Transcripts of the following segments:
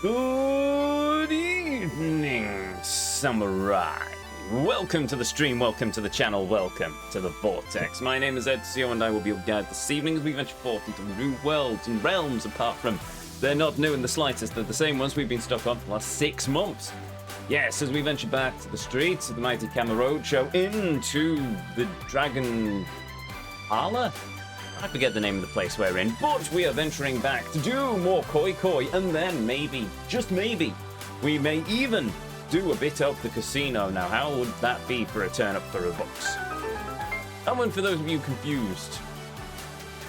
Good evening, samurai. Welcome to the stream, welcome to the channel, welcome to the Vortex. My name is Ezio and I will be your guide this evening as we venture forth into new worlds and realms apart from they're not new in the slightest. They're the same ones we've been stuck on for the last 6 months. Yes, as we venture back to the streets of the mighty Kama Roadshow into the Dragon Parlor? I forget the name of the place we're in, but we are venturing back to do more Koi Koi, and then maybe, just maybe, we may even do a bit of the casino. Now, how would that be for a turn up for a box? And for those of you confused,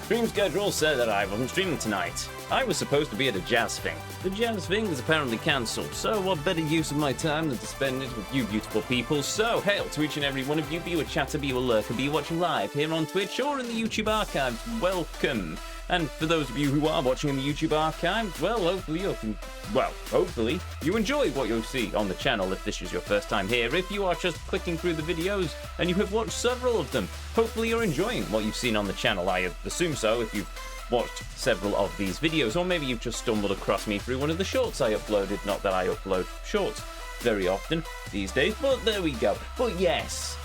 stream schedule said that I wasn't streaming tonight. I was supposed to be at a jazz thing. The jazz thing is apparently cancelled, so what better use of my time than to spend it with you beautiful people? So, hail to each and every one of you, be you a chatter, be you a lurker, be you watching live here on Twitch or in the YouTube archives. Welcome. And for those of you who are watching in the YouTube archives, well, hopefully you enjoy what you'll see on the channel if this is your first time here. If you are just clicking through the videos and you have watched several of them, hopefully you're enjoying what you've seen on the channel. I assume so if you've watched several of these videos, or maybe you've just stumbled across me through one of the shorts I uploaded. Not that I upload shorts very often these days, but there we go. But yes,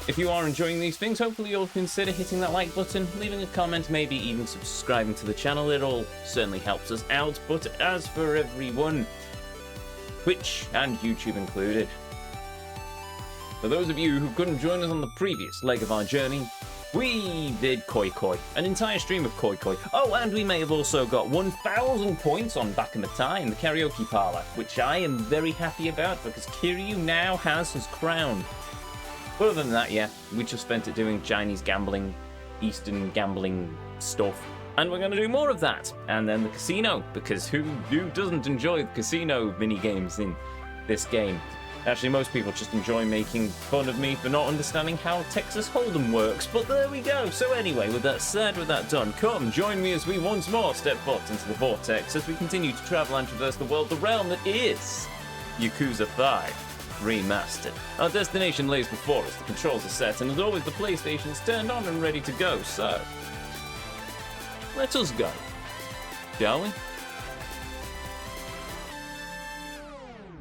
if you are enjoying these things, hopefully you'll consider hitting that like button, leaving a comment, maybe even subscribing to the channel. It all certainly helps us out. But as for everyone, Twitch and YouTube included, for those of you who couldn't join us on the previous leg of our journey, we did Koi Koi, an entire stream of Koi Koi. Oh, and we may have also got 1,000 points on Back in the Tie in the karaoke parlor, which I am very happy about because Kiryu now has his crown. Other than that, yeah, we just spent it doing Chinese gambling, Eastern gambling stuff, and we're going to do more of that. And then the casino, because who doesn't enjoy the casino mini games in this game? Actually, most people just enjoy making fun of me for not understanding how Texas Hold'em works, but there we go. So anyway, with that said, with that done, come join me as we once more step foot into the Vortex as we continue to travel and traverse the world, the realm that is Yakuza 5 Remastered. Our destination lays before us, the controls are set, and as always the PlayStation's turned on and ready to go, so let us go, shall we?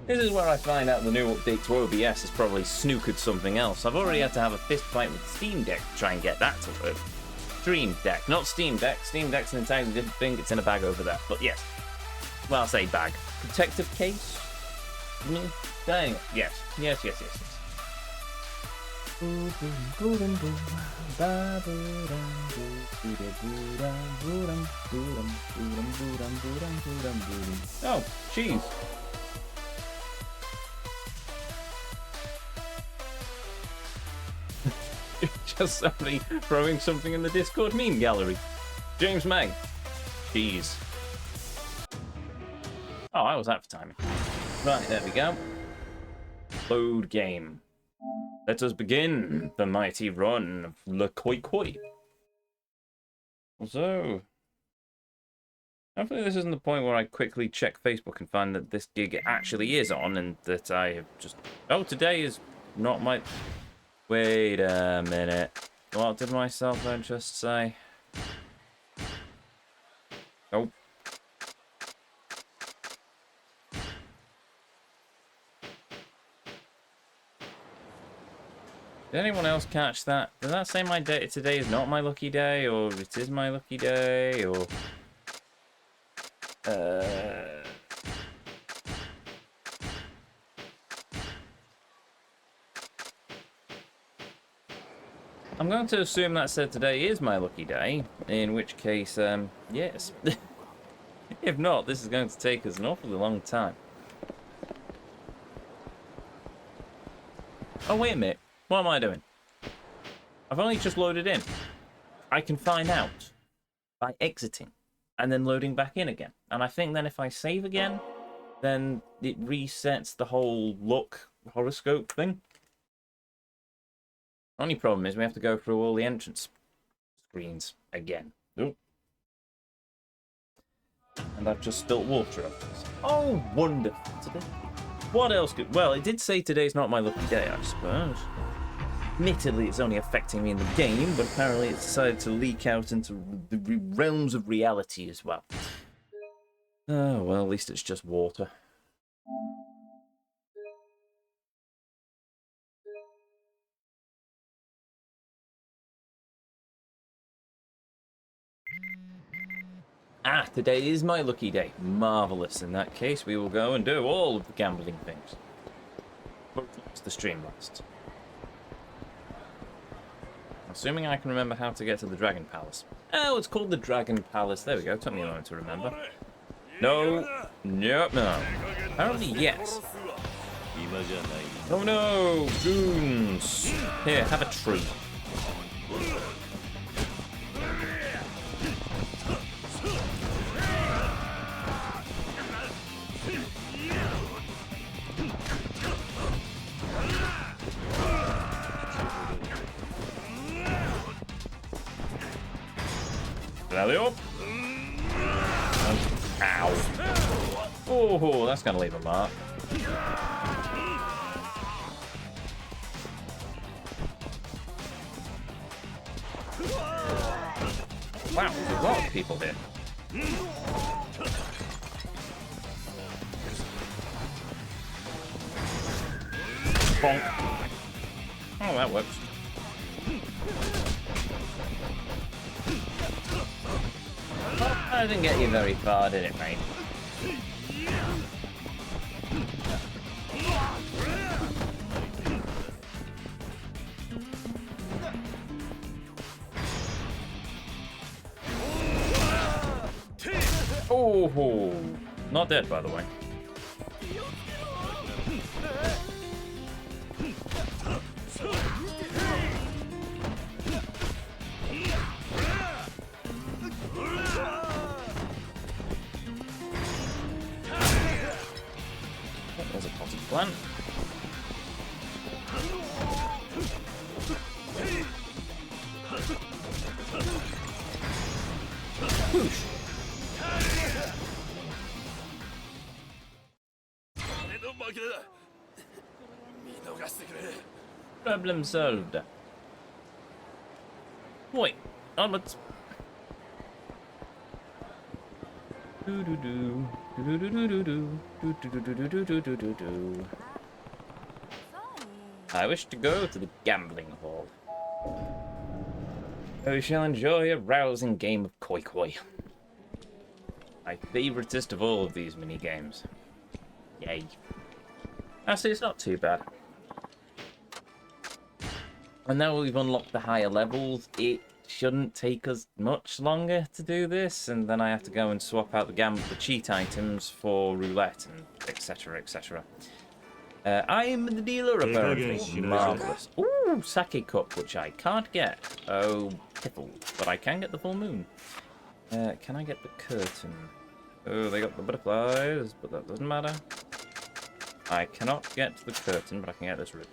This is where I find out the new update to OBS has probably snookered something else. I've already had to have a fist fight with Steam Deck to try and get that to work. Stream Deck, not Steam Deck. Steam Deck's an entirely different thing. It's in a bag over there. But yes. Well, I'll say bag. Protective case? Dang it. Yes. Yes. Oh, jeez. Just somebody throwing something in the Discord meme gallery. James May. Jeez. Oh, how was that for timing? Right, there we go. Load game. Let us begin the mighty run of Le Koi Koi. So, hopefully this isn't the point where I quickly check Facebook and find that this gig actually is on and that I have just... Oh, today is not my... Wait a minute. What did my cell phone just say? Oh. Did anyone else catch that? Does that say my day today is not my lucky day, or it is my lucky day, or... I'm going to assume that said today is my lucky day, in which case, yes. If not, this is going to take us an awfully long time. Oh, wait a minute. What am I doing? I've only just loaded in. I can find out by exiting and then loading back in again. And I think then if I save again, then it resets the whole look horoscope thing. Only problem is we have to go through all the entrance screens again. Ooh. And I've just spilt water up this. Oh, wonderful. Today. What else could... Well, it did say today's not my lucky day, I suppose. Admittedly, it's only affecting me in the game, but apparently it's decided to leak out into the realms of reality as well. Oh, well, at least it's just water. Ah, today is my lucky day. Marvellous. In that case, we will go and do all of the gambling things. It's the stream last. Assuming I can remember how to get to the Dragon Palace. Oh, it's called the Dragon Palace. There we go. Took me a moment to remember. No. Nope, no. Apparently, yes. Oh no! Goons! Here, have a tree. Rally up. Ow. Oh, that's gonna leave a mark. Wow, there's a lot of people here. Bonk. Oh, that works. Well, I didn't get you very far, did it, mate? Oh, not dead, by the way. There's a potted plant. Whoosh. Problem solved. Wait, onwards. I wish to go to the gambling hall. I shall enjoy a rousing game of koi koi. My favouriteest of all of these mini games. Yay. Actually, it's not too bad. And now we've unlocked the higher levels, it shouldn't take us much longer to do this, and then I have to go and swap out the cheat items for roulette and etc, etc. I am the dealer, apparently. Marvellous. Ooh, sake cup, which I can't get. Oh, piffle. But I can get the full moon. Can I get the curtain? Oh, they got the butterflies, but that doesn't matter. I cannot get the curtain, but I can get this ribbon.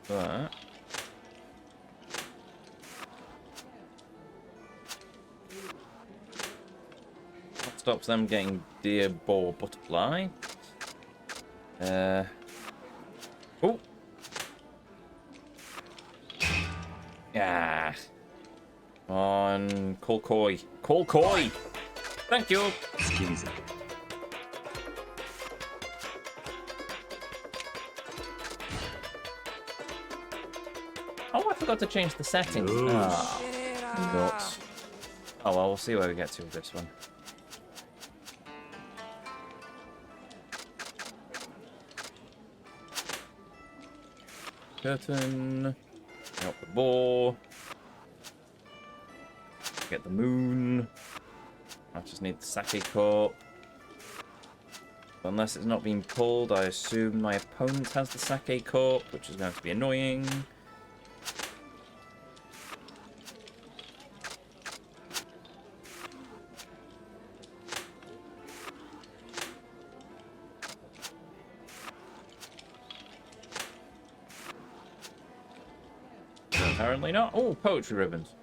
That. That stops them getting deer, boar, butterfly. Oh. Yeah. On call koi. Call koi. Thank you. Oh, I forgot to change the settings. Ah, nuts. Oh well, we'll see where we get to with this one. Curtain. Got the boar. Get the moon. I just need the sake cup. Unless it's not being pulled, I assume my opponent has the sake cup, which is going to be annoying. Apparently not. Oh, poetry ribbons.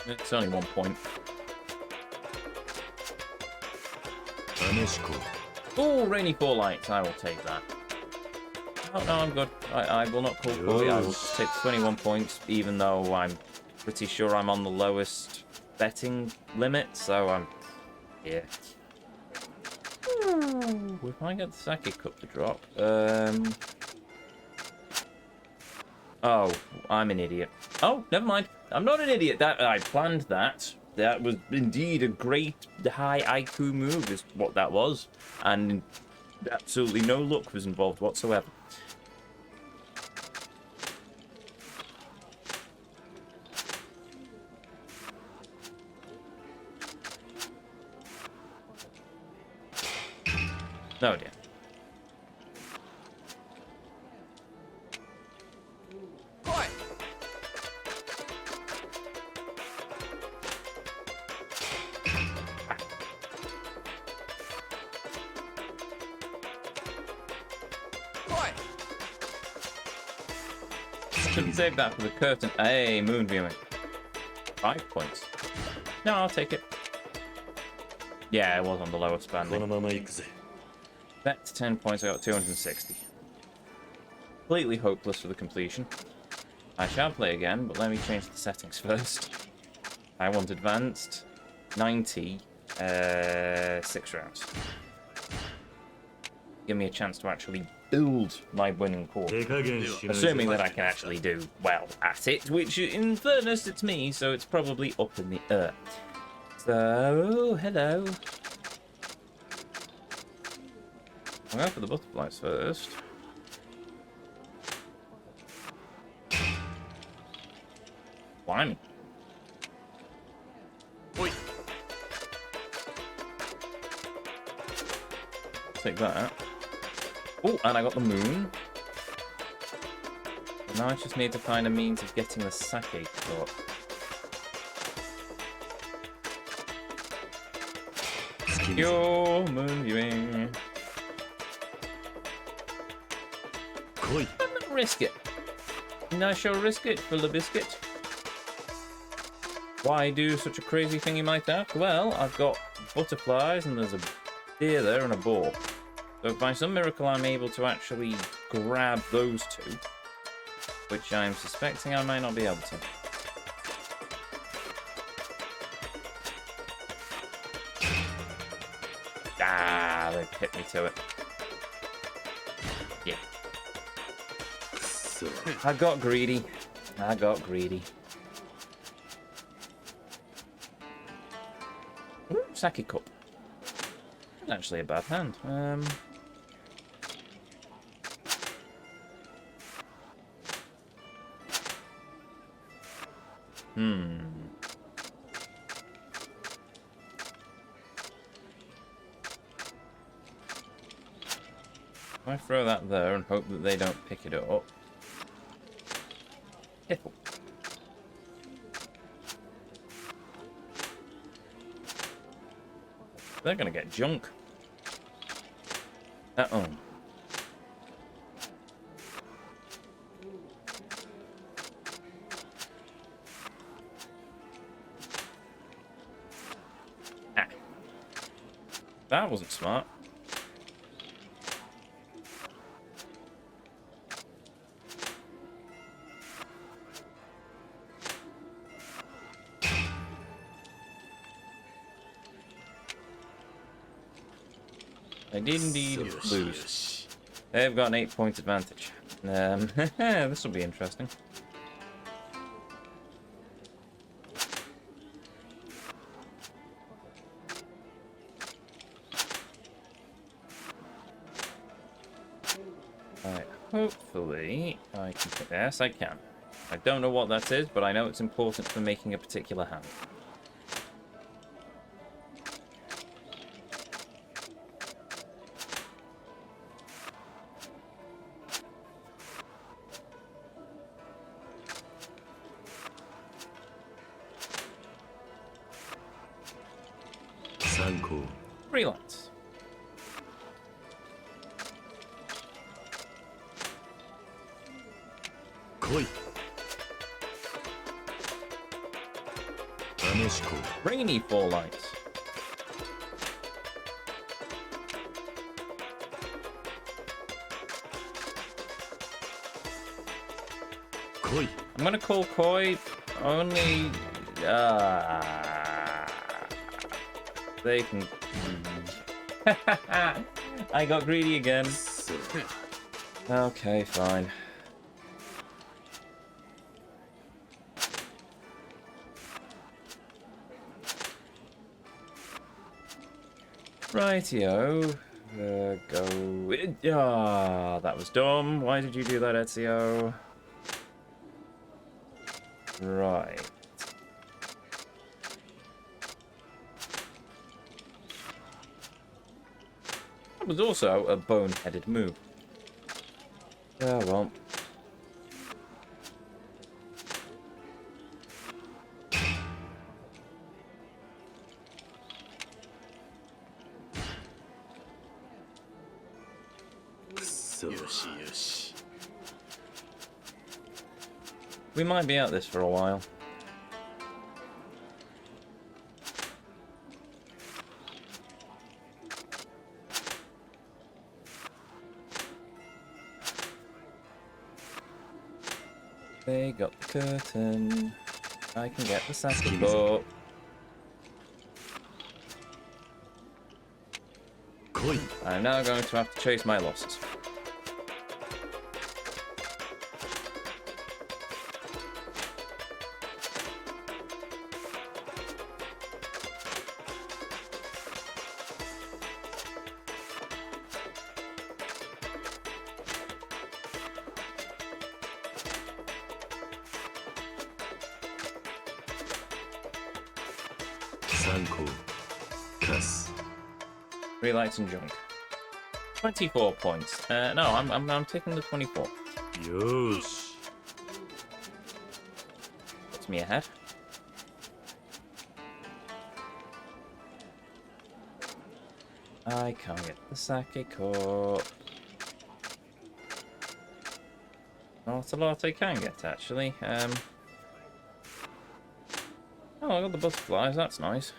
It's only 1 point. Oh, rainy 4 lights. I will take that. Oh, no, I'm good. I will not call Boy. I will just take 21 points, even though I'm pretty sure I'm on the lowest betting limit, so I'm... Yeah. We might get the Sake Cup to drop. Oh, I'm an idiot. Oh, never mind. I'm not an idiot. I planned that. That was indeed a great high IQ move, is what that was. And absolutely no luck was involved whatsoever. Oh dear. Should save that for the curtain. Hey, moon viewing. 5 points. No, I'll take it. Yeah, it was on the lowest banding. Bet 10 points, I got 260. Completely hopeless for the completion. I shall play again, but let me change the settings first. I want advanced. 90. 6 rounds. Give me a chance to actually build my winning core. Assuming that I can actually do well at it, which in fairness it's me, so it's probably up in the air. So, hello. I'll go for the butterflies first. Blimey. Oi. Take that. Oh, and I got the moon. Now I just need to find a means of getting the sake cup. Your moon viewing. I'm not risk it. I shall risk it for the biscuit. Why do such a crazy thing, you might ask? Well, I've got butterflies and there's a deer there and a boar. So if by some miracle I'm able to actually grab those two, which I'm suspecting I might not be able to. Ah, they hit me to it. Yeah. I got greedy. I got greedy. Ooh, sake cup. That's actually a bad hand. I throw that there and hope that they don't pick it up. Piffle. They're gonna get junk. Uh-oh. Ah. That wasn't smart. I did indeed lose. They've got an 8-point advantage. This will be interesting. Hopefully I can... Yes, I can. I don't know what that is, but I know it's important for making a particular hand. Three lights. Rainy fall lights. I'm gonna call Koi only. They can. I got greedy again. Okay, fine. Rightio. Go. That was dumb. Why did you do that, Ezio? Right. That was also a boneheaded move. Yeah, well. We might be at this for a while. They got the curtain. I can get the sake cup. I'm now going to have to chase my losses. Three lights and junk. 24 points. No, I'm taking the 24. Yosh. Puts me ahead. I can't get the sake cup. Not a lot I can get actually. Oh, I got the butterflies. That's nice.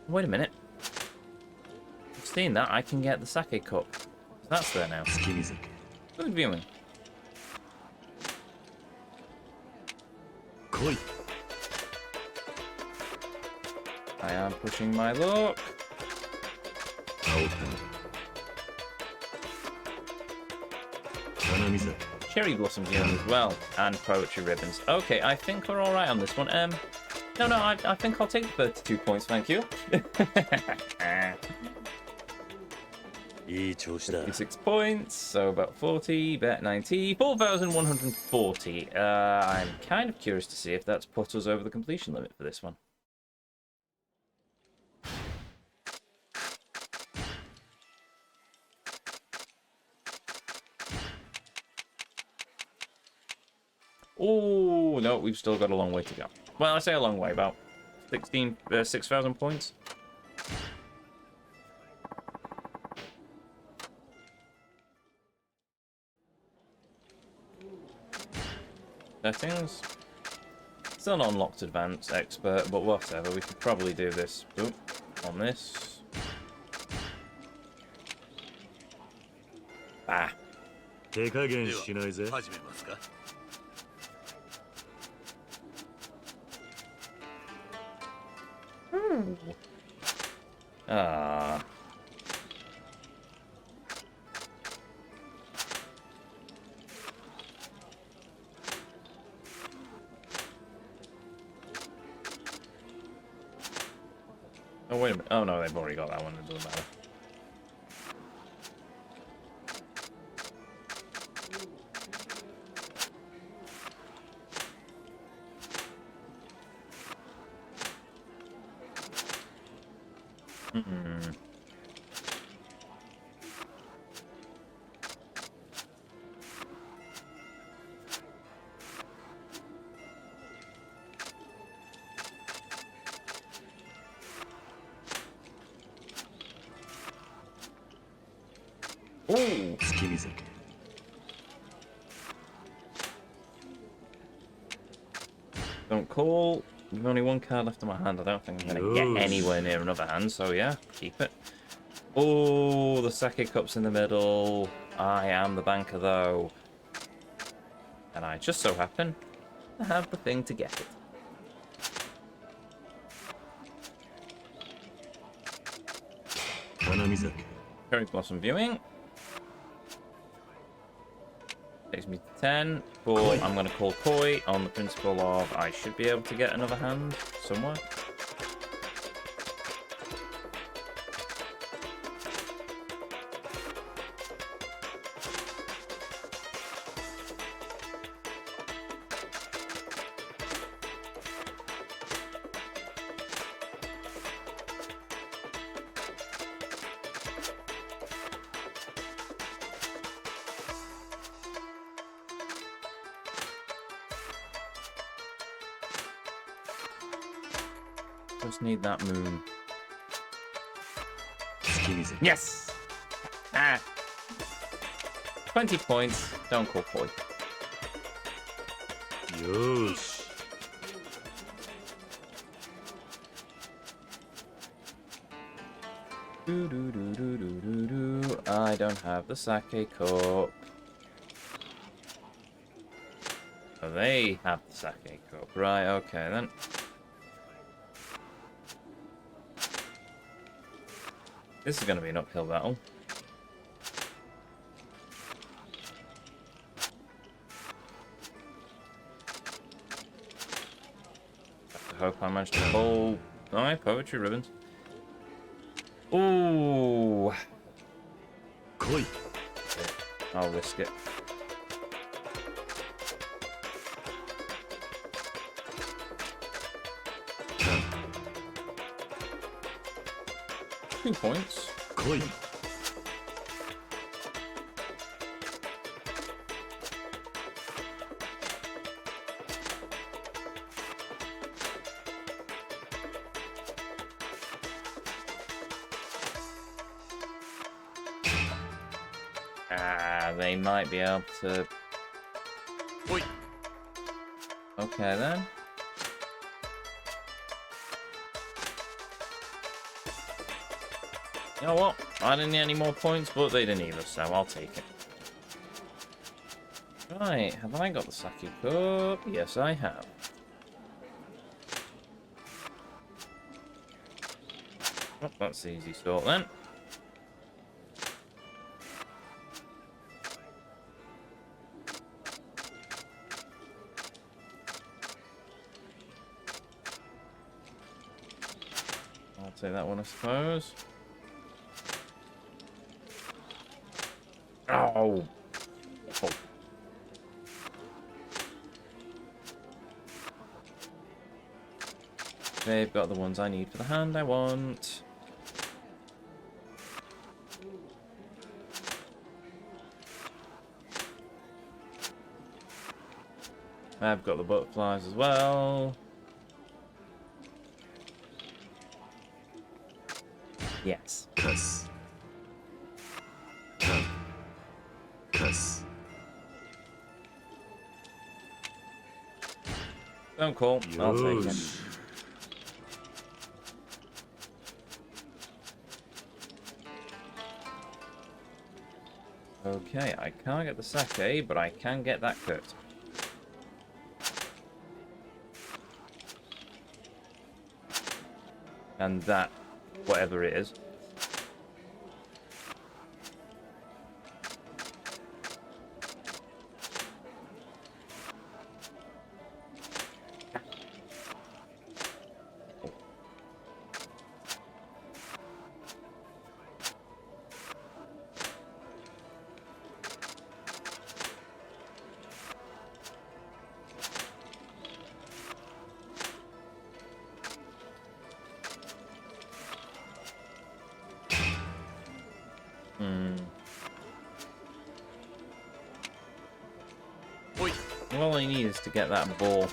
Wait a minute. I've seen that. I can get the sake cup. That's there now. Good viewing. I am pushing my luck. Cherry blossom viewing as well. And poetry ribbons. Okay, I think we're alright on this one. No, I think I'll take the 32 points, thank you. 56 points, so about 40, bet 90, 4,140. I'm kind of curious to see if that's put us over the completion limit for this one. Oh, no, we've still got a long way to go. Well, I say a long way, about 6,000 points. Settings. Still not unlocked advanced expert, but whatever. We could probably do this. Oop, on this. Ah. Ah. Oh, wait a minute. Oh, no, they've already got that one. It doesn't matter. Ooh. Don't call. With only one card left in my hand, I don't think I'm going to get anywhere near another hand, so yeah, keep it. Oh, the sake cup's in the middle. I am the banker, though. And I just so happen to have the thing to get it. Cherry Blossom Viewing. Takes me to 10, but I'm going to call Koi on the principle of I should be able to get another hand somewhere. Just need that moon. Yes! Ah! 20 points. Don't call Koi. Yosh. I don't have the sake cup. Oh, they have the sake cup. Right, okay then. This is going to be an uphill battle. I hope I manage to pull my poetry ribbons. Ooh. Koi. I'll risk it. Two points. Koi. Ah, they might be able to. Oi. Okay then. You know what? I didn't need any more points, but they didn't either, so I'll take it. Right, have I got the sake cup? Yes, I have. Oh, that's the easy sort then. I'll take that one, I suppose. Oh. Oh. They've got the ones I need for the hand I want. I've got the butterflies as well. Yes. Cuss. Cuss. Don't call. I'll take it. Yosh. Okay, I can't get the sake, but I can get that cut. And that, whatever it is. Oi. All I need is to get that ball.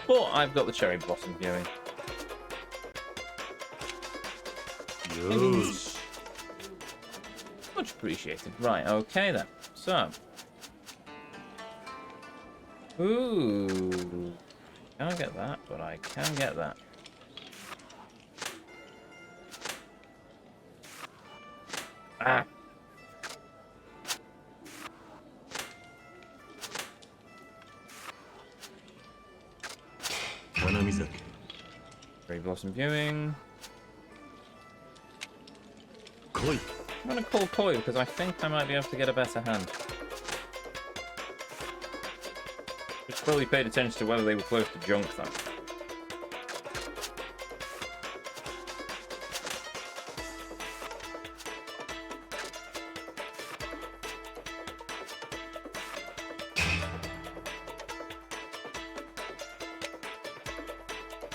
But I've got the cherry blossom viewing. よし Much appreciated. Right, okay then. So. Ooh. Can't get that, but I can get that. Ah. Cherry Blossom Viewing. 来い I'm gonna call Koi because I think I might be able to get a better hand. Just fully paid attention to whether they were close to junk though.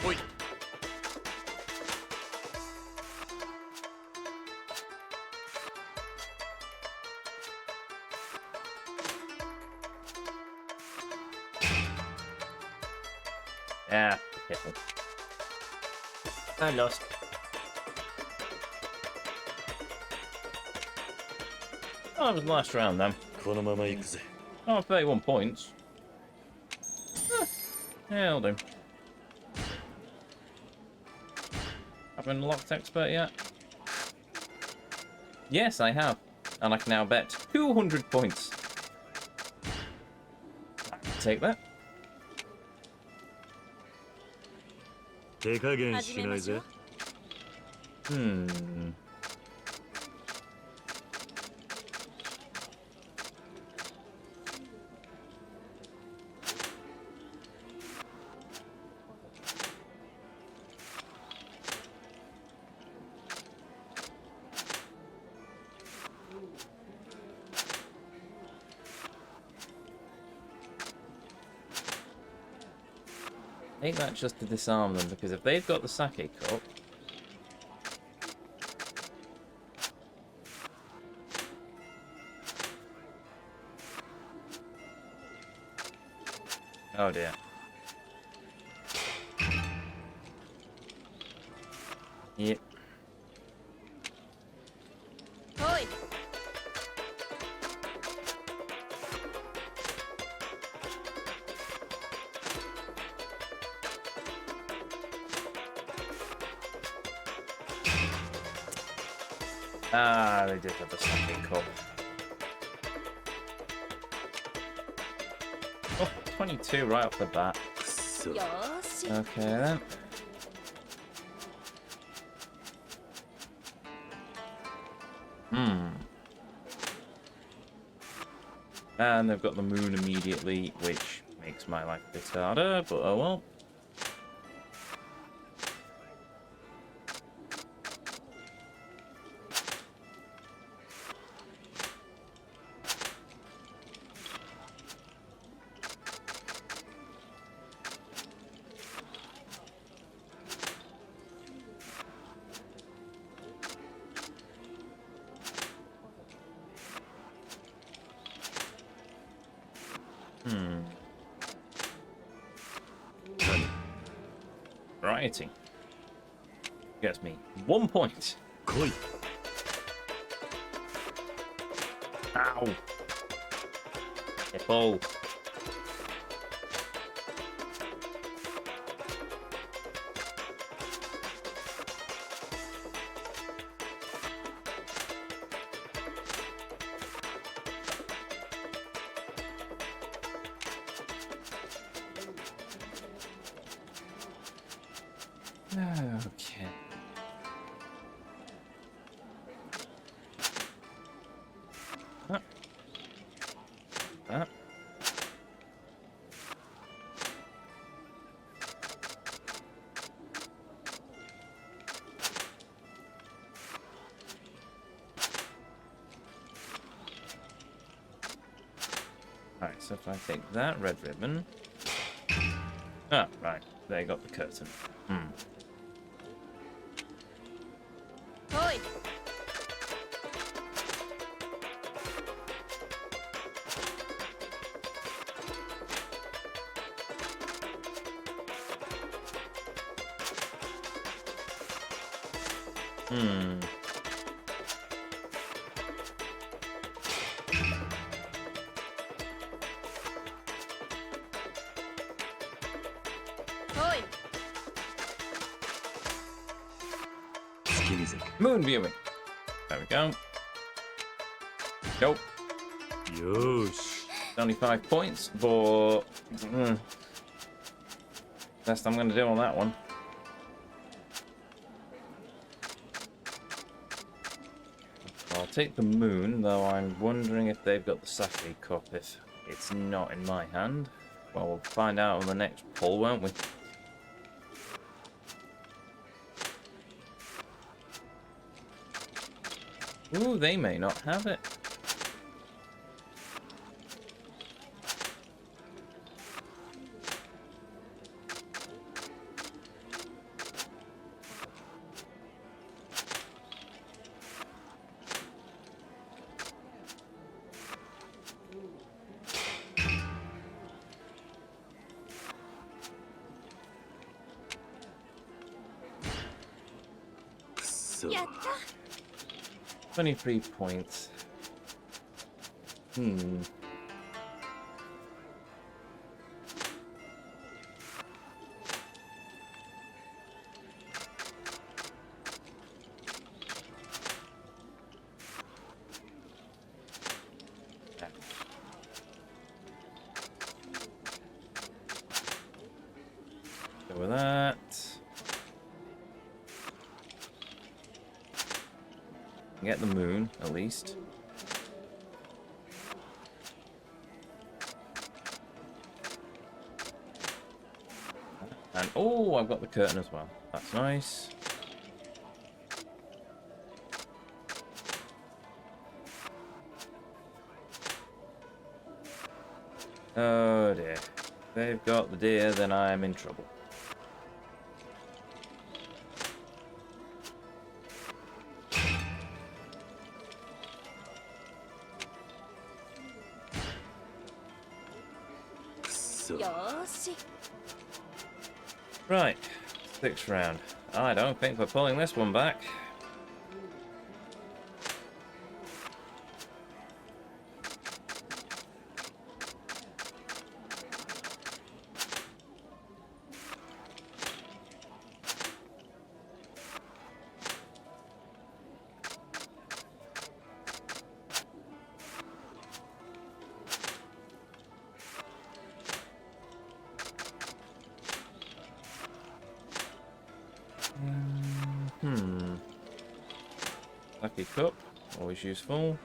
Oi. Yeah, piffle. I lost. Oh, it was the last round then. このまま行くぜ Oh, 31 points. Yeah, I'll do. Haven't unlocked expert yet? Yes, I have. And I can now bet 200 points. Take that. 手加減しないぜ Take that just to disarm them, because if they've got the sake cup... Oh dear. Yep. Oi. Ah, they did have the sake cup. Oh, 22 right off the bat. そう Yoshi. Okay then. And they've got the moon immediately, which makes my life a bit harder, but oh well. Variety. Gets me 1 point. 来い Ow. Hippo. Okay. That. Alright, so if I take that red ribbon... Ah, right. They got the curtain. Oi. Moon viewing. There we go. Nope. よーし Only 5 points, but best I'm going to do on that one. I'll take the moon, though I'm wondering if they've got the sake cup if it's not in my hand. Well, we'll find out on the next pull, won't we? Ooh, they may not have it. So やった 23 points. Go with that. Get the moon, at least. And, oh, I've got the curtain as well. That's nice. Oh dear. If they've got the deer, then I'm in trouble. So よーし Right, 6th round. I don't think we're pulling this one back. Lucky cup, always useful.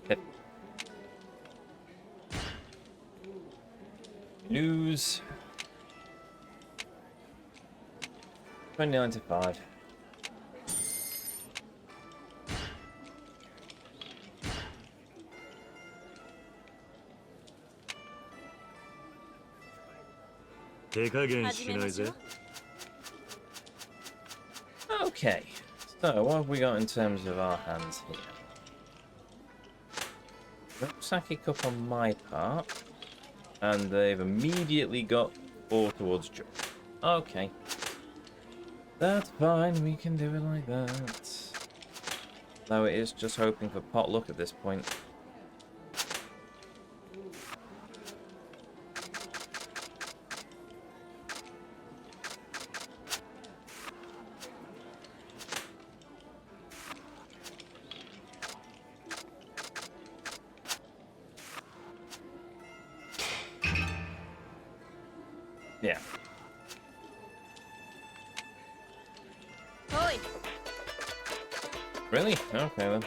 Hit. News. 2095. Okay, so what have we got in terms of our hands here? No sake cup on my part, and they've immediately got 4 towards Joe. Okay, that's fine, we can do it like that. Though it is just hoping for potluck at this point. Yeah. おい Really? Okay then.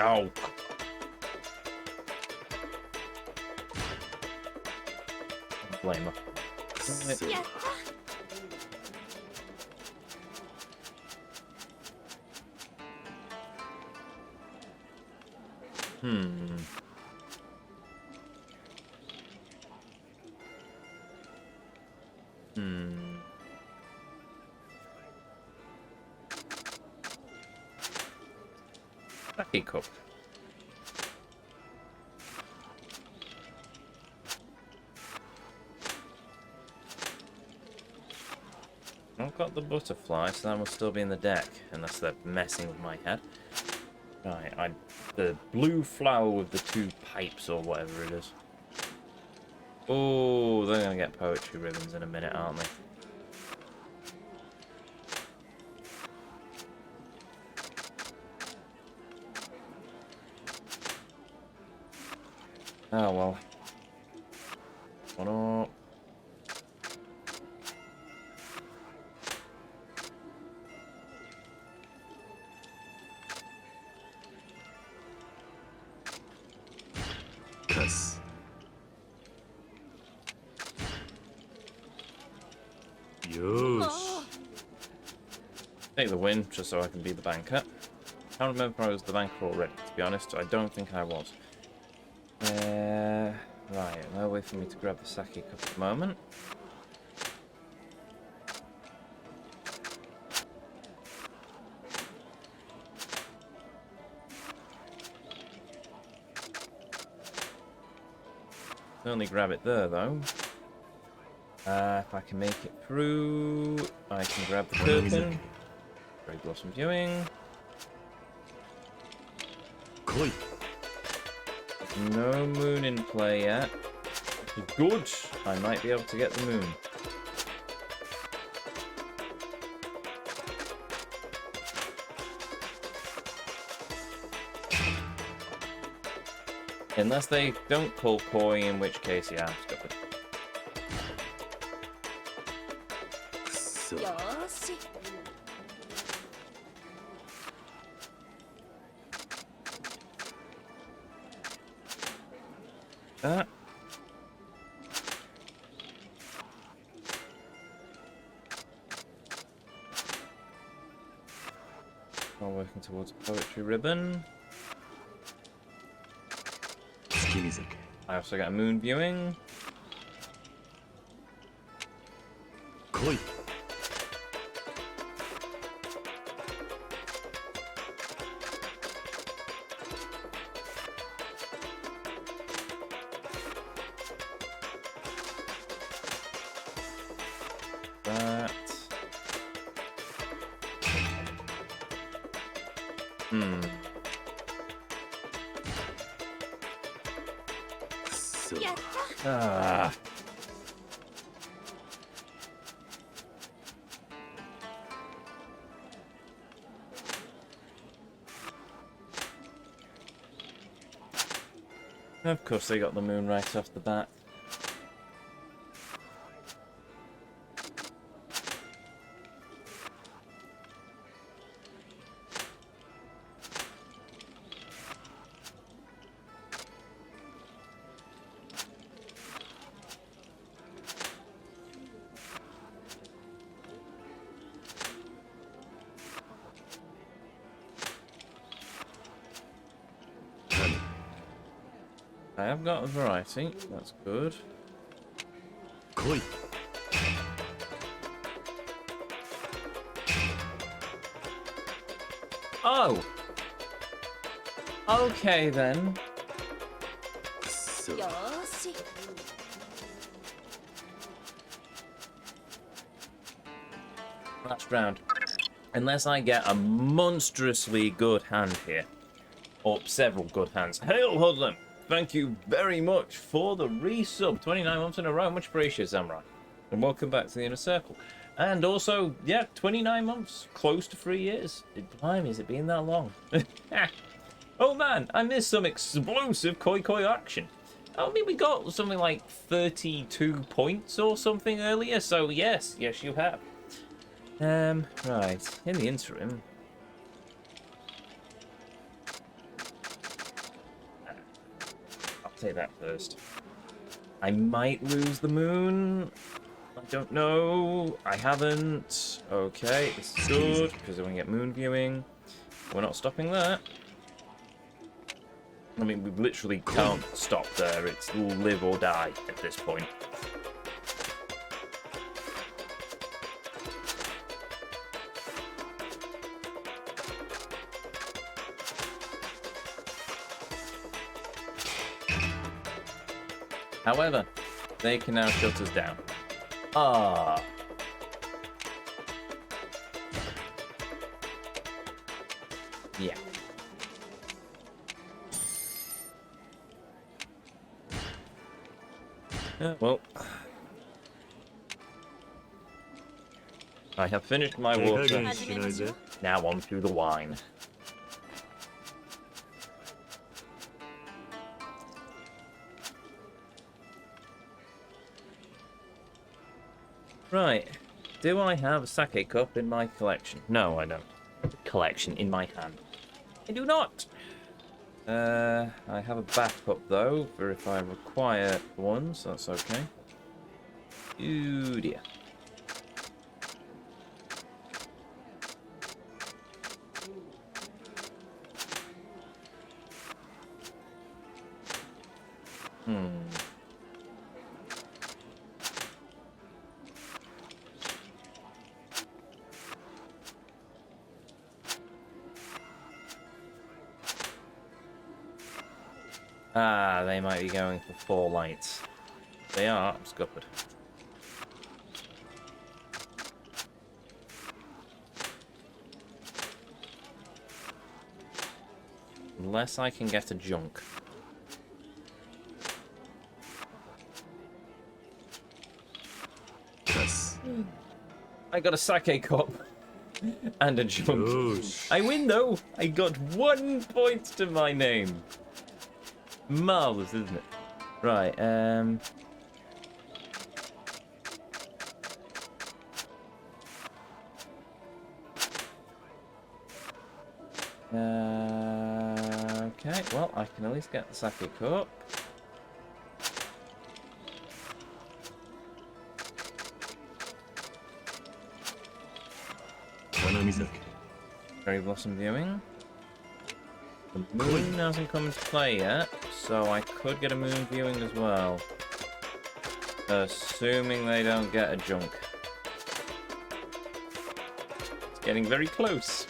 Oh. Blame her. やった Sake cup. I've got the butterfly, so that will still be in the deck, unless they're messing with my head. Right, the blue flower with the 2 pipes or whatever it is. Oh, they're gonna get poetry ribbons in a minute, aren't they? Oh well. One up. Cuss. Yosh. Take the win, just so I can be the banker. Can't remember if I was the banker already, to be honest. I don't think I was. Right, no way for me to grab the sake cup at the moment. Only grab it there, though. If I can make it through, I can grab the curtain. Very Blossom Viewing. Koi. No moon in play yet. Good. I might be able to get the moon. Unless they don't pull koi, in which case, yeah, I'm stupid. So. よーし While working towards a poetry ribbon. I also got a moon viewing. Koi. That. So. やった Ah. Of course they got the moon right off the bat. I have got a variety, that's good. Koi. Oh! Okay then. So. よーし Last round. Unless I get a monstrously good hand here. Or several good hands. Hail Hoodlum! Thank you very much for the resub. 29 months in a row. Much appreciated, Samurai. And welcome back to the Inner Circle. And also, yeah, 29 months. Close to 3 years. Blimey, has it been that long? Oh man, I missed some explosive Koi Koi action. I mean, we got something like 32 points or something earlier. So yes, you have. Right. In the interim... Say that first. I might lose the moon. I don't know. I haven't. Okay, this is good because we get moon viewing. We're not stopping that. I mean, we literally can't stop there. It's live or die at this point. However, they can now shut us down. Ah. Yeah. Well, I have finished my 手加 water. 減しないぜ。 Now on to the wine. Right. Do I have a sake cup in my collection? No, I don't. Collection in my hand. I do not. I have a backup though, for if I require one, so that's okay. Ooh dear. Ah, they might be going for 4 lights. They are, I'm scuppered. Unless I can get a junk. Yes. I got a sake cup and a junk. Yosh. I win though. I got 1 point to my name. Marvelous, isn't it? Right. Okay. Well, I can at least get the sake cup. Cherry blossom viewing. The moon hasn't come into play yet, so I could get a moon viewing as well. Assuming they don't get a junk. It's getting very close.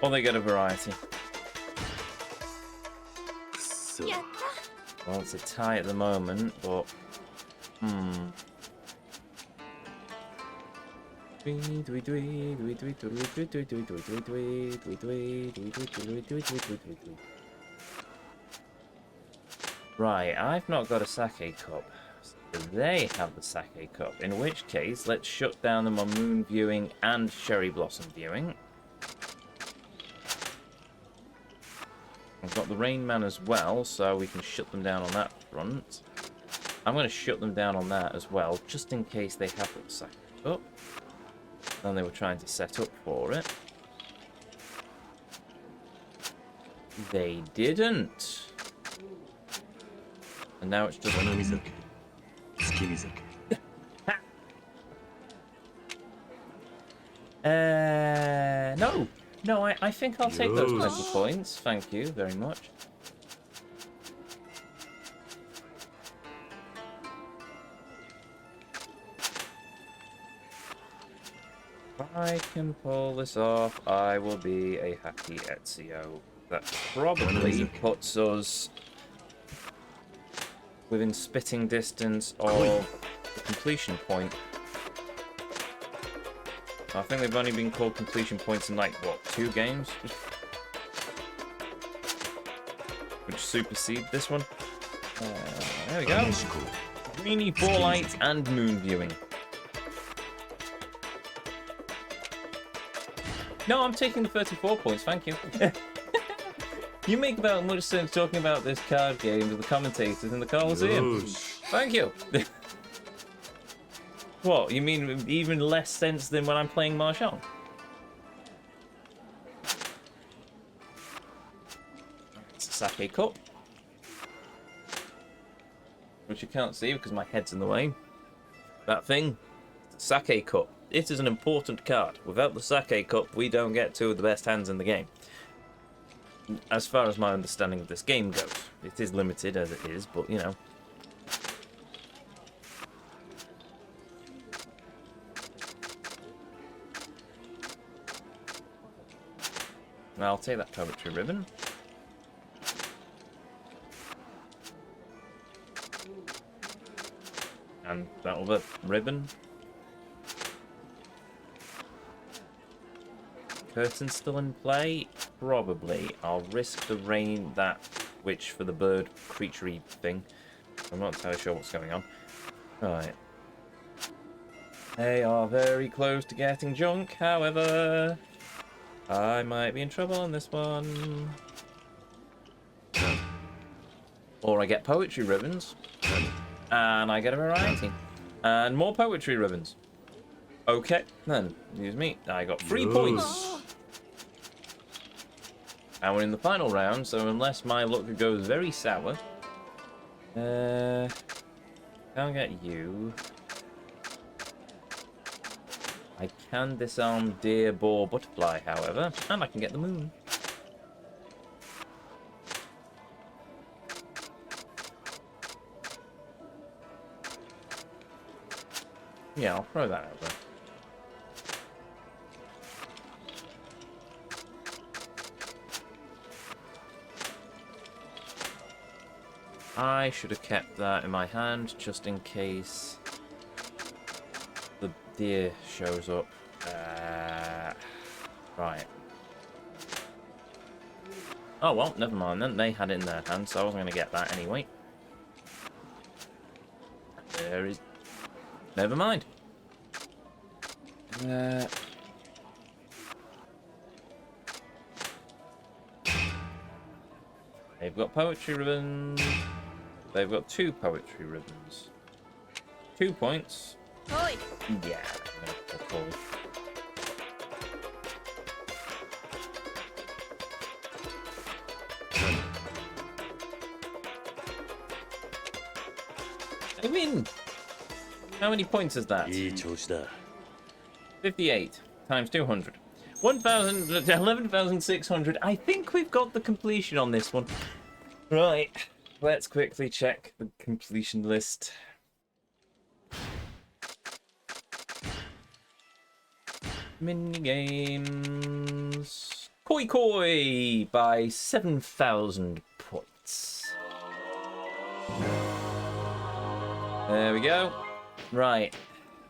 Or they get a variety. So. やった Well, it's a tie at the moment, but... Right, I've not got a sake cup. So they have the sake cup. In which case, let's shut down them on moon viewing and cherry blossom viewing. I've got the Rain Man as well, so we can shut them down on that front. I'm going to shut them down on that as well, just in case they have the sake up. And they were trying to set up for it. They didn't. And now it's just... No. No, I think I'll take those 20 points. Thank you very much. If I can pull this off, I will be a happy Ezio. That probably puts us within spitting distance of the completion point. I think they've only been called completion points in, like, what, 2 games? Which supersede this one. There we go. Greeny, 4 lights, and moon viewing. No, I'm taking the 34 points, thank you. You make about much sense talking about this card game with the commentators in the Coliseum. Thank you. What, you mean even less sense than when I'm playing Mahjong? It's a sake cup. Which you can't see because my head's in the way. That thing, sake cup. It is an important card. Without the sake cup, we don't get 2 of the best hands in the game. As far as my understanding of this game goes. It is limited as it is, but you know. I'll take that poetry ribbon. And that other ribbon. Curtain still in play? Probably. I'll risk the rain, that witch for the bird creaturey thing. I'm not entirely sure what's going on. Right. They are very close to getting junk, however. I might be in trouble on this one. Or I get poetry ribbons. And I get a variety. And more poetry ribbons. Okay, then. Excuse me. I got 3 points. And we're in the final round, so unless my luck goes very sour. Can't get you. I can disarm deer, boar, butterfly, however. And I can get the moon. Yeah, I'll throw that over. I should have kept that in my hand just in case the deer shows up. Right. Oh well, never mind then. They had it in their hand, so I wasn't going to get that anyway. There is... Never mind. They've got poetry ribbons. They've got 2 poetry ribbons. 2 points. Oi. Yeah, that's cool. I win! How many points is that? いい調子だ。 58 times 200. 11,600. I think we've got the completion on this one. Right. Let's quickly check the completion list. Minigames. Koi Koi by 7,000 points. There we go. Right.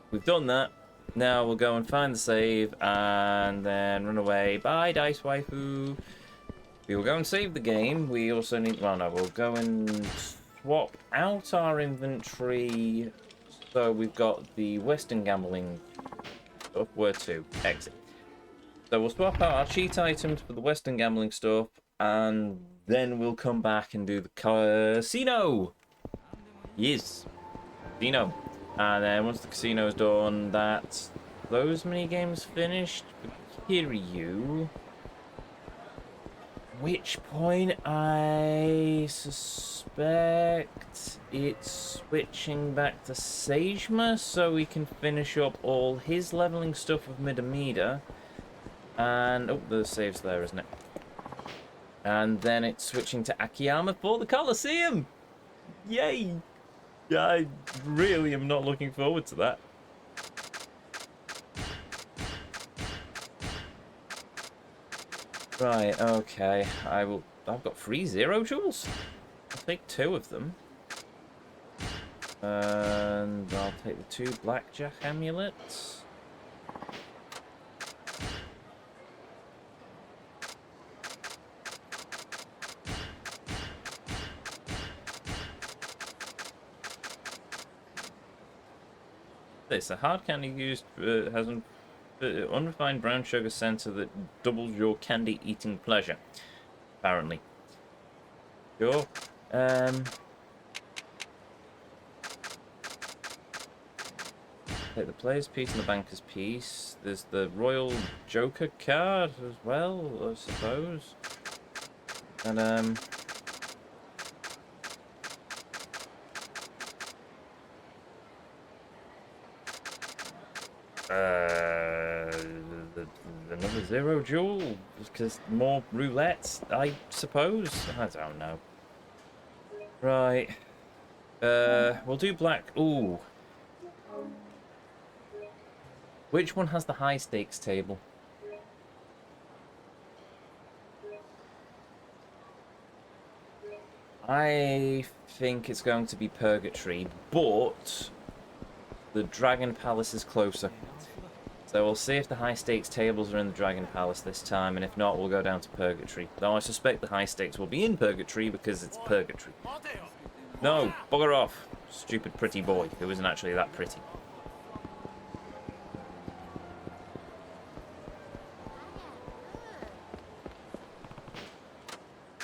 We've done that. Now we'll go and find the save and then run away. Bye, Dice Waifu. We will go and save the game. We also need... Well, no, we'll go and swap out our inventory. So we've got the Western gambling stuff. Where to? Exit. So we'll swap out our cheat items for the Western gambling stuff. And then we'll come back and do the casino. Yes. Casino. And then once the casino's done, that's those mini games finished. Kiryu. Which point I suspect it's switching back to Sejima so we can finish up all his leveling stuff with Midamida. And oh, the save's there, isn't it? And then it's switching to Akiyama for the Colosseum. Yay! Yeah, I really am not looking forward to that. Right, okay. I've got 3 0 jewels. I'll take 2 of them. And I'll take the 2 blackjack amulets. This, a hard candy used has an unrefined brown sugar center that doubles your candy eating pleasure. Apparently. Sure. Take the player's piece and the banker's piece. There's the Royal Joker card as well, I suppose. And another 0 jewel because more roulettes, I suppose. I don't know. Right. We'll do black. Ooh. Which one has the high stakes table? I think it's going to be Purgatory, but the Dragon Palace is closer. So we'll see if the high stakes tables are in the Dragon Palace this time, and if not, we'll go down to Purgatory. Though I suspect the high stakes will be in Purgatory because it's Purgatory. No, bugger off, stupid pretty boy who isn't actually that pretty.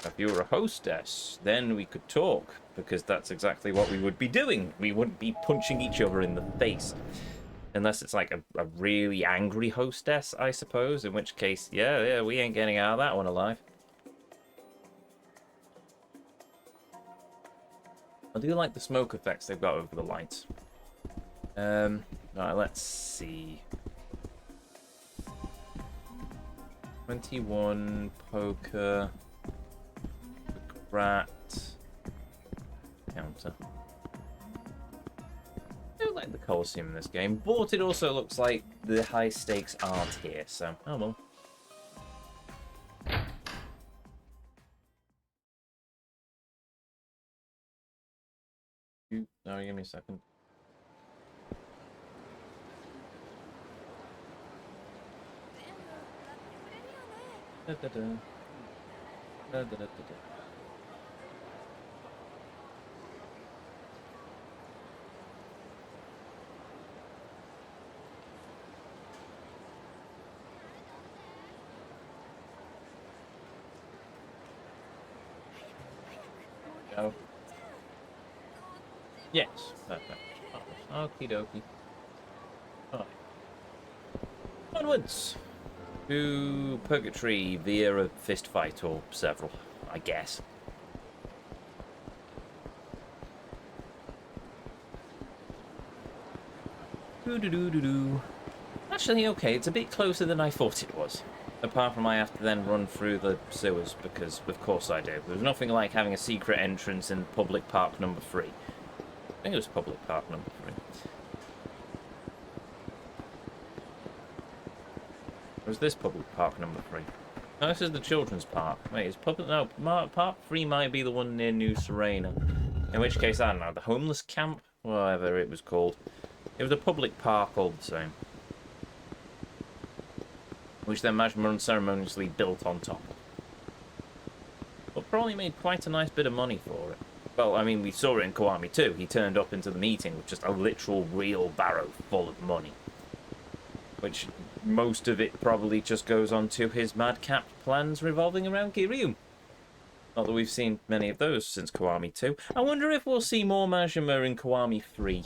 If you were a hostess, then we could talk, because that's exactly what we would be doing. We wouldn't be punching each other in the face. Unless it's like a really angry hostess, I suppose, in which case, yeah, we ain't getting out of that one alive. I do like the smoke effects they've got over the lights. Right, let's see. 21, poker, rat, counter. I do like the Colosseum in this game, but it also looks like the high stakes aren't here, so oh well. No, give me a second. Da, da, da. Da, da, da, da, da. Go. Yes, perfect. Okie dokie. Alright. Onwards to Purgatory via a fist fight or several, I guess. Doo-doo-doo-doo-doo. Actually, okay, it's a bit closer than I thought it was. Apart from I have to then run through the sewers, because of course I do. There's nothing like having a secret entrance in public park number 3. I think it was public park number 3. Or was this public park number 3? No, this is the children's park. Wait, is public... No, park 3 might be the one near New Serena. In which case, I don't know, the homeless camp? Whatever it was called. It was a public park all the same. Which then Majima unceremoniously built on top. But probably made quite a nice bit of money for it. Well, I mean, we saw it in Kiwami too. He turned up into the meeting with just a literal real barrow full of money. Which, most of it probably just goes on to his madcap plans revolving around Kiryu. Not that we've seen many of those since Kiwami 2. I wonder if we'll see more Majima in Kiwami 3.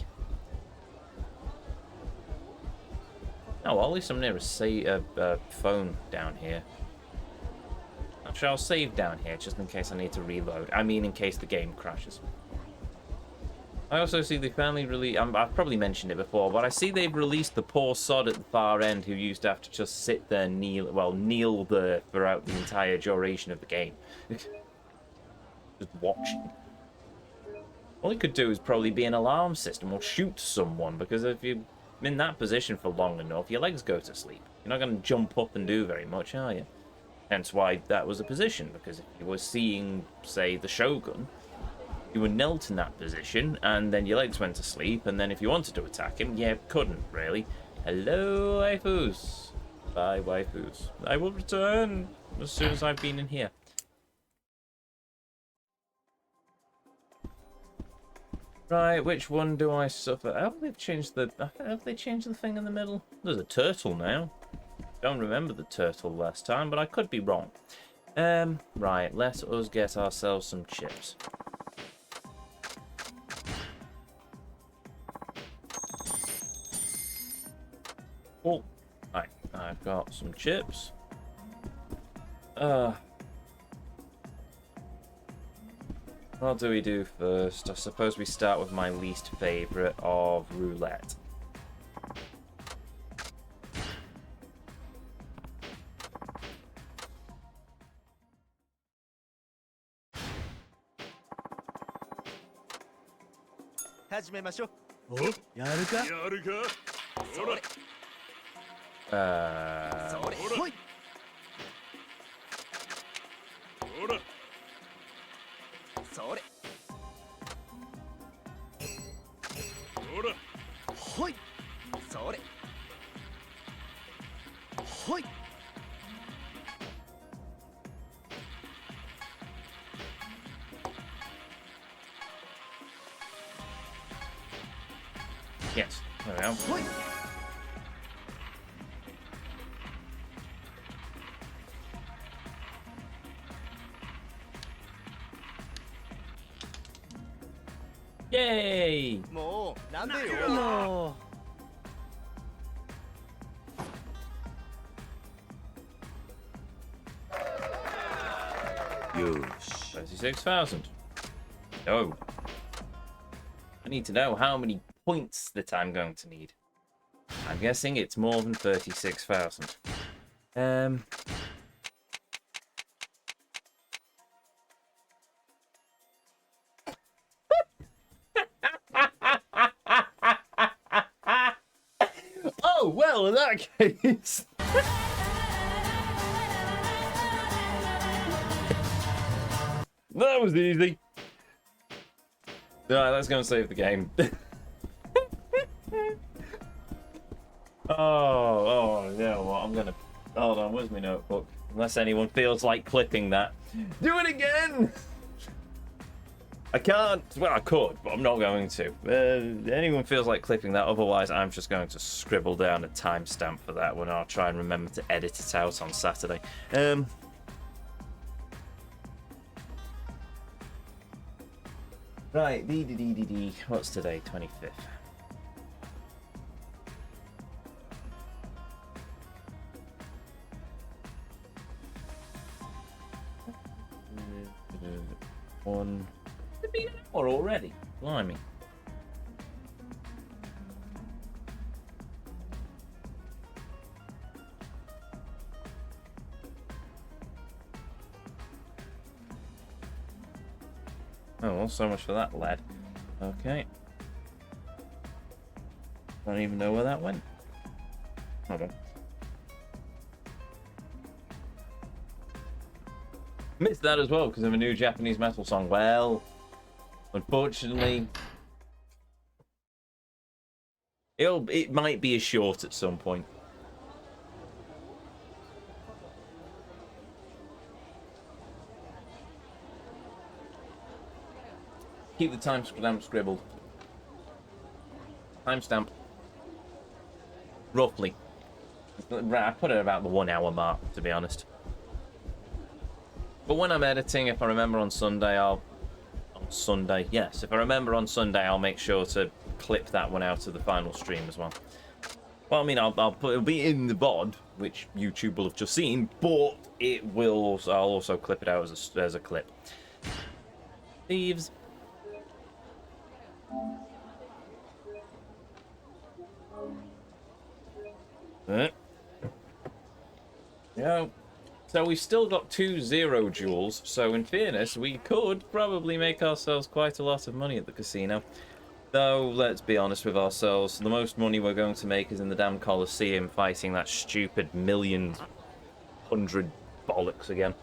Oh, well, at least I'm near a phone down here. Actually, I'll save down here just in case I need to reload. I mean, in case the game crashes. I also see they finally released... I've probably mentioned it before, but I see they've released the poor sod at the far end who used to have to just sit there and kneel there throughout the entire duration of the game. Just watching. All he could do is probably be an alarm system or shoot someone, because if you're in that position for long enough, your legs go to sleep. You're not going to jump up and do very much, are you? Hence why that was a position, because if you were seeing, say, the Shogun, you were knelt in that position, and then your legs went to sleep, and then if you wanted to attack him, you couldn't, really. Hello, waifus. Bye, waifus. I will return as soon as I've been in here. Right, which one do I suffer? Have they changed the thing in the middle? There's a turtle now. Don't remember the turtle last time, but I could be wrong. Right, let us get ourselves some chips. Oh, right, I've got some chips. What do we do first? I suppose we start with my least favourite of roulette. Yes. There we go. Yay! もうなんでよ。 Yosh. 36,000. Oh. I need to know how many points that I'm going to need. I'm guessing it's more than 36,000. Oh, well, in that case... That was easy. Alright, let's go and save the game. oh, yeah, well, I'm gonna... Hold on, where's my notebook? Unless anyone feels like clipping that. Do it again! I can't... Well, I could, but I'm not going to. Anyone feels like clipping that, otherwise I'm just going to scribble down a timestamp for that one. I'll try and remember to edit it out on Saturday. Right, what's today? 25th. One. It's been an hour already. Blimey. Oh, well, so much for that lead. Okay. I don't even know where that went. Hold on. Missed that as well because of a new Japanese metal song. Well, unfortunately, it might be a short at some point. Keep the timestamp scribbled. Timestamp. Roughly. I put it about the 1 hour mark, to be honest. But when I'm editing, if I remember on Sunday, if I remember on Sunday, I'll make sure to clip that one out of the final stream as well. Well, I mean, it'll be in the VOD, which YouTube will have just seen, but I'll also clip it out as a clip. Thieves. Yeah. So we've still got 2 0 jewels, so in fairness, we could probably make ourselves quite a lot of money at the casino. Though, let's be honest with ourselves, the most money we're going to make is in the damn Coliseum fighting that stupid 1,100,000 bollocks again.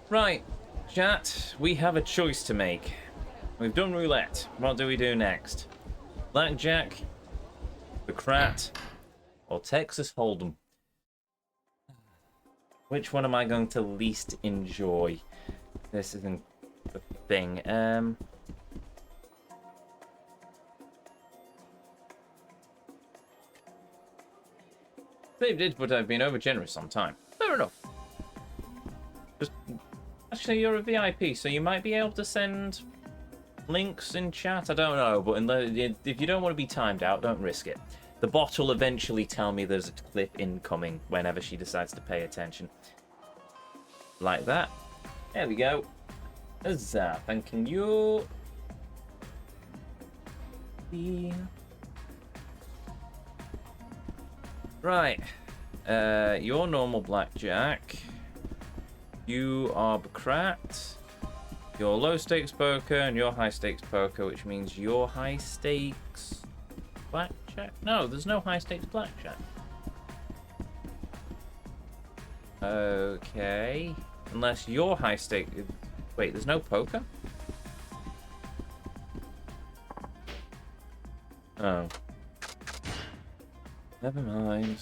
Right, chat, we have a choice to make. We've done roulette. What do we do next? Blackjack, the Krat, or Texas Hold'em? Which one am I going to least enjoy? This isn't the thing. Saved it, but I've been over generous on time. Fair enough. Actually, you're a VIP, so you might be able to send links in chat. I don't know, but if you don't want to be timed out, don't risk it. The bot will eventually tell me there's a clip incoming whenever she decides to pay attention. Like that. There we go. Huzzah, thanking you. Right. Your normal blackjack. You are Krat. Your low stakes poker and your high stakes poker, which means your high stakes blackjack. No, there's no high stakes blackjack. Okay. Unless your high stakes. Wait, there's no poker? Oh. Never mind.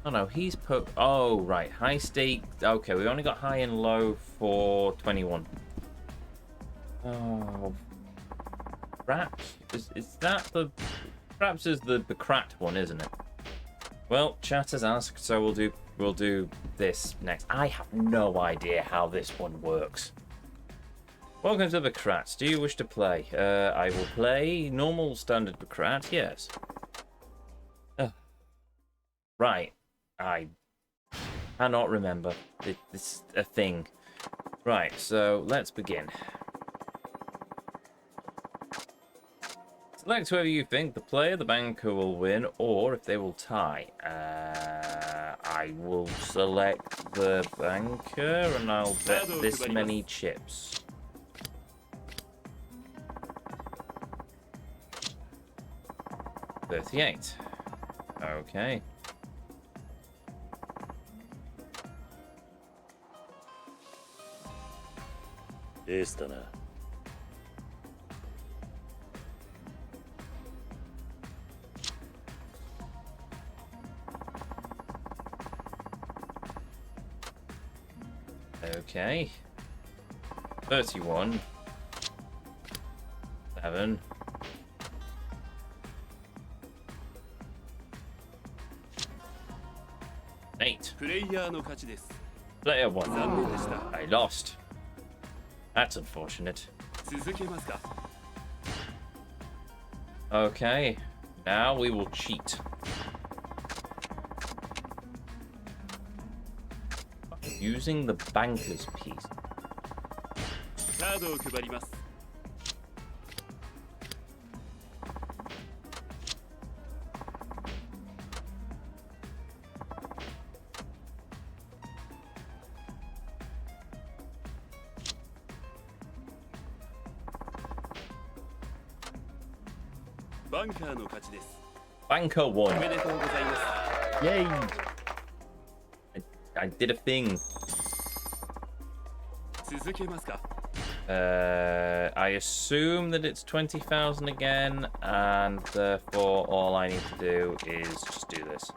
Oh no, he's put. Oh right, high stake. Okay, we only got high and low for 21. Oh, perhaps is that the? Perhaps is the Krat one, isn't it? Well, chat has asked, so we'll do this next. I have no idea how this one works. Welcome to the Krat. Do you wish to play? I will play normal standard Krat. Yes. Right. I cannot remember. It's a thing. Right, so let's begin. Select whoever you think the player, the banker, will win, or if they will tie. I will select the banker, and I'll bet this many chips. $38. Okay. Okay. 31. 7. Eight. Player 1. I lost. That's unfortunate. Okay. Now we will cheat. Using the banker's piece. Banker won. Yay! I did a thing. I assume that it's 20,000 again, and therefore all I need to do is just do this.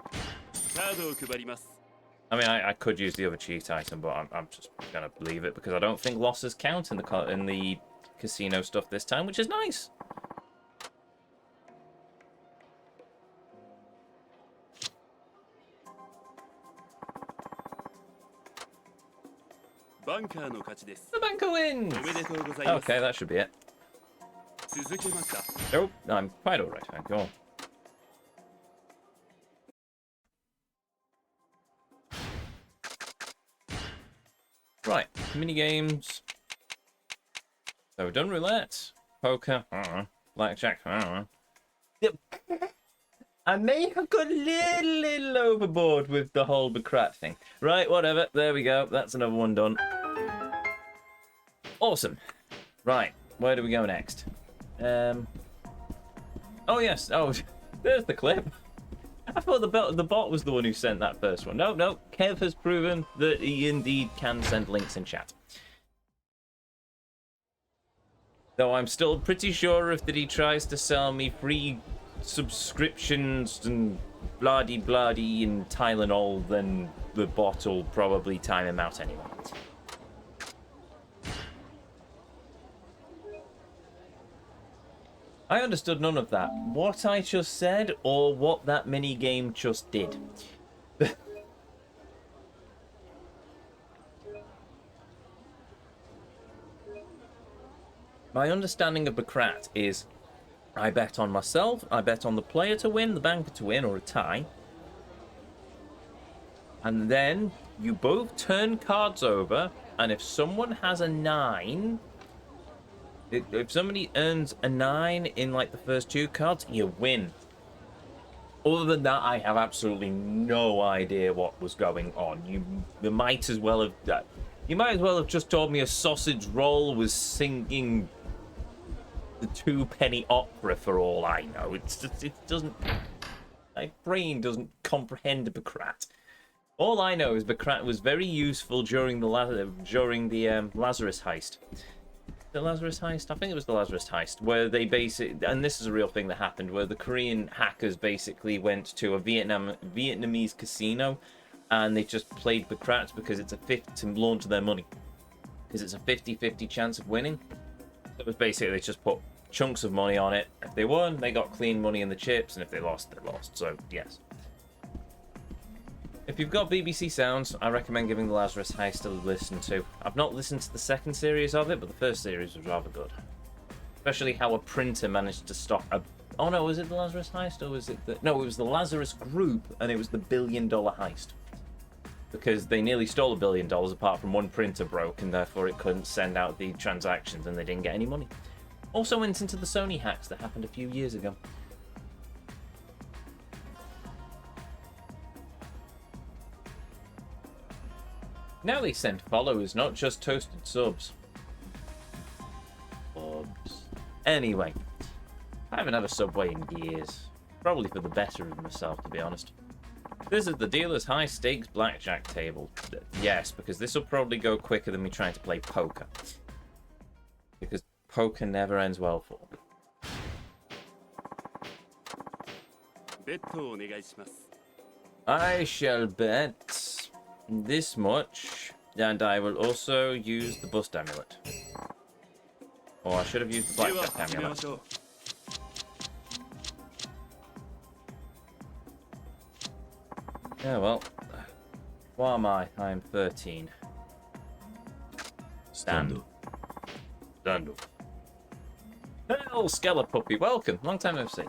I mean, I could use the other cheat item, but I'm just gonna leave it because I don't think losses count in the casino stuff this time, which is nice. The banker wins! Okay, that should be it. Nope, I'm quite alright, thank you. Right, mini games. So we've done roulette, poker, blackjack. Yep. I may have got a little overboard with the whole Bacrat thing. Right, whatever. There we go. That's another one done. Awesome. Right, where do we go next? Oh, yes. Oh, there's the clip. I thought the bot was the one who sent that first one. No. Kev has proven that he indeed can send links in chat. Though I'm still pretty sure if that he tries to sell me free subscriptions and blah-de-blah-de and Tylenol, then the bot will probably time him out anyway. I understood none of that. What I just said, or what that mini-game just did. My understanding of Bacrat is I bet on myself, I bet on the player to win, the banker to win, or a tie. And then you both turn cards over, and if someone has a 9... If somebody earns a 9 in like the first 2 cards, you win. Other than that, I have absolutely no idea what was going on. You might as well have just told me a sausage roll was singing the 2-penny opera for all I know. It's just, it doesn't. My brain doesn't comprehend Bacrat. All I know is Bacrat was very useful during the Lazarus heist. The Lazarus heist? I think it was the Lazarus heist, where they basically, and this is a real thing that happened, where the Korean hackers basically went to a Vietnamese casino, and they just played the craps because it's a 50 to launch their money, because it's a 50-50 chance of winning. It was basically they just put chunks of money on it. If they won, they got clean money in the chips, and if they lost, they lost. So yes. If you've got BBC Sounds, I recommend giving the Lazarus Heist a listen to. I've not listened to the second series of it, but the first series was rather good. Especially how a printer managed to stop a... Oh no, was it the Lazarus Heist, or was it the... No, it was the Lazarus Group, and it was the $1 billion heist. Because they nearly stole $1 billion, apart from one printer broke, and therefore it couldn't send out the transactions, and they didn't get any money. Also went into the Sony hacks that happened a few years ago. Now they send followers, not just toasted subs. Anyway, I haven't had a Subway in years. Probably for the better of myself, to be honest. This is the dealer's high stakes blackjack table. Yes, because this will probably go quicker than me trying to play poker. Because poker never ends well for me. I shall bet this much, and I will also use the bust amulet. Or I should have used the blackjack amulet. Yeah, well, what am I? I am 13. Stand. Stando. Hello, Skella Puppy, welcome. Long time no see.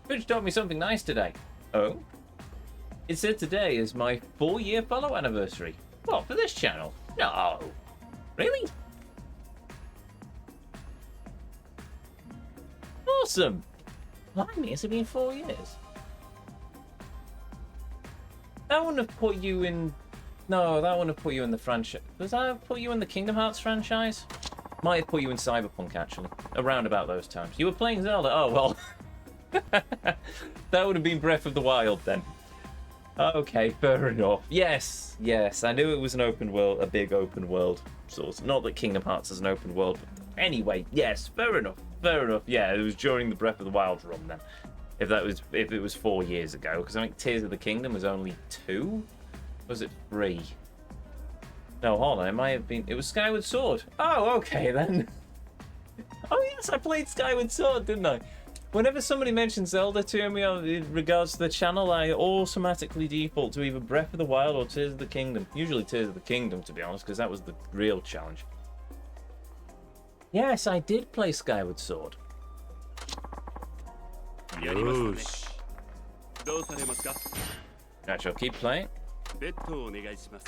Twitch taught me something nice today. Oh? It said today is my 4-year follow anniversary. What, for this channel? No. Really? Awesome. Blimey, has it been 4 years? That wouldn't have put you in... No, that wouldn't have put you in the franchise. Does that have put you in the Kingdom Hearts franchise? Might have put you in Cyberpunk, actually. Around about those times. You were playing Zelda? Oh, well. That would have been Breath of the Wild, then. Okay, fair enough. Yes, yes, I knew it was an open world, a big open world source. Not that Kingdom Hearts is an open world, but anyway, yes, fair enough, fair enough. Yeah, it was during the Breath of the Wild run then. If it was 4 years ago, because I think Tears of the Kingdom was only 2, was it 3? No, hold on, it might have been. It was Skyward Sword. Oh, okay then. Oh yes, I played Skyward Sword, didn't I? Whenever somebody mentions Zelda to me in regards to the channel, I automatically default to either Breath of the Wild or Tears of the Kingdom. Usually Tears of the Kingdom, to be honest, because that was the real challenge. Yes, I did play Skyward Sword. I shall keep playing.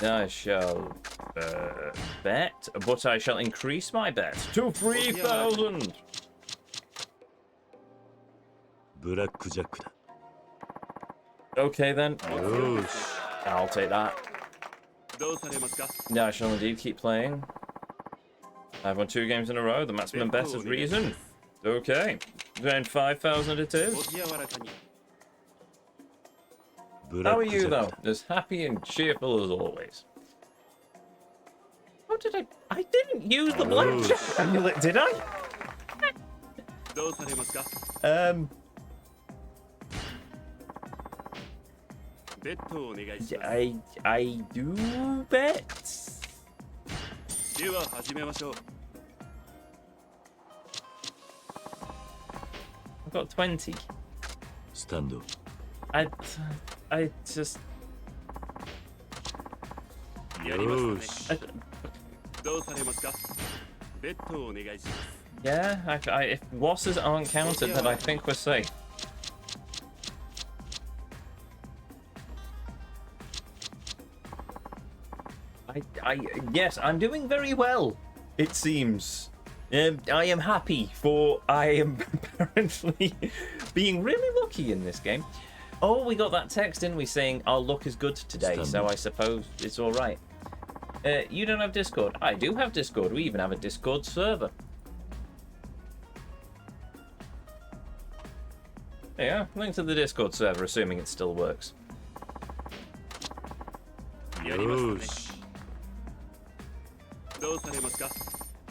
I shall bet, but I shall increase my bet to 3,000. Okay then. I'll take that. Yeah, I shall indeed keep playing. I've won 2 games in a row. The maximum bet is reason. Okay. Then 5,000 it is. How are you though? As happy and cheerful as always. How did I didn't use the blackjack amulet, did I? I do bet. I've got 20. Stando. I just. Yeah, if losses aren't counted, then I think we're safe. Yes, I'm doing very well, it seems. I am happy, for I am apparently being really lucky in this game. Oh, we got that text, didn't we, saying our luck is good today, so I suppose it's alright. You don't have Discord? I do have Discord. We even have a Discord server. There you go. Link to the Discord server, assuming it still works.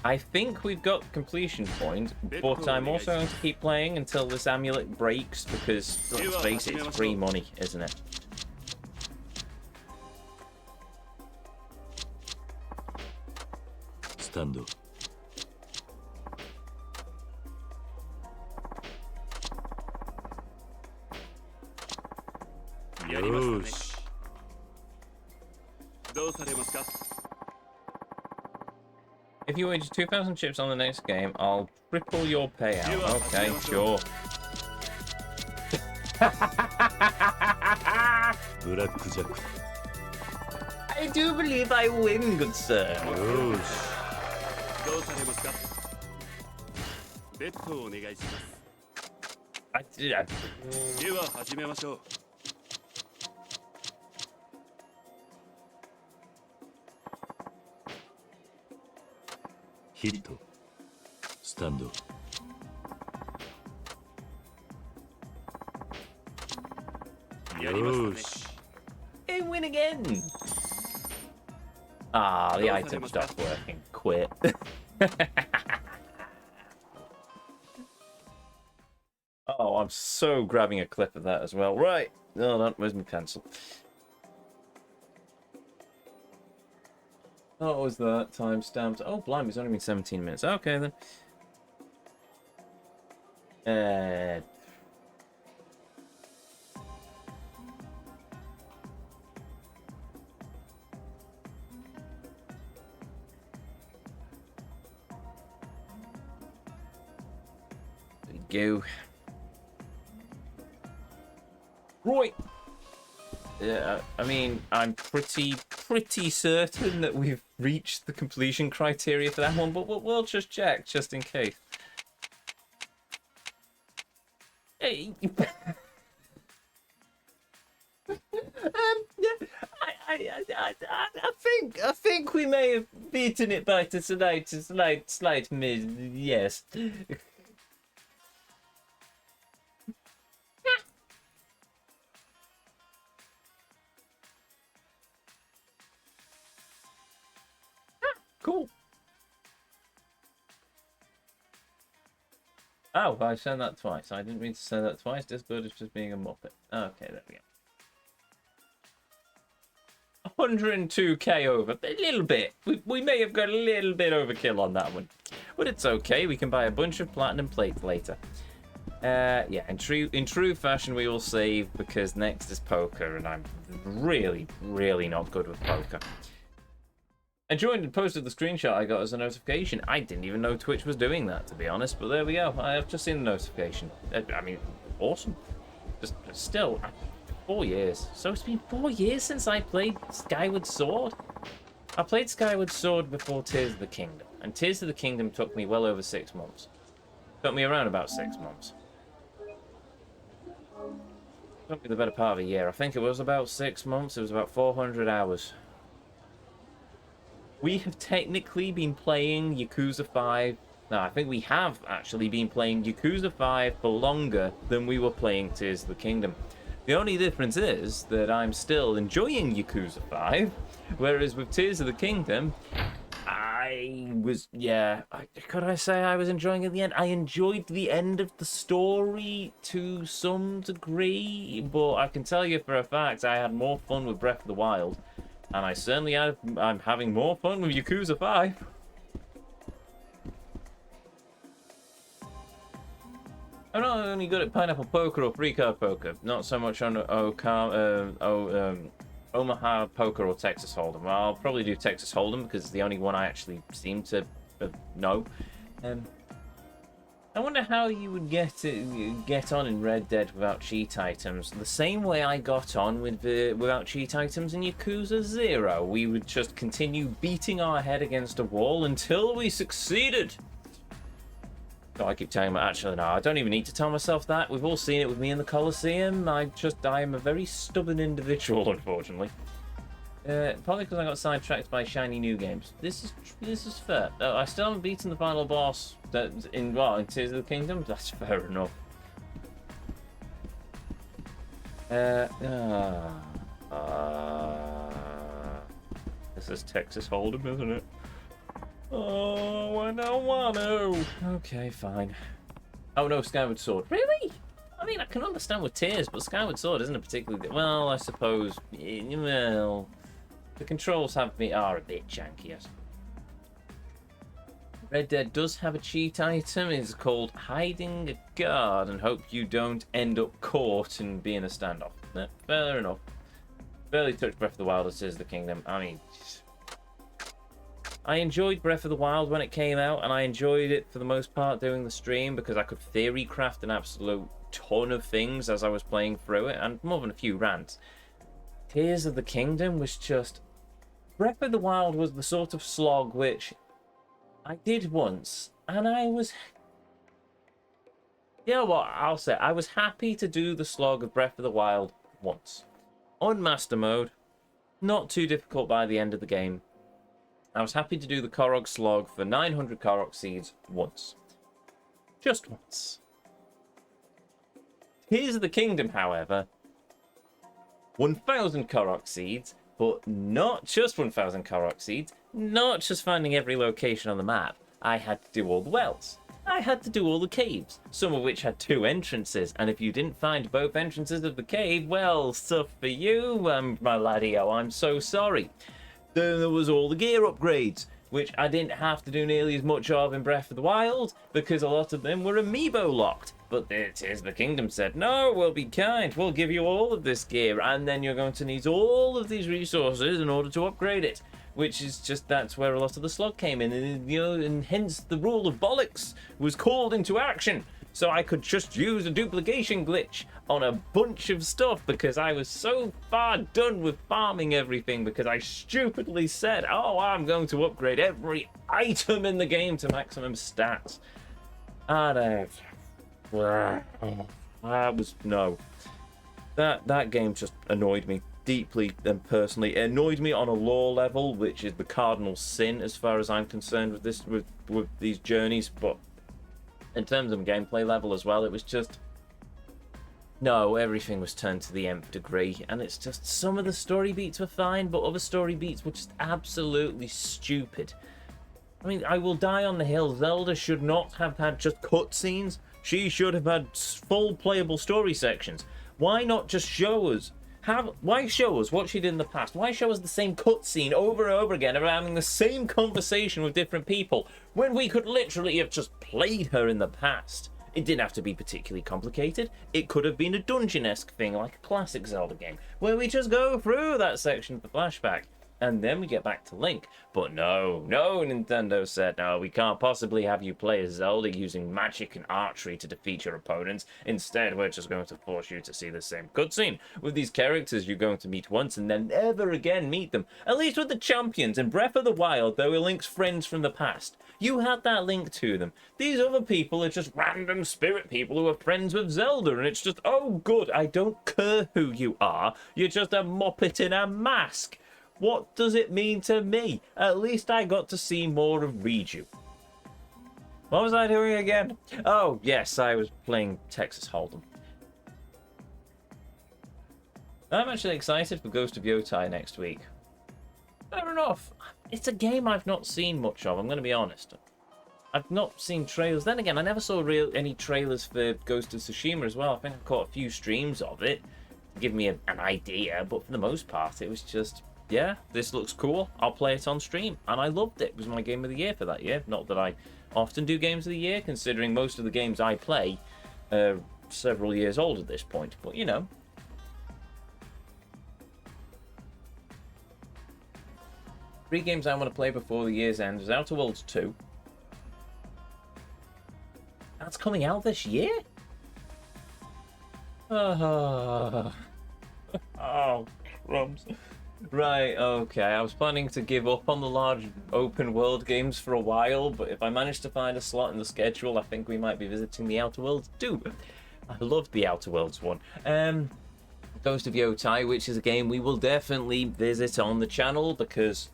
I think we've got completion point, but I'm also going to keep playing until this amulet breaks because, let's face it, it's free money, isn't it? Stand. Yosh. If you wager 2,000 chips on the next game, I'll triple your payout. Okay, sure. Blackjack. I do believe I win, good sir. Yosh. どうされますか。ベットをお願いします。では始めましょう。ヒット。スタンド。Yosh. I win again. Ah, the item stopped working. Quit. Oh, I'm so grabbing a clip of that as well. Right. Hold on. Where's my pencil? What was that? Timestamped. Oh, blimey. It's only been 17 minutes. Okay, then. There you go. Right. Yeah, I mean, I'm pretty certain that we've reached the completion criteria for that one, but we'll just check, just in case. Hey. Yeah, I think we may have beaten it by a slight miss. Yes. Cool. Oh, I said that twice. I didn't mean to say that twice. This bird is just being a muppet. Okay, there we go. 102k over. A little bit. We may have got a little bit overkill on that one. But it's okay. We can buy a bunch of platinum plates later. Yeah, in true fashion, we will save because next is poker, and I'm really not good with poker. I joined and posted the screenshot I got as a notification. I didn't even know Twitch was doing that, to be honest, but there we go. I have just seen the notification. I mean, awesome. Just still, 4 years. So it's been 4 years since I played Skyward Sword. I played Skyward Sword before Tears of the Kingdom, and Tears of the Kingdom took me well over 6 months. Took me around about 6 months. Took me the better part of a year. I think it was about 6 months. It was about 400 hours. We have technically been playing Yakuza 5. No, I think we have actually been playing Yakuza 5 for longer than we were playing Tears of the Kingdom. The only difference is that I'm still enjoying Yakuza 5, whereas with Tears of the Kingdom, I was, yeah, could I say I was enjoying at the end? I enjoyed the end of the story to some degree, but I can tell you for a fact I had more fun with Breath of the Wild. And I certainly I'm having more fun with Yakuza 5. I'm not only good at pineapple poker or free card poker, not so much on Omaha poker or Texas Hold'em. Well, I'll probably do Texas Hold'em because it's the only one I actually seem to know. I wonder how you would get on in Red Dead without cheat items. The same way I got on without cheat items in Yakuza 0. We would just continue beating our head against a wall until we succeeded. So I keep telling myself, actually no, I don't even need to tell myself that. We've all seen it with me in the Coliseum. I am a very stubborn individual, unfortunately. Probably because I got sidetracked by shiny new games. This is fair. I still haven't beaten the final boss in Tears of the Kingdom. That's fair enough. This is Texas Hold'em, isn't it? Oh, I don't want to. Okay, fine. Oh no, Skyward Sword. Really? I mean, I can understand with Tears, but Skyward Sword isn't a particularly... Well, I suppose... Well... The controls are a bit janky, yes. Red Dead does have a cheat item. It's called Hiding a Guard and hope you don't end up caught and be in a standoff. No, fair enough. Barely touched Breath of the Wild as Tears of the Kingdom. I mean... I enjoyed Breath of the Wild when it came out, and I enjoyed it for the most part doing the stream because I could theory craft an absolute ton of things as I was playing through it, and more than a few rants. Tears of the Kingdom was just... Breath of the Wild was the sort of slog which I did once, and I was... You know what, I'll say, I was happy to do the slog of Breath of the Wild once. On Master Mode, not too difficult by the end of the game. I was happy to do the Korok slog for 900 Korok seeds once. Just once. Tears of the Kingdom, however, 1,000 Korok seeds, but not just 1,000 Korok seeds, not just finding every location on the map. I had to do all the wells. I had to do all the caves, some of which had 2 entrances, and if you didn't find both entrances of the cave, well, stuff for you, my laddie-o, I'm so sorry. Then there was all the gear upgrades, which I didn't have to do nearly as much of in Breath of the Wild, because a lot of them were amiibo locked. But Tears of the Kingdom said, no, we'll be kind, we'll give you all of this gear, and then you're going to need all of these resources in order to upgrade it. Which is just, that's where a lot of the slog came in, and, you know, and hence the rule of bollocks was called into action. So I could just use a duplication glitch on a bunch of stuff because I was so far done with farming everything because I stupidly said, oh, I'm going to upgrade every item in the game to maximum stats. And that was, no. That game just annoyed me deeply and personally. It annoyed me on a lore level, which is the cardinal sin as far as I'm concerned with this, with these journeys, but in terms of gameplay level as well, it was just... No, everything was turned to the nth degree, and it's just some of the story beats were fine, but other story beats were just absolutely stupid. I mean, I will die on the hill. Zelda should not have had just cutscenes. She should have had full playable story sections. Why not just show us? Why show us what she did in the past? Why show us the same cutscene over and over again of having the same conversation with different people when we could literally have just played her in the past? It didn't have to be particularly complicated. It could have been a dungeon-esque thing like a classic Zelda game where we just go through that section of the flashback and then we get back to Link. But no, Nintendo said, no, we can't possibly have you play as Zelda using magic and archery to defeat your opponents. Instead, we're just going to force you to see the same cutscene. With these characters, you're going to meet once and then never again meet them. At least with the champions in Breath of the Wild, they were Link's friends from the past. You had that link to them. These other people are just random spirit people who are friends with Zelda, and it's just, oh good, I don't care who you are. You're just a muppet in a mask. What does it mean to me? At least I got to see more of Riju. What was I doing again? Oh, yes, I was playing Texas Hold'em. I'm actually excited for Ghost of Yotai next week. Fair enough. It's a game I've not seen much of, I'm going to be honest. I've not seen trailers. Then again, I never saw any trailers for Ghost of Tsushima as well. I think I caught a few streams of it to give me an idea, but for the most part, it was just... Yeah, this looks cool. I'll play it on stream. And I loved it. It was my game of the year for that year. Not that I often do games of the year, considering most of the games I play are several years old at this point. But, you know. 3 games I want to play before the year's end is Outer Worlds 2. That's coming out this year? Oh, crumbs. Right, okay. I was planning to give up on the large open world games for a while, but if I manage to find a slot in the schedule, I think we might be visiting the Outer Worlds 2. I loved the Outer Worlds one. Ghost of Yotai, which is a game we will definitely visit on the channel because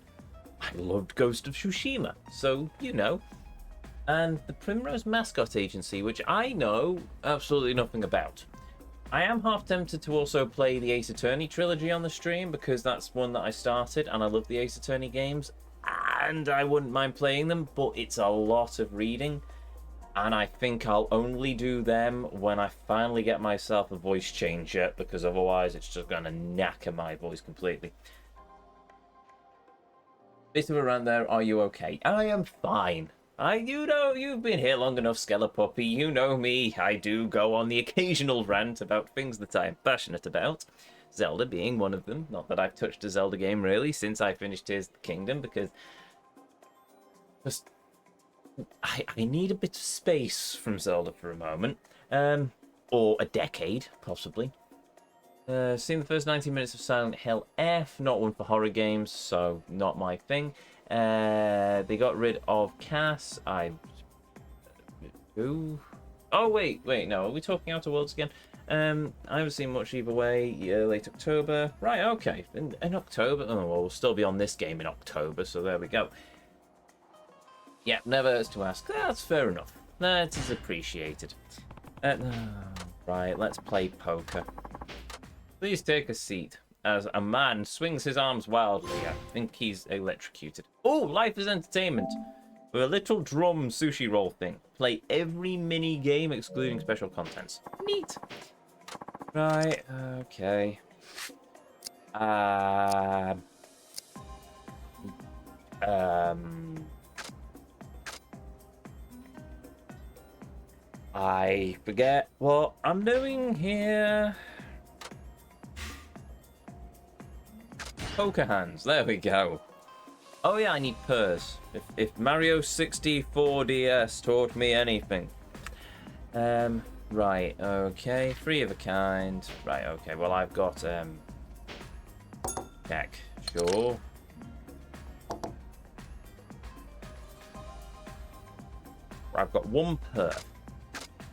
I loved Ghost of Tsushima, so, you know. And the Primrose Mascot Agency, which I know absolutely nothing about. I am half tempted to also play the Ace Attorney trilogy on the stream because that's one that I started and I love the Ace Attorney games. and I wouldn't mind playing them, but it's a lot of reading, and I think I'll only do them when I finally get myself a voice changer, because otherwise it's just going to knacker my voice completely. Bit of around there, are you okay? I am fine. You know, you've been here long enough, Skelepuppy. You know me. I do go on the occasional rant about things that I am passionate about. Zelda being one of them. Not that I've touched a Zelda game, really, since I finished Tears of the Kingdom, because just I need a bit of space from Zelda for a moment. Or a decade, possibly. Seen the first 90 minutes of Silent Hill F. Not one for horror games, so not my thing. They got rid of Cass. Who? Oh, wait, no. Are we talking Outer Worlds again? I haven't seen much either way. Late October. Right, okay. In October. Oh, well, we'll still be on this game in October, so there we go. Yeah, never hurts to ask. That's fair enough. That is appreciated. Right, let's play poker. Please take a seat. As a man swings his arms wildly, I think he's electrocuted. Oh, life is entertainment. With a little drum sushi roll thing. Play every mini game excluding special contents. Neat. Right, okay. I forget what I'm doing here. Poker hands, there we go. Oh yeah, I need purrs. If Mario 64 DS taught me anything. Right, okay, 3 of a kind. Right, okay, well I've got deck, sure. I've got 1 purr.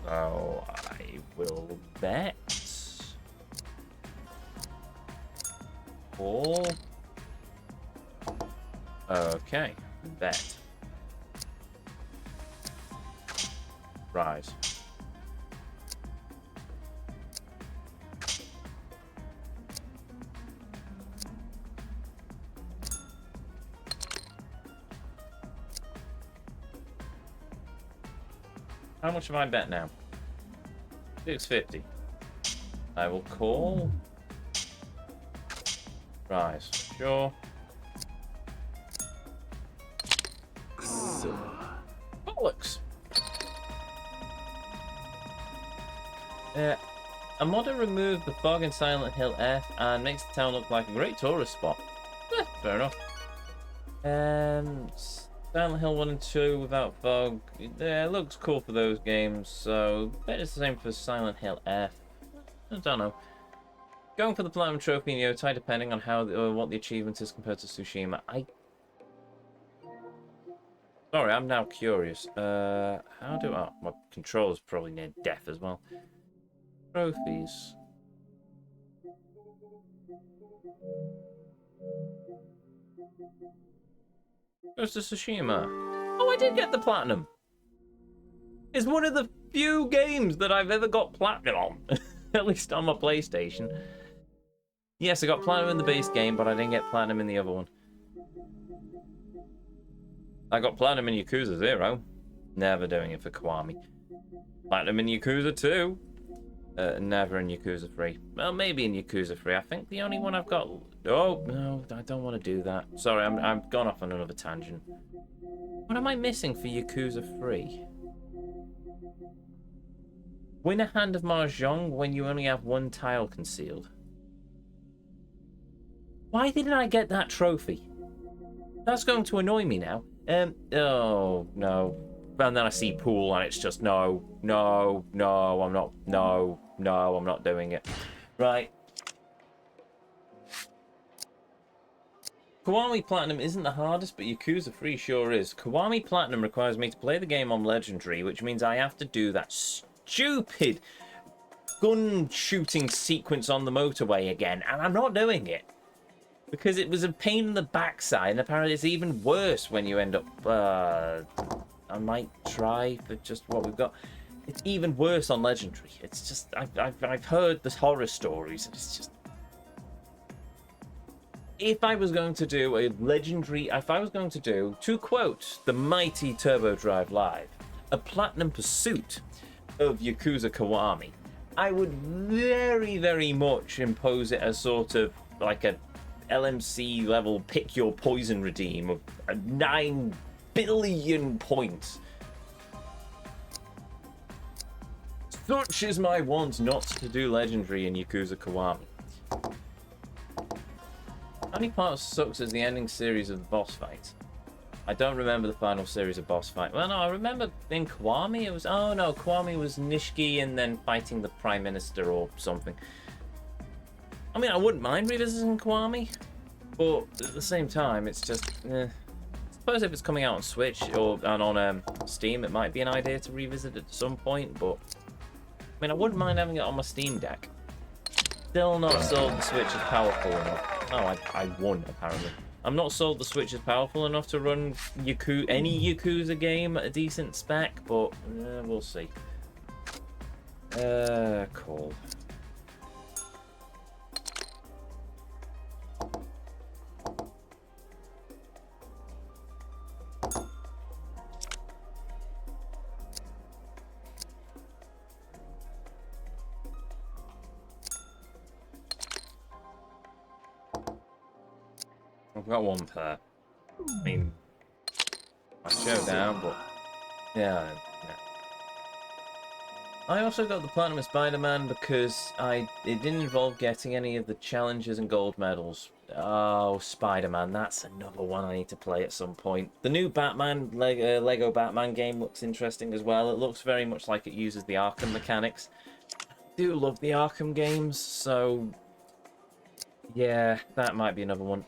So I will bet. Call. Okay, bet. Right. How much have I bet now? 650. I will call. Right, sure. Bollocks. A modder removed the fog in Silent Hill F and makes the town look like a great tourist spot. Fair enough. Silent Hill 1 and 2 without fog. Yeah, it looks cool for those games, so bet it's the same for Silent Hill F. I don't know. Going for the Platinum Trophy in Yotai, depending on how what the achievement is compared to Tsushima. Sorry, I'm now curious. How do I... my controller's probably near death as well. Trophies. Goes to Tsushima. Oh, I did get the Platinum. It's one of the few games that I've ever got Platinum on. At least on my PlayStation. Yes, I got Platinum in the base game, but I didn't get Platinum in the other one. I got Platinum in Yakuza 0. Never doing it for Kiwami. Platinum in Yakuza 2. Never in Yakuza 3. Well, maybe in Yakuza 3. I think the only one I've got... Oh, no, I don't want to do that. Sorry, I've gone off on another tangent. What am I missing for Yakuza 3? Win a hand of Mahjong when you only have 1 tile concealed. Why didn't I get that trophy? That's going to annoy me now. Oh, no. And then I see pool and it's just no, I'm not doing it. Right. Kiwami Platinum isn't the hardest, but Yakuza 3 sure is. Kiwami Platinum requires me to play the game on Legendary, which means I have to do that stupid gun shooting sequence on the motorway again, and I'm not doing it. Because it was a pain in the backside, and apparently it's even worse when you end up... I might try for just what we've got. It's even worse on Legendary. It's just... I've heard the horror stories, and it's just... if I was going to do a legendary, if I was going to do, to quote the mighty Turbo Drive Live, a platinum pursuit of Yakuza Kiwami, I would very, very much impose it as sort of like a LMC level pick your poison redeem of 9 billion points. Such is my want not to do legendary in Yakuza Kiwami. Only part sucks is the ending series of the boss fight. I don't remember the final series of boss fight. Well, no, I remember in Kiwami it was... Oh, no, Kiwami was Nishiki and then fighting the Prime Minister or something. I mean, I wouldn't mind revisiting Kiwami, but at the same time, it's just... I suppose if it's coming out on Switch or and on Steam, it might be an idea to revisit it at some point, but... I mean, I wouldn't mind having it on my Steam Deck. Still not sold the Switch is powerful enough. Oh, I won, apparently. I'm not sold the Switch is powerful enough to run any Yakuza game at a decent spec, but we'll see. Cool. I've got one pair. I mean, I show down, but yeah. I also got the Platinum Spider-Man because it didn't involve getting any of the challenges and gold medals. Oh, Spider-Man, that's another one I need to play at some point. The new Batman, Lego Batman game looks interesting as well. It looks very much like it uses the Arkham mechanics. I do love the Arkham games, so yeah, that might be another one.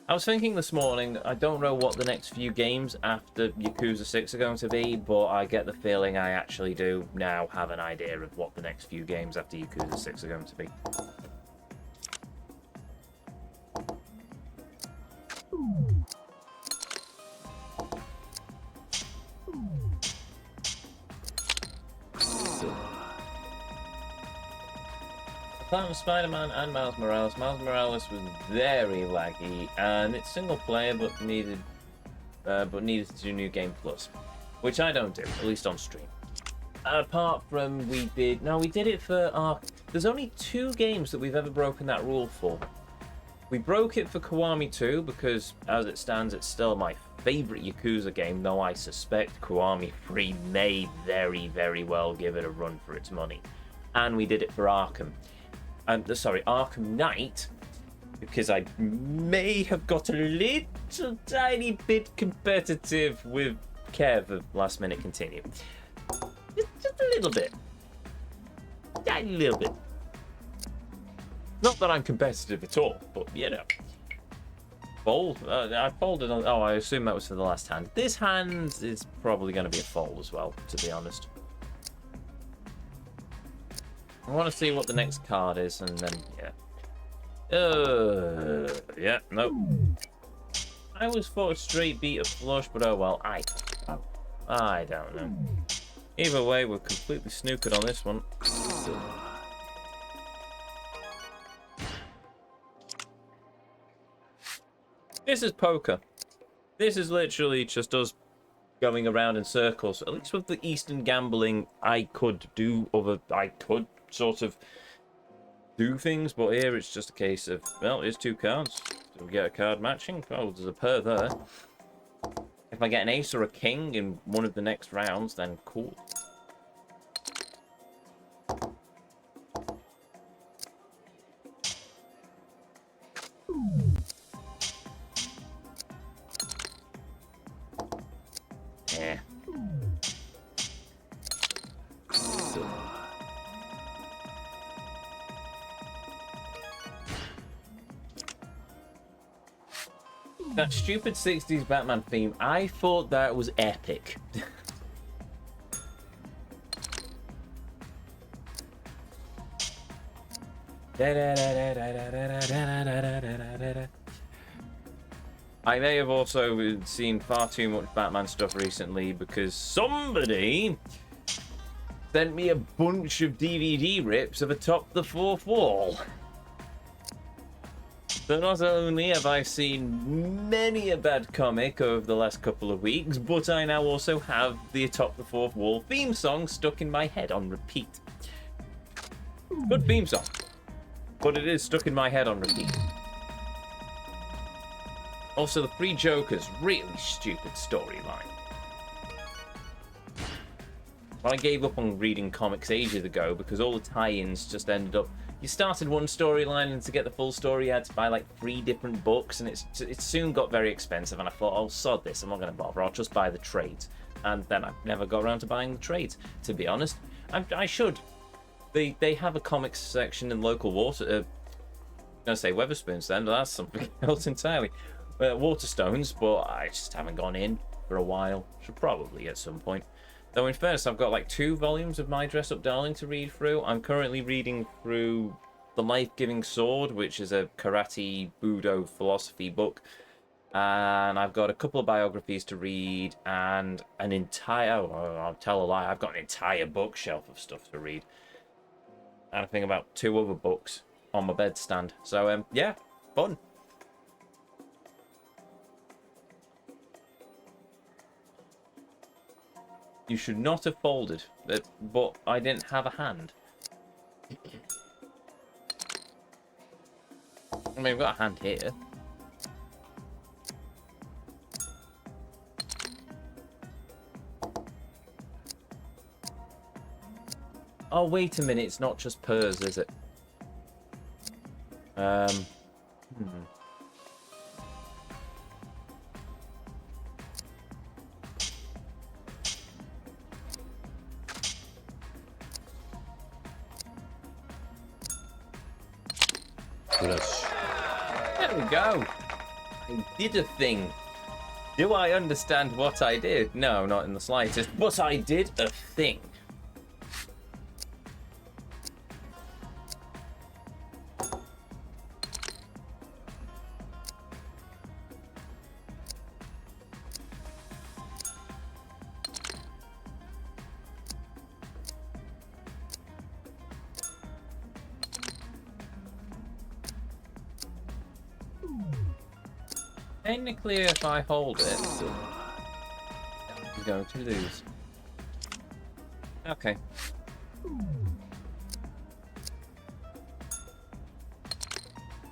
I was thinking this morning, I don't know what the next few games after Yakuza 6 are going to be, but I get the feeling I actually do now have an idea of what the next few games after Yakuza 6 are going to be. Platinum Spider-Man and Miles Morales. Miles Morales was very laggy, and it's single player, but needed to do New Game Plus, which I don't do, at least on stream. Apart from we did it for Ark. There's only 2 games that we've ever broken that rule for. We broke it for Kiwami 2 because, as it stands, it's still my favorite Yakuza game, though I suspect Kiwami 3 may very, very well give it a run for its money. And we did it for Arkham. Arkham Knight, because I may have got a little tiny bit competitive with Kev of Last Minute Continue. Just a little bit. A little bit. Not that I'm competitive at all, but you know. Fold? I folded on... Oh, I assume that was for the last hand. This hand is probably going to be a fold as well, to be honest. I want to see what the next card is, and then, yeah. Yeah, nope. I always thought a straight beat a flush, but oh well, I don't know. Either way, we're completely snookered on this one. This is poker. This is literally just us going around in circles. At least with the Eastern gambling, I could sort of do things, but here it's just a case of, well, here's 2 cards. Do we get a card matching? Oh, there's a pair there. If I get an ace or a king in one of the next rounds, then cool. Yeah. That stupid 60s Batman theme, I thought that was epic. I may have also seen far too much Batman stuff recently because somebody sent me a bunch of DVD rips of Atop the Fourth Wall. So not only have I seen many a bad comic over the last couple of weeks, but I now also have the Atop the Fourth Wall theme song stuck in my head on repeat. Good theme song, but it is stuck in my head on repeat. Also, the Three Jokers, really stupid storyline. Well, I gave up on reading comics ages ago because all the tie-ins just ended up... You started one storyline, and to get the full story you had to buy like 3 different books, and it soon got very expensive, and I thought, oh, sod this, I'm not going to bother, I'll just buy the trades. And then I never got around to buying the trades, to be honest. I should. They have a comics section in local water... I'm going to say Weatherspoons then, but that's something else entirely. Waterstones, but I just haven't gone in for a while. Should probably at some point. Though in fairness, I've got like 2 volumes of My Dress Up Darling to read through. I'm currently reading through The Life-Giving Sword, which is a karate Budo philosophy book. And I've got a couple of biographies to read and an entire... Oh, I'll tell a lie, I've got an entire bookshelf of stuff to read. And I think about 2 other books on my bedstand. So, yeah, fun. You should not have folded, but I didn't have a hand. I mean, I've got a hand here. Oh, wait a minute, it's not just purrs, is it? There we go. I did a thing. Do I understand what I did? No, not in the slightest. But I did a thing. Technically, if I hold it, I'm going to lose. Okay.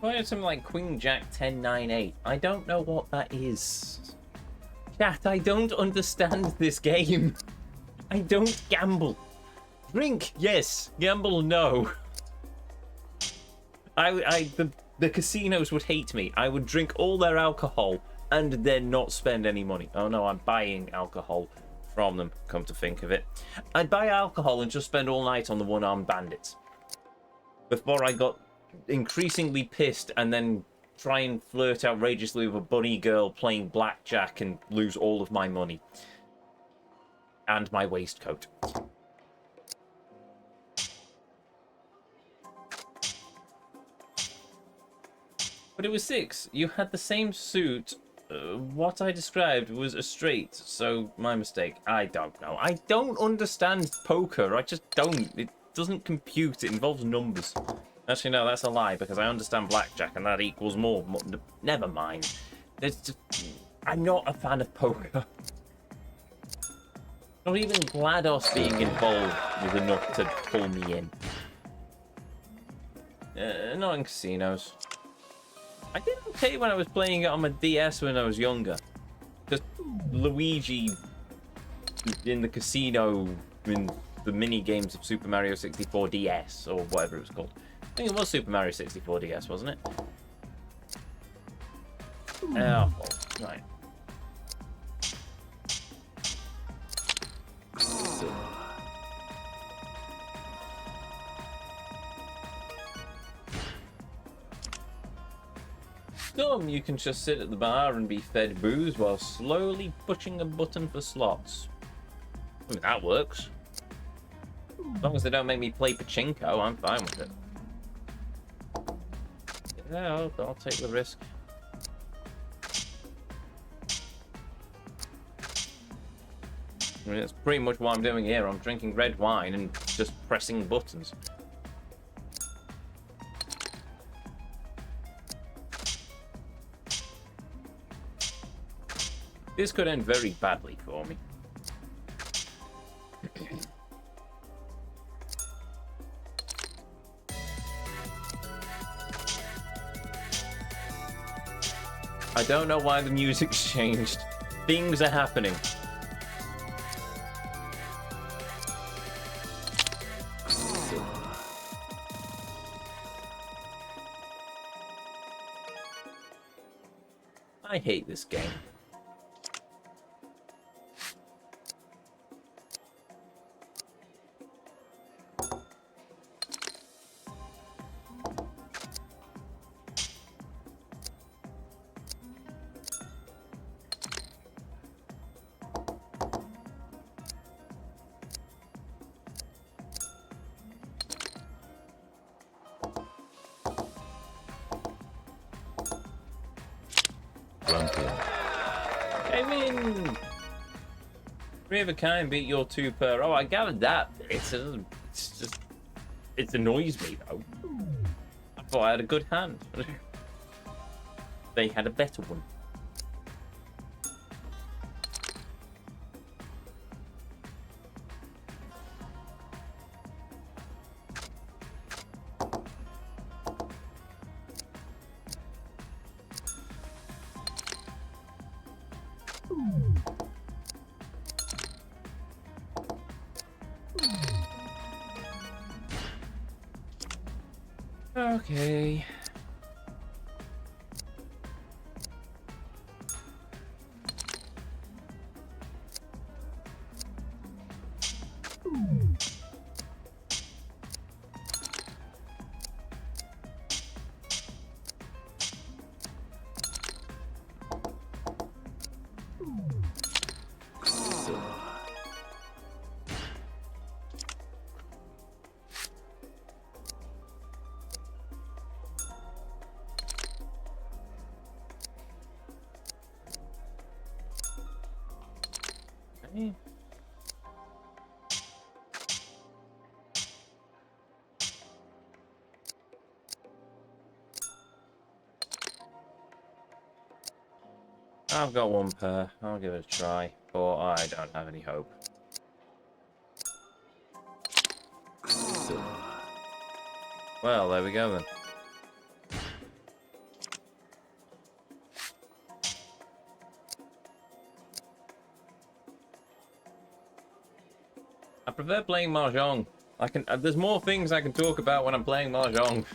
Well, it's something like Queen Jack 10 9 8. I don't know what that is. Chat, I don't understand this game. I don't gamble. Drink, yes. Gamble, no. The casinos would hate me. I would drink all their alcohol and then not spend any money. Oh no, I'm buying alcohol from them, come to think of it. I'd buy alcohol and just spend all night on the one-armed bandits. Before I got increasingly pissed and then try and flirt outrageously with a bunny girl playing blackjack and lose all of my money. And my waistcoat. But it was 6. You had the same suit. What I described was a straight, so my mistake. I don't know. I don't understand poker. I just don't. It doesn't compute. It involves numbers. Actually, no, that's a lie, because I understand blackjack, and that equals more. Never mind. I'm not a fan of poker. Not even GLaDOS being involved was enough to pull me in. Not in casinos. I did okay when I was playing it on my DS when I was younger. Just Luigi in the casino in the mini games of Super Mario 64 DS or whatever it was called. I think it was Super Mario 64 DS, wasn't it? Oh, right. Some you can just sit at the bar and be fed booze while slowly pushing a button for slots. I mean, that works. As long as they don't make me play pachinko, I'm fine with it. Yeah, I'll take the risk. I mean, that's pretty much what I'm doing here. I'm drinking red wine and just pressing buttons. This could end very badly for me. I don't know why the music's changed. Things are happening. I hate this game. Came in. Three of a kind beat your two per. Oh, I gathered that. It's just it annoys me though. I thought I had a good hand. They had a better one. Okay. I've got one per. I'll give it a try, but I don't have any hope. Well, there we go then. I prefer playing Mahjong. There's more things I can talk about when I'm playing Mahjong.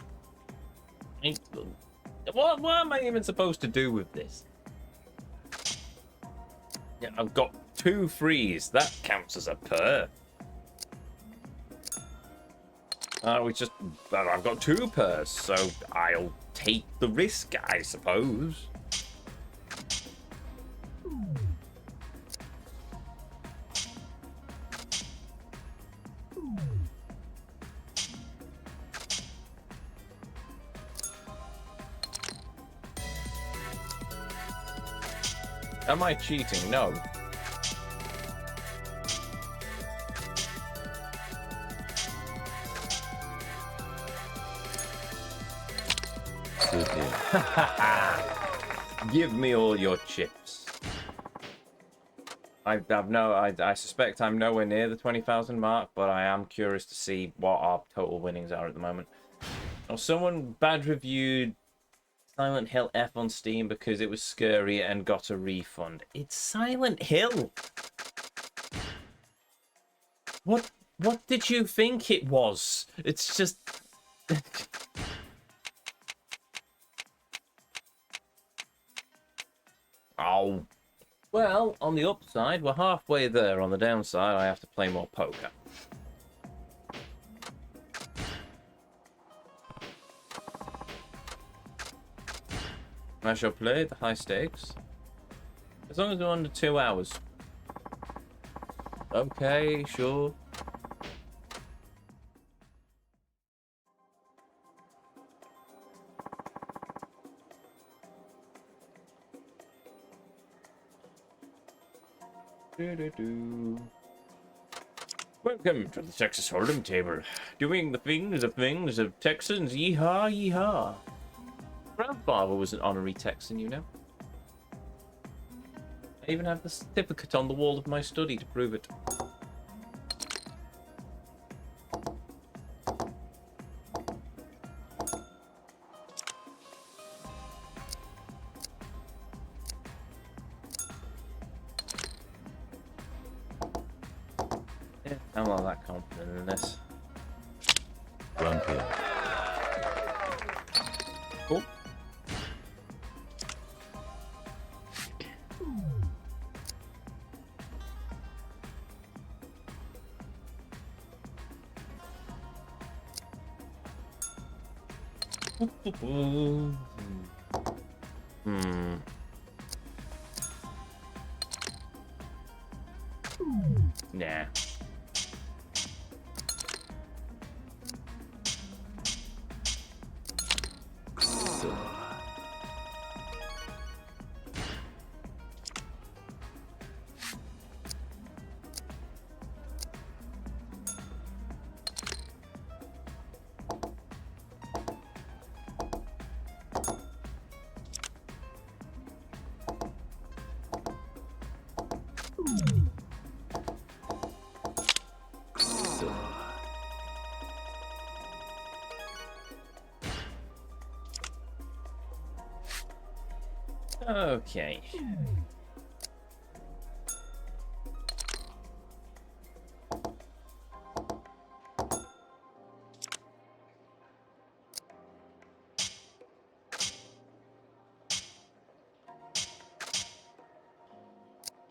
What am I even supposed to do with this? Yeah, I've got 2 frees. That counts as a per. I've got 2 pers, so I'll take the risk, I suppose. Am I cheating? No. Give me all your chips. I suspect I'm nowhere near the 20,000 mark, but I am curious to see what our total winnings are at the moment. Oh, someone bad reviewed Silent Hill F on Steam because it was scary and got a refund. It's Silent Hill. What did you think it was? It's just Oh. Well, on the upside, we're halfway there. On the downside, I have to play more poker. I shall play the high stakes. As long as we're under 2 hours. Okay, sure. Welcome to the Texas Hold'em table. Doing the things of Texans. Yeehaw, yeehaw. Grandfather was an honorary Texan, you know. I even have the certificate on the wall of my study to prove it. Yeah, I'm not that confident in this. Grumpy. Cool. Nah. Okay.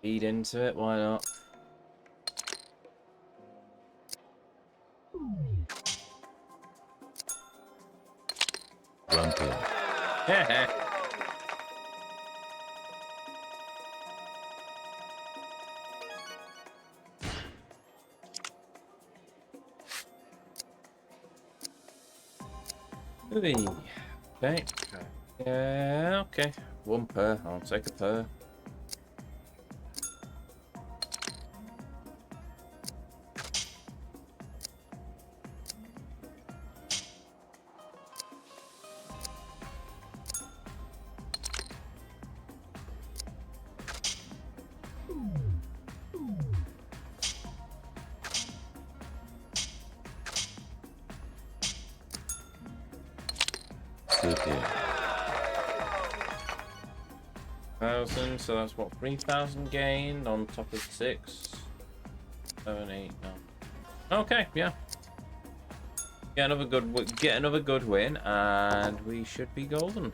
Feed into it, why not? Grumpy. Okay. Yeah, okay. One per. I'll take a per. Suki. 1,000, so that's what, 3,000 gained on top of 6, 7, 8, no. Okay, yeah. Get another good win, and we should be golden.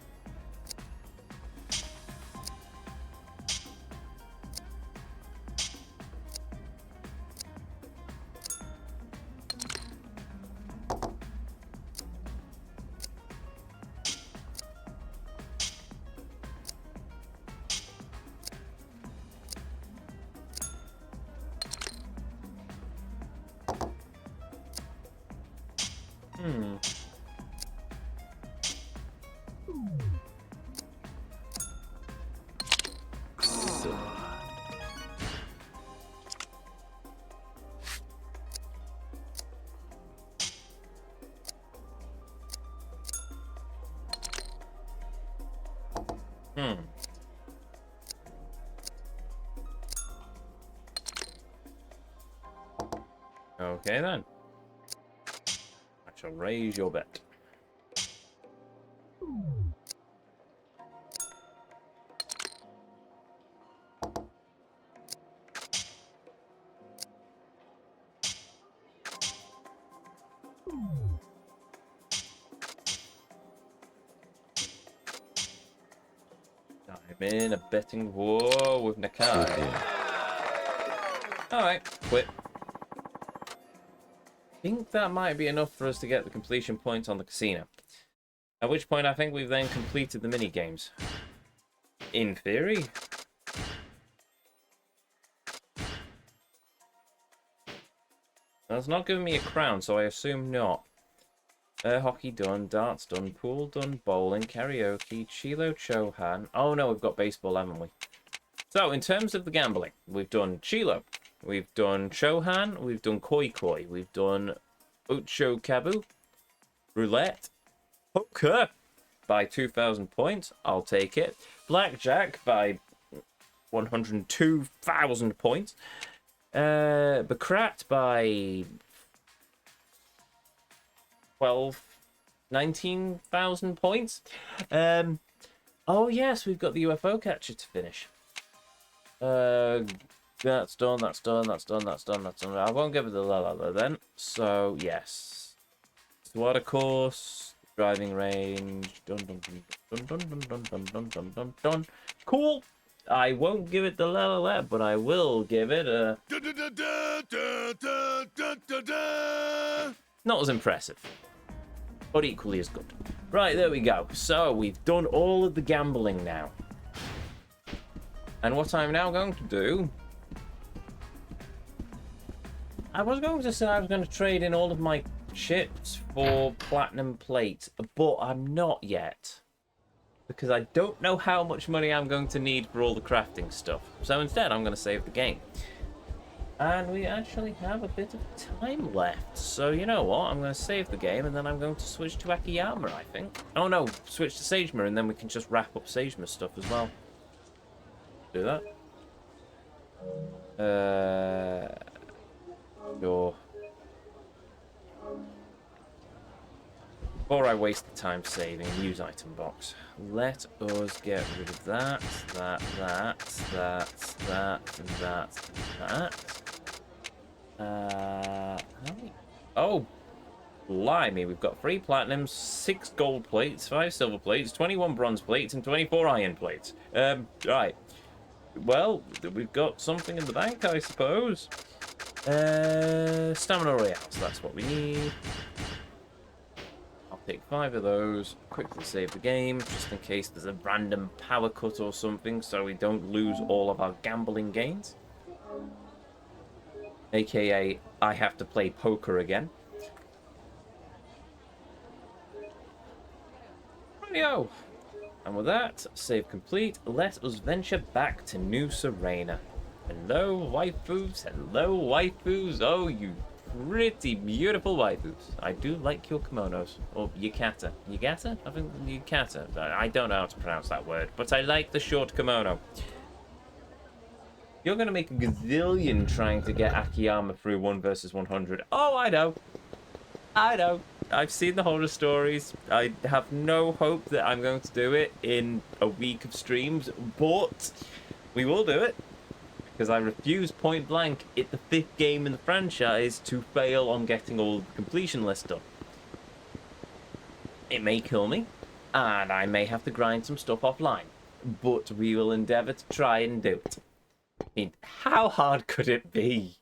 Okay then. I shall raise your bet. I'm in a betting war with Nakai. Alright, quit. I think that might be enough for us to get the completion points on the casino. At which point I think we've then completed the mini games. In theory. That's not giving me a crown, so I assume not. Hockey done, darts done, pool done, bowling, karaoke, Chilo Chohan. Oh no, we've got baseball, haven't we? So, in terms of the gambling, we've done Chilo, we've done Chohan, we've done Koi Koi, we've done Ocho Kabu, Roulette, Poker by 2,000 points, I'll take it. Blackjack by 102,000 points. Bekrat by 19,000 points. Oh yes, we've got the UFO catcher to finish. That's done, that's done, that's done, that's done, that's done. I won't give it the la then. So yes. Water course, driving range. Dun dun dun dun dun dun dun dun dun dun dun dun. Cool. I won't give it the la, but I will give it a not as impressive, but equally as good. Right, there we go. So we've done all of the gambling now. And what I'm now going to do... I was going to say I was going to trade in all of my chips for platinum plates, but I'm not yet. Because I don't know how much money I'm going to need for all the crafting stuff. So instead, I'm going to save the game. And we actually have a bit of time left. So you know what? I'm going to save the game and then I'm going to switch to Akiyama, I think. Oh no, switch to Sagema and then we can just wrap up Sagema stuff as well. Do that. Sure. Before I waste the time saving, use item box. Let us get rid of that, that. Oh, blimey, we've got 3 platinums, 6 gold plates, 5 silver plates, 21 bronze plates, and 24 iron plates. Right. Well, we've got something in the bank, I suppose. Stamina royales, that's what we need. I'll take 5 of those, quickly save the game, just in case there's a random power cut or something, so we don't lose all of our gambling gains. AKA, I have to play poker again. Rightio. And with that, save complete, let us venture back to New Serena. Hello, waifus. Hello, waifus. Oh, you pretty beautiful waifus. I do like your kimonos. Or yukata. Yukata? I think yukata. I don't know how to pronounce that word, but I like the short kimono. You're going to make a gazillion trying to get Akiyama through 1 versus 100. Oh, I know. I know. I've seen the horror stories. I have no hope that I'm going to do it in a week of streams, but we will do it. Because I refuse point blank at the 5th game in the franchise to fail on getting all the completion list done. It may kill me, and I may have to grind some stuff offline, but we will endeavour to try and do it. I mean, how hard could it be?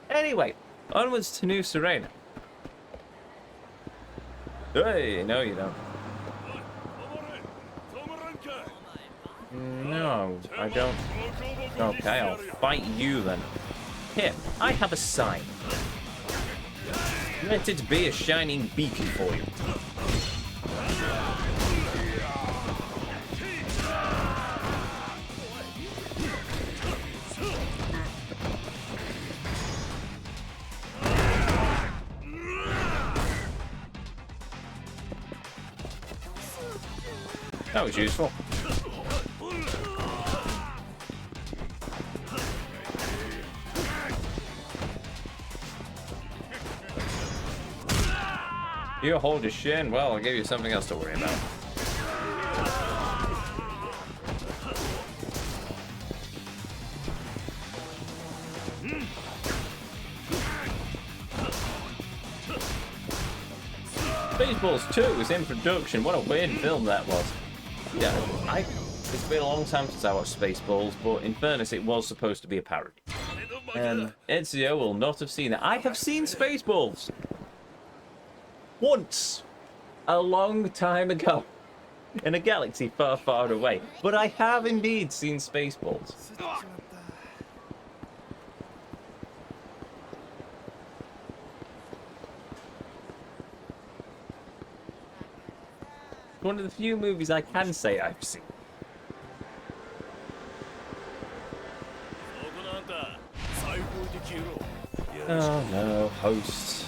Anyway, onwards to New Serena. Hey, no you don't. No, I don't. Okay, I'll fight you then. Here, I have a sign. Let it be a shining beacon for you. That was useful. You hold your shin. Well, I'll give you something else to worry about. Spaceballs 2 is in production. What a weird film that was. Yeah, it's been a long time since I watched Spaceballs, but in fairness, it was supposed to be a parody. Ezio will not have seen it. I have seen Spaceballs! Once! A long time ago. In a galaxy far, far away. But I have indeed seen Spaceballs. One of the few movies I can say I've seen. Oh no, hosts.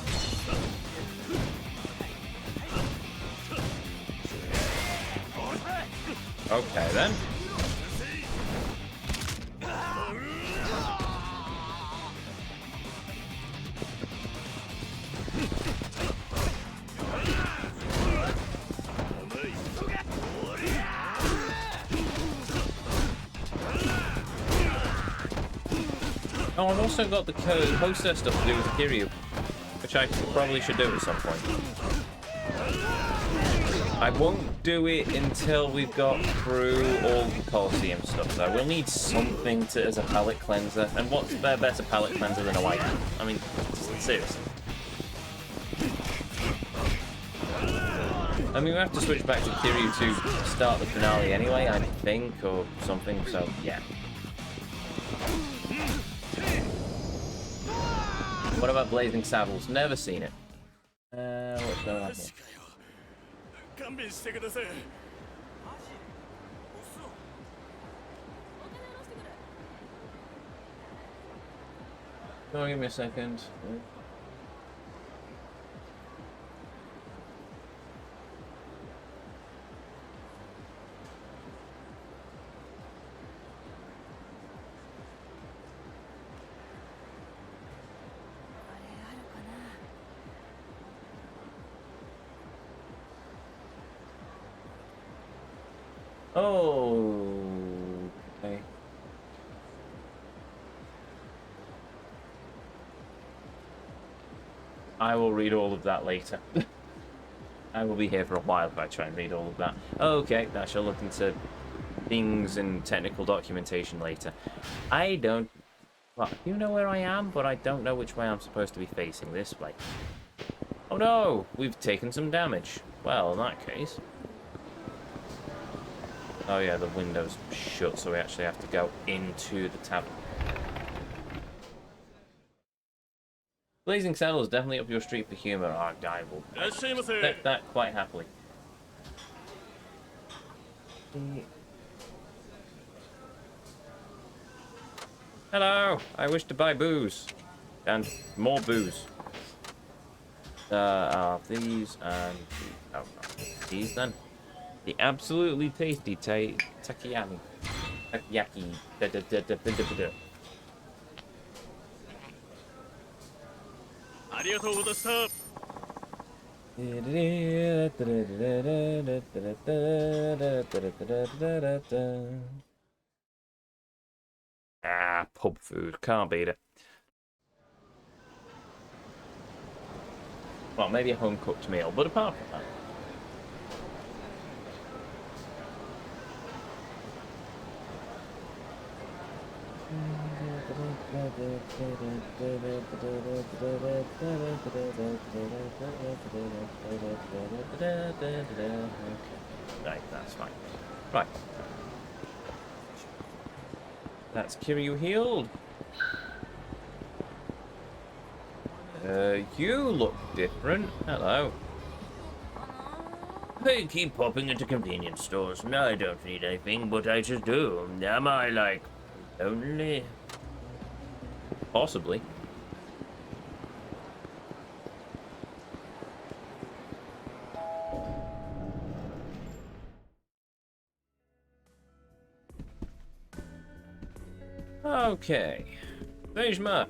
Okay, then. Oh, I've also got the poster stuff to do with Kiryu, which I probably should do at some point. I won't do it until we've got through all the Colosseum stuff, though. We'll need something as a palate cleanser, and what's their better palate cleanser than a white? I mean, seriously. I mean, we have to switch back to Kiryu to start the finale anyway, I think, or something, so yeah. What about Blazing Saddles? Never seen it. What's going on here? Go on, give me a second. Oh, okay. I will read all of that later. I will be here for a while if I try and read all of that. Okay, I shall look into things and technical documentation later. I don't... Well, you know where I am, but I don't know which way I'm supposed to be facing. This way. Oh no! We've taken some damage. Well, in that case... Oh yeah, the window's shut, so we actually have to go into the tavern. Blazing Saddle is definitely up your street for humour. Oh, I will accept that quite happily. Hello! I wish to buy booze. And more booze. These and... Oh, these then. The absolutely tasty takoyaki. Takoyaki. Ah, pub food. Can't beat it. Well, maybe a home-cooked meal, but apart from that. Right, that's fine. Right. That's Kiryu healed. You look different. Hello. I keep popping into convenience stores. No, I don't need anything, but I just do. Am I, like, lonely? Possibly. Okay. Vejma.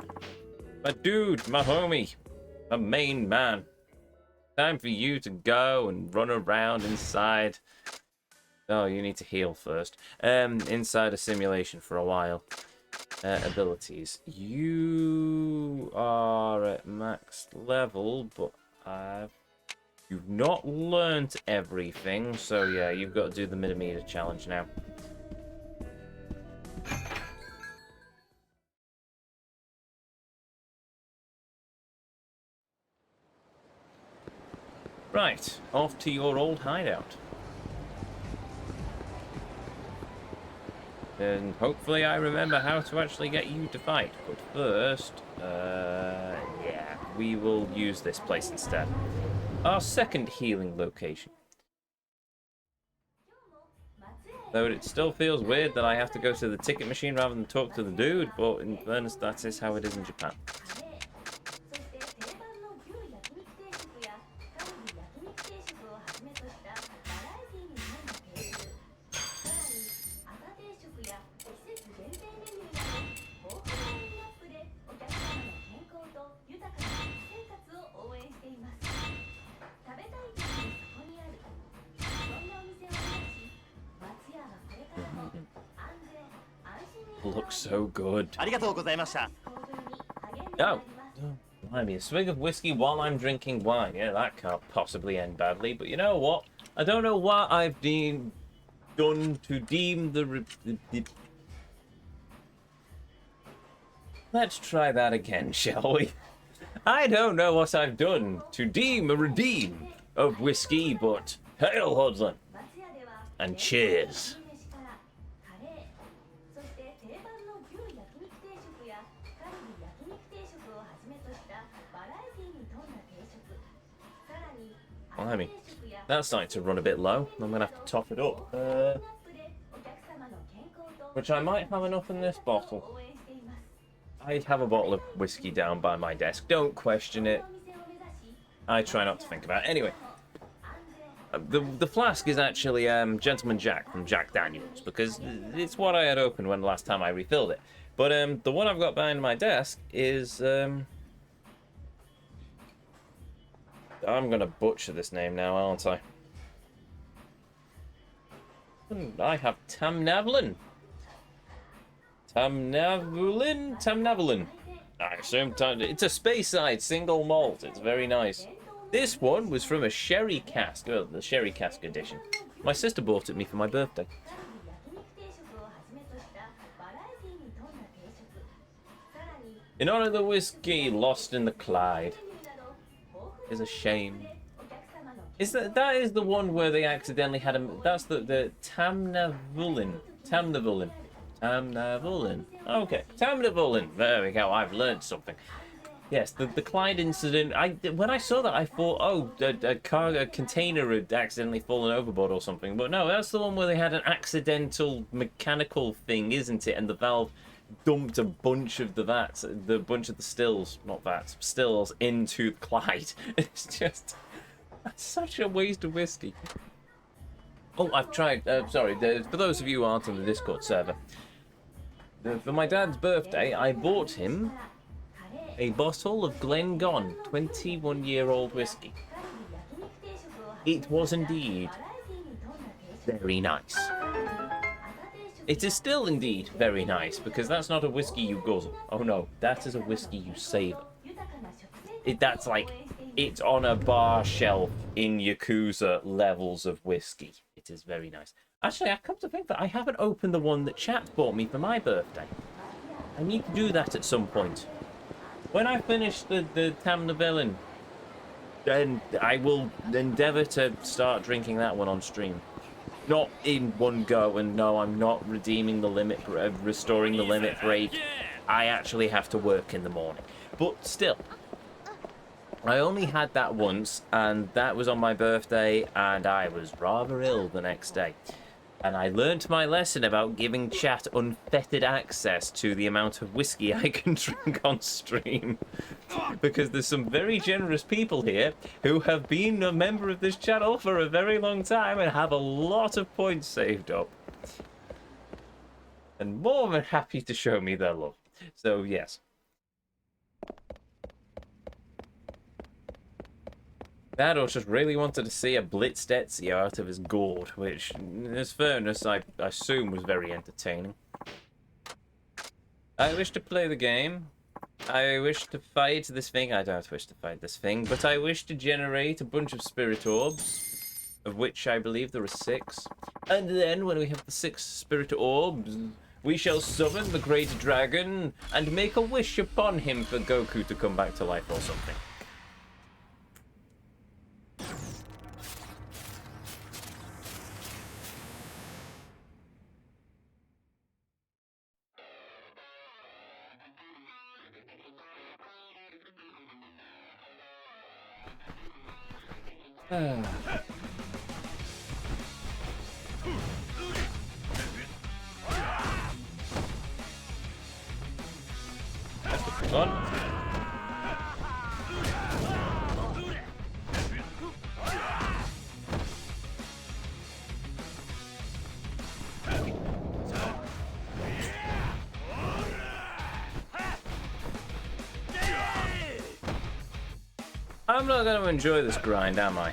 My dude, my homie. My main man. Time for you to go and run around inside. Oh, you need to heal first. Inside a simulation for a while. Abilities. You are at max level, but you've not learnt everything, so yeah, you've got to do the millimeter challenge now. Right, off to your old hideout. And hopefully I remember how to actually get you to fight. But first, yeah, we will use this place instead. Our second healing location. Though it still feels weird that I have to go to the ticket machine rather than talk to the dude, but in fairness, that is how it is in Japan. looks so good. ありがとうございました。 Oh, blimey, a swig of whiskey while I'm drinking wine. Yeah, that can't possibly end badly. But you know what? I don't know what I've done to deem the... Let's try that again, shall we? I don't know what I've done to deem a redeem of whiskey, but hail, Hodlin, and cheers. Well, I mean, that's starting to run a bit low. I'm going to have to top it up. Which I might have enough in this bottle. I have a bottle of whiskey down by my desk. Don't question it. I try not to think about it. Anyway, the flask is actually Gentleman Jack from Jack Daniels, because it's what I had opened when the last time I refilled it. But the one I've got behind my desk is... I'm going to butcher this name now, aren't I? I have Tamnavlin. Tamnavlin. I assume it's a Speyside single malt. It's very nice. This one was from a sherry cask, well, the sherry cask edition. My sister bought it me for my birthday. In honor of the whiskey lost in the Clyde. Is a shame. Is that is the one where they accidentally had a... That's the Tamnavlin. Okay, Tamnavlin. There we go. I've learned something. Yes, the Clyde incident. When I saw that, I thought, oh, a container had accidentally fallen overboard or something. But no, that's the one where they had an accidental mechanical thing, isn't it? And the valve dumped a bunch of the stills into the Clyde. It's just such a waste of whiskey. Oh, I've tried. Sorry, for those of you who aren't on the Discord server, for my dad's birthday, I bought him a bottle of Glengon 21-year-old whiskey. It was indeed very nice. It is still indeed very nice, because that's not a whiskey you guzzle. Oh no, that is a whiskey you savor. That's like, it's on a bar shelf in Yakuza levels of whiskey. It is very nice. Actually, I come to think that I haven't opened the one that chat bought me for my birthday. I need to do that at some point. When I finish the Tamnavlin, then I will endeavour to start drinking that one on stream. Not in one go, and no, I'm not redeeming the limit, restoring the limit break. I actually have to work in the morning. But still, I only had that once, and that was on my birthday, and I was rather ill the next day. And I learnt my lesson about giving chat unfettered access to the amount of whiskey I can drink on stream. Because there's some very generous people here who have been a member of this channel for a very long time and have a lot of points saved up. And more than happy to show me their love. So, yes. Dados just really wanted to see a blitzed Ezio out of his gourd, which, in his fairness, I assume was very entertaining. I wish to play the game. I wish to fight this thing. I don't wish to fight this thing, but I wish to generate a bunch of spirit orbs, of which I believe there are 6. And then, when we have the 6 spirit orbs, we shall summon the great dragon and make a wish upon him for Goku to come back to life or something. That's the fun. I'm not going to enjoy this grind, am I?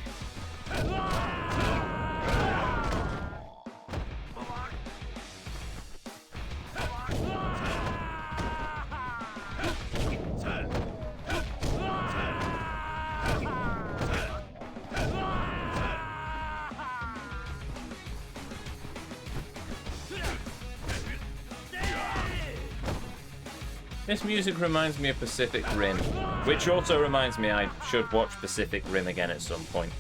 This music reminds me of Pacific Rim, which also reminds me I should watch Pacific Rim again at some point.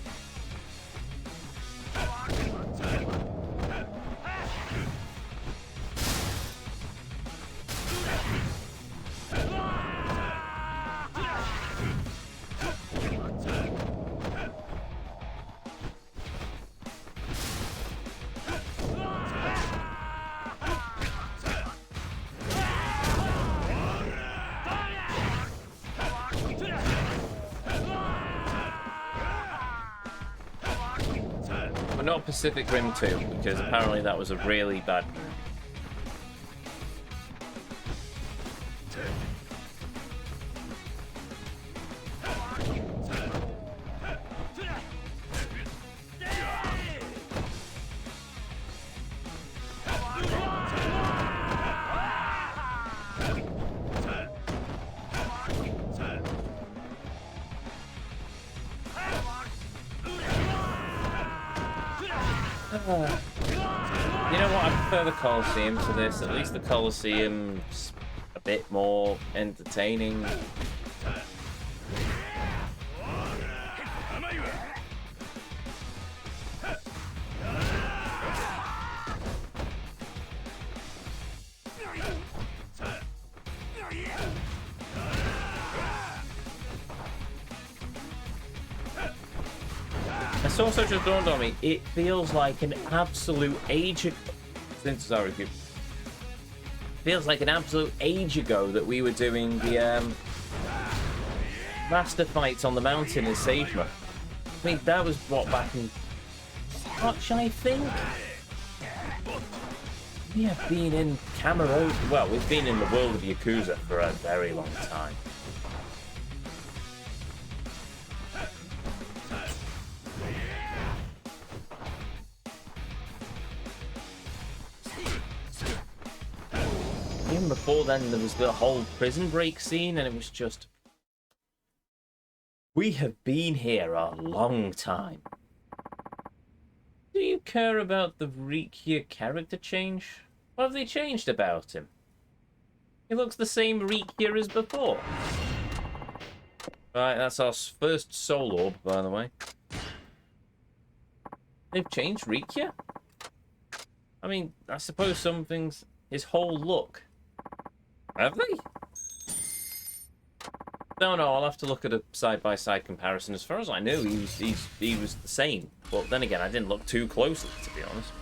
Not Pacific Rim 2, because apparently that was a really bad movie. You know what? I prefer the Colosseum to this. At least the Colosseum's a bit more entertaining. It's also just dawned on me, it feels like an absolute age ago. Feels like an absolute age ago that we were doing the master fights on the mountain in Sagema. I mean, that was what, back in March, I think? We have been in Cameroon. Well, we've been in the world of Yakuza for a very long time. Even before then, there was the whole prison break scene, and it was just... We have been here a long time. Do you care about the Rikia character change? What have they changed about him? He looks the same Rikia as before. Right, that's our first soul orb, by the way. They've changed Rikia? I mean, I suppose some things... His whole look... Have they? No, I'll have to look at a side-by-side comparison. As far as I knew, he was the same. But then again, I didn't look too closely, to be honest.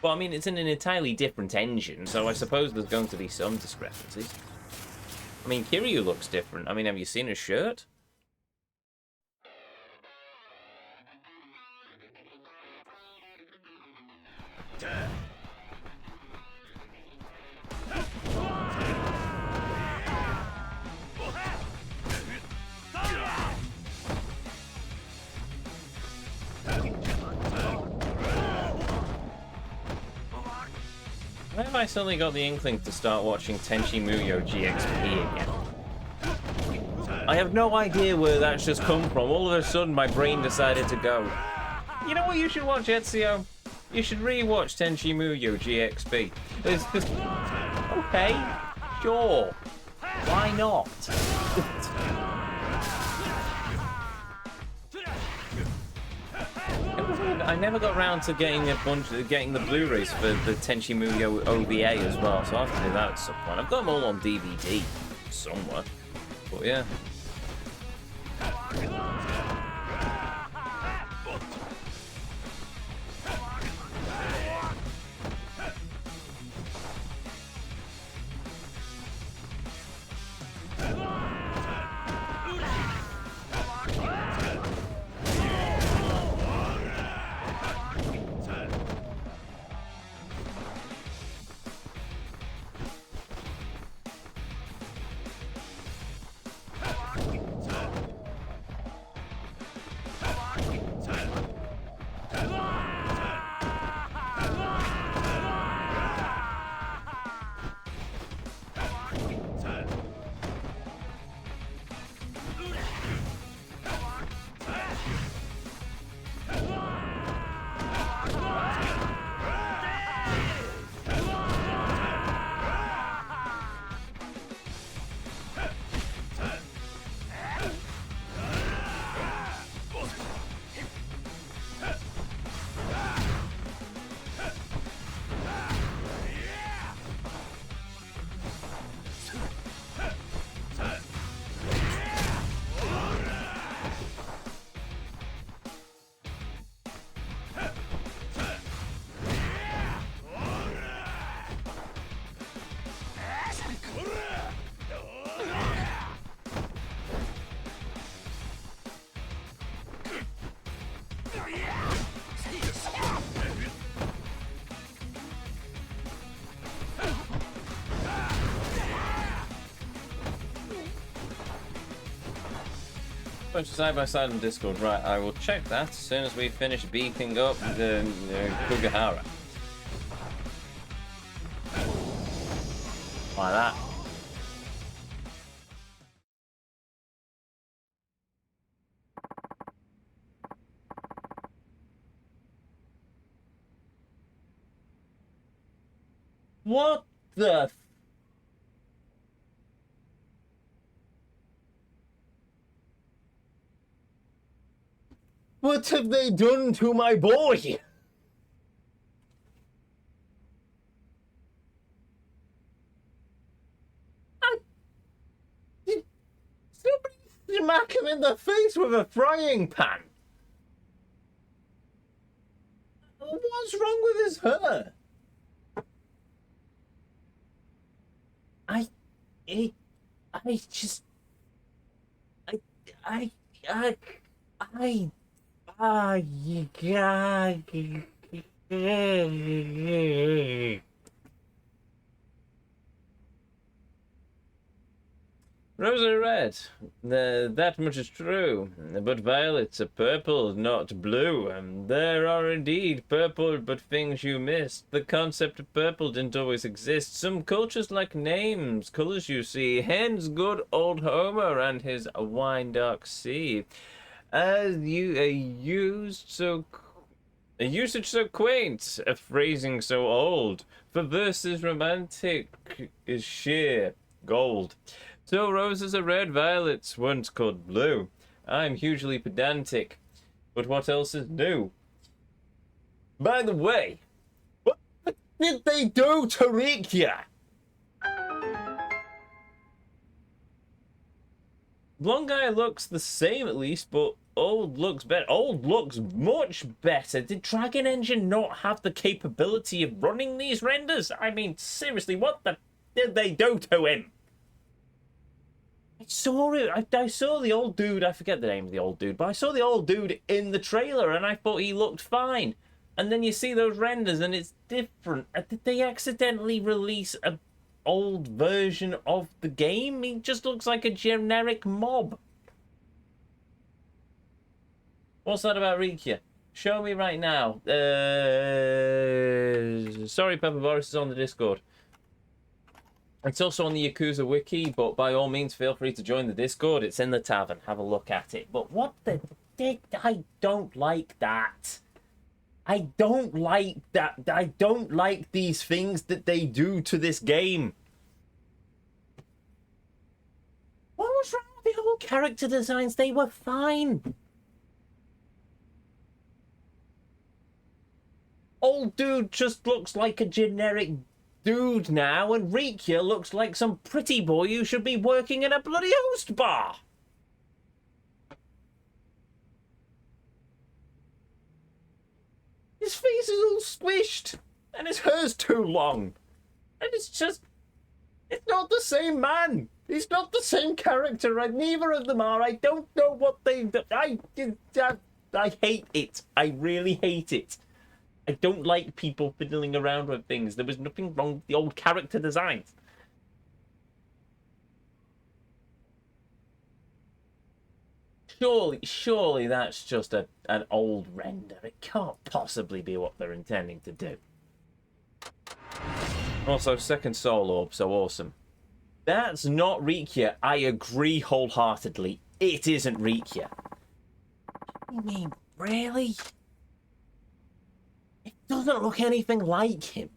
But I mean, it's in an entirely different engine, so I suppose there's going to be some discrepancies. I mean, Kiryu looks different. I mean, have you seen his shirt? Why have I suddenly got the inkling to start watching Tenchi Muyo GXP again? I have no idea where that's just come from. All of a sudden, my brain decided to go, you know what you should watch, Ezio? You should rewatch Tenchi Muyo GXP. It's just... Okay, sure. Why not? I never got around to getting the Blu-rays for the Tenchi Muyo OVA as well, so I'll have to do that at some point. I've got them all on DVD somewhere, but yeah. Bunch of side by side on Discord. Right, I will check that as soon as we finish beefing up the Kugahara. Like that. What the? What have they done to my boy? Somebody smack him in the face with a frying pan. What's wrong with his hair? Rose are red. That much is true. But violets are purple, not blue. There are indeed purple, but things you missed. The concept of purple didn't always exist. Some cultures like names, colors you see. Hence good old Homer and his wine dark sea. As you a usage so quaint, a phrasing so old. For verses romantic is sheer gold. So roses are red, violets once called blue. I'm hugely pedantic, but what else is new? By the way, what did they do to Rikia? Blonde guy looks the same at least, but old looks better. Old looks much better. Did Dragon Engine not have the capability of running these renders? I mean, seriously, what the did they do to him? I saw the old dude. I forget the name of the old dude, but I saw the old dude in the trailer, and I thought he looked fine. And then you see those renders, and it's different. Did they accidentally release an old version of the game? He just looks like a generic mob. What's that about Rikia? Show me right now. Sorry, Pepper Boris is on the Discord. It's also on the Yakuza wiki, but by all means, feel free to join the Discord. It's in the tavern. Have a look at it. But what the dick? I don't like that. I don't like that. I don't like these things that they do to this game. What was wrong with the old character designs? They were fine. Old dude just looks like a generic dude now, and Rikia looks like some pretty boy who should be working in a bloody host bar. His face is all squished, and his hair's too long. And it's just... it's not the same man. He's not the same character, right? Neither of them are. I don't know what they... I hate it. I really hate it. I don't like people fiddling around with things. There was nothing wrong with the old character designs. Surely that's just an old render. It can't possibly be what they're intending to do. Also, second soul orb, so awesome. That's not Rikia. I agree wholeheartedly. It isn't Rikia. You mean, really? It doesn't look anything like him.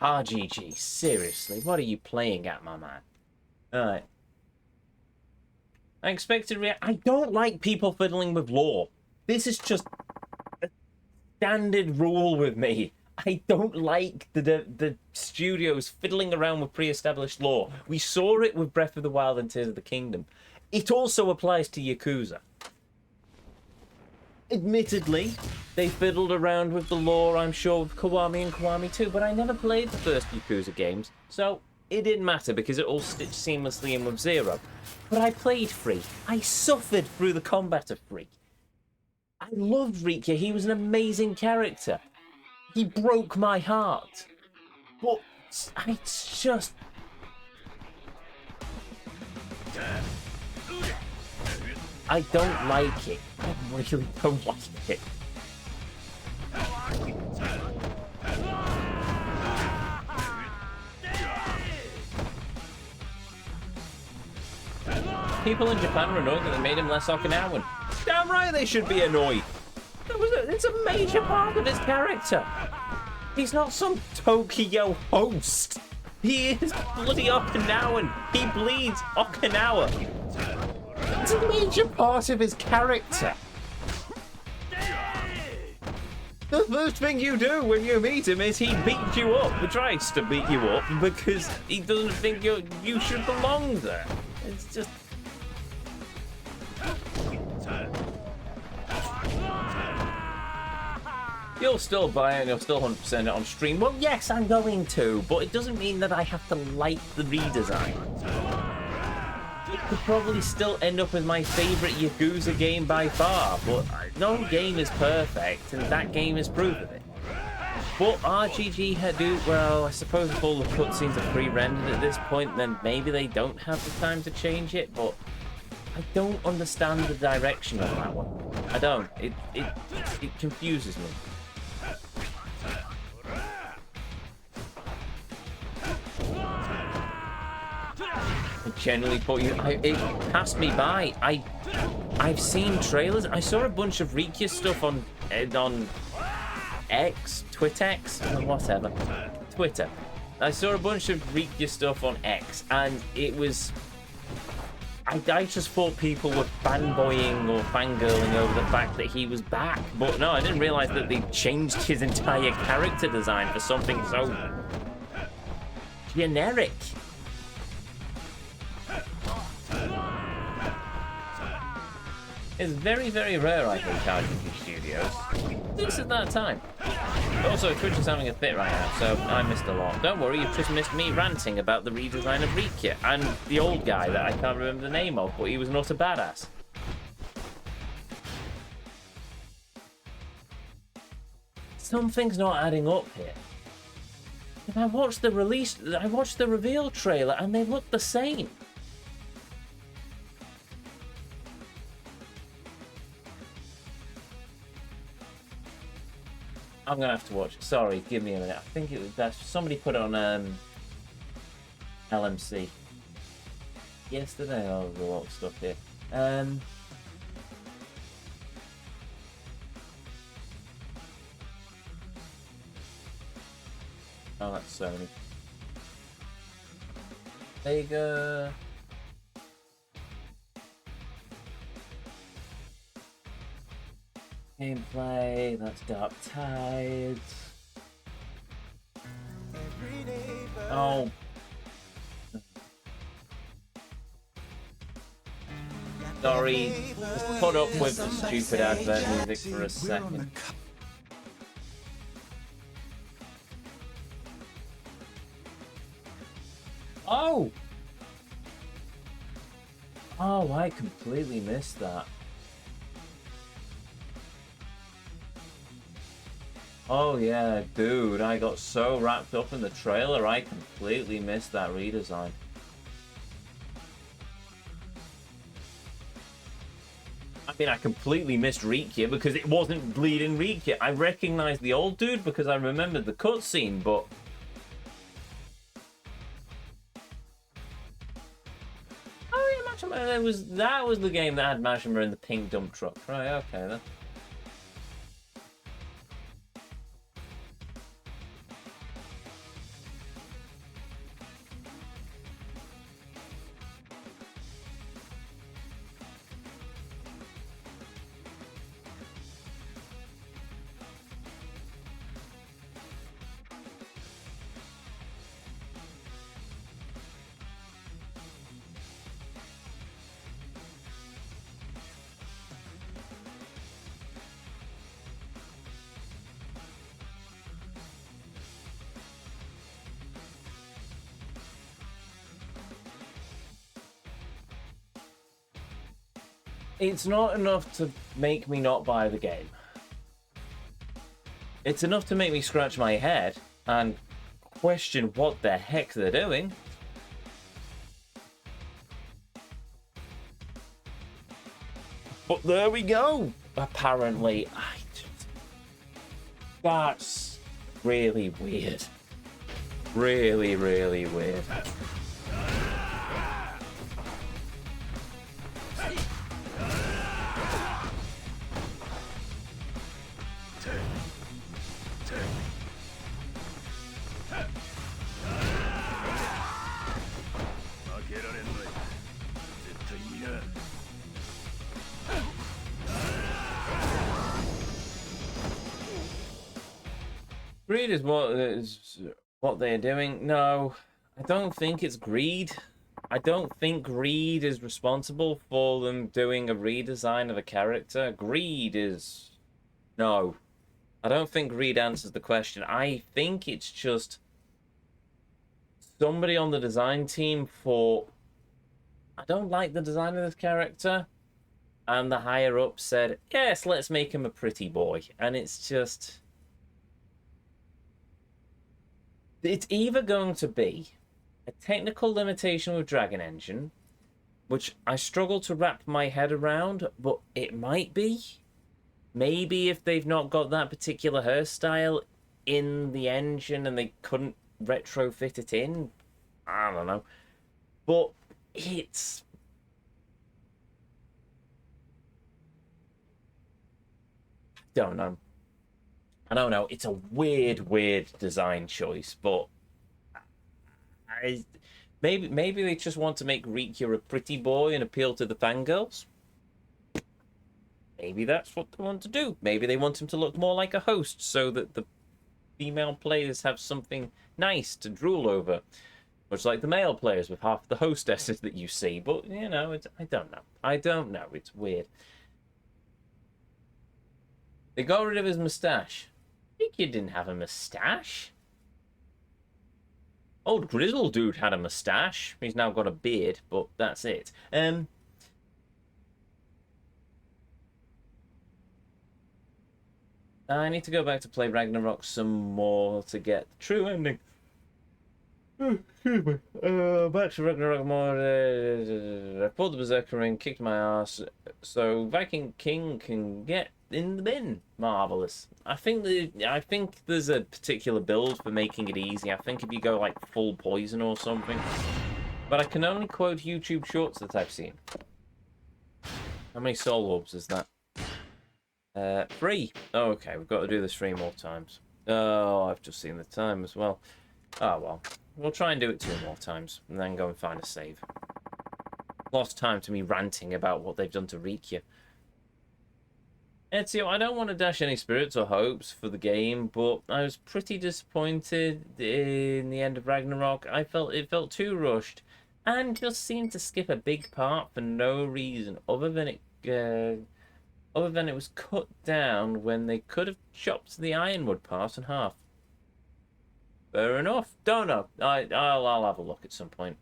RGG, seriously, what are you playing at, my man? Alright. I expected I don't like people fiddling with lore. This is just a standard rule with me. I don't like the studios fiddling around with pre-established lore. We saw it with Breath of the Wild and Tears of the Kingdom. It also applies to Yakuza. Admittedly, they fiddled around with the lore, I'm sure, with Kiwami and Kiwami 2, but I never played the first Yakuza games, so it didn't matter because it all stitched seamlessly in with Zero. But I played Free. I suffered through the combat of Free. I loved Rikia. He was an amazing character. He broke my heart. But it's just... I don't like it. I really don't like it. People in Japan were annoyed that they made him less Okinawan. Damn right they should be annoyed. It's a major part of his character. He's not some Tokyo host. He is bloody Okinawan. He bleeds Okinawa. It's a major part of his character. The first thing you do when you meet him is he beats you up. He tries to beat you up because he doesn't think you should belong there. It's just... You'll still buy it and you'll still 100% it on stream. Well, yes, I'm going to, but it doesn't mean that I have to like the redesign. It could probably still end up as my favourite Yakuza game by far, but no game is perfect, and that game is proof of it. But RGG do, well, I suppose if all the cutscenes are pre-rendered at this point, then maybe they don't have the time to change it, but I don't understand the direction of that one. I don't. It confuses me. Generally put you, it passed me by. I've seen trailers. I saw a bunch of Rikia stuff on X, Twitex, whatever, Twitter. I saw a bunch of Rikia stuff on X, and it was. I just thought people were fanboying or fangirling over the fact that he was back, but no, I didn't realize that they changed his entire character design for something so generic. It's very, very rare, I think, RGG Studios. This is that time. Also, Twitch is having a fit right now, so I missed a lot. Don't worry, you've just missed me ranting about the redesign of Rikia and the old guy that I can't remember the name of, but he was not a badass. Something's not adding up here. If I watched the reveal trailer, and they look the same. I'm gonna have to watch it. Sorry, give me a minute. I think it was somebody put it on LMC yesterday. Oh, there's a lot of stuff here. Oh, that's Sony. Sega. Gameplay, that's Dark Tides. Oh. Sorry, just put up with the stupid advert music for a second. Oh! Oh, I completely missed that. Oh yeah, dude, I got so wrapped up in the trailer, I completely missed that redesign. I mean, I completely missed Rikia because it wasn't bleeding Rikia. I recognized the old dude because I remembered the cutscene, but... Oh yeah, Mashima, that was the game that had Mashima in the pink dump truck. Right, okay then. It's not enough to make me not buy the game. It's enough to make me scratch my head and question what the heck they're doing. But there we go. Apparently, that's really weird. Really, really weird. Greed is what they're doing. No, I don't think it's greed. I don't think greed is responsible for them doing a redesign of a character. Greed is... No. I don't think greed answers the question. I think it's just somebody on the design team thought, I don't like the design of this character. And the higher up said, yes, let's make him a pretty boy. And it's just... It's either going to be a technical limitation with Dragon Engine, which I struggle to wrap my head around, but it might be. Maybe if they've not got that particular hairstyle in the engine and they couldn't retrofit it in. I don't know. But it's... Don't know. I don't know. It's a weird design choice, but maybe they just want to make Riku a pretty boy and appeal to the fangirls. Maybe that's what they want to do. Maybe they want him to look more like a host so that the female players have something nice to drool over. Much like the male players with half the hostesses that you see. But, you know, I don't know. I don't know. It's weird. They got rid of his moustache. Riku didn't have a moustache. Old grizzled dude had a moustache. He's now got a beard, but that's it. I need to go back to play Ragnarok some more to get the true ending. Excuse me. Back to Ragnarok more. I pulled the Berserker ring, kicked my ass, so Viking King can get in the bin. Marvelous. I think there's a particular build for making it easy. I think if you go like full poison or something. But I can only quote YouTube shorts that I've seen. How many soul orbs is that? 3. Oh, okay, we've got to do this 3 more times. Oh, I've just seen the time as well. Oh, well. We'll try and do it 2 more times, and then go and find a save. Lost time to me ranting about what they've done to Riku. Ezio, I don't want to dash any spirits or hopes for the game, but I was pretty disappointed in the end of Ragnarok. It felt too rushed, and just seemed to skip a big part for no reason, other than it was cut down when they could have chopped the Ironwood part in half. Fair enough. Don't know. I'll have a look at some point.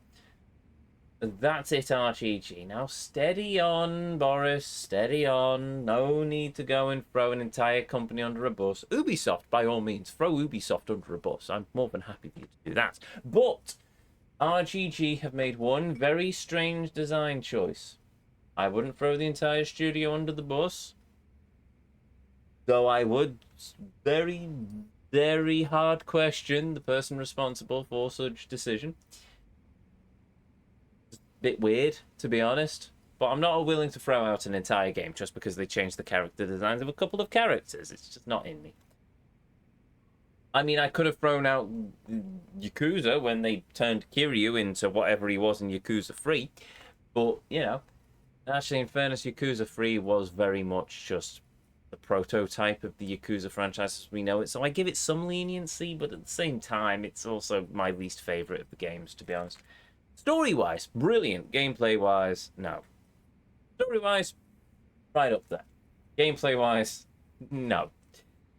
That's it, RGG. Now steady on, Boris. Steady on. No need to go and throw an entire company under a bus. Ubisoft, by all means, throw Ubisoft under a bus. I'm more than happy for you to do that. But RGG have made one very strange design choice. I wouldn't throw the entire studio under the bus, though I would very, very hard question the person responsible for such decision. Bit weird, to be honest, but I'm not willing to throw out an entire game just because they changed the character designs of a couple of characters. It's just not in me. I mean, I could have thrown out Yakuza when they turned Kiryu into whatever he was in Yakuza 3, but, you know, actually, in fairness, Yakuza 3 was very much just the prototype of the Yakuza franchise as we know it, so I give it some leniency, but at the same time, it's also my least favourite of the games, to be honest. Story-wise, brilliant. Gameplay-wise, no. Story-wise, right up there. Gameplay-wise, no.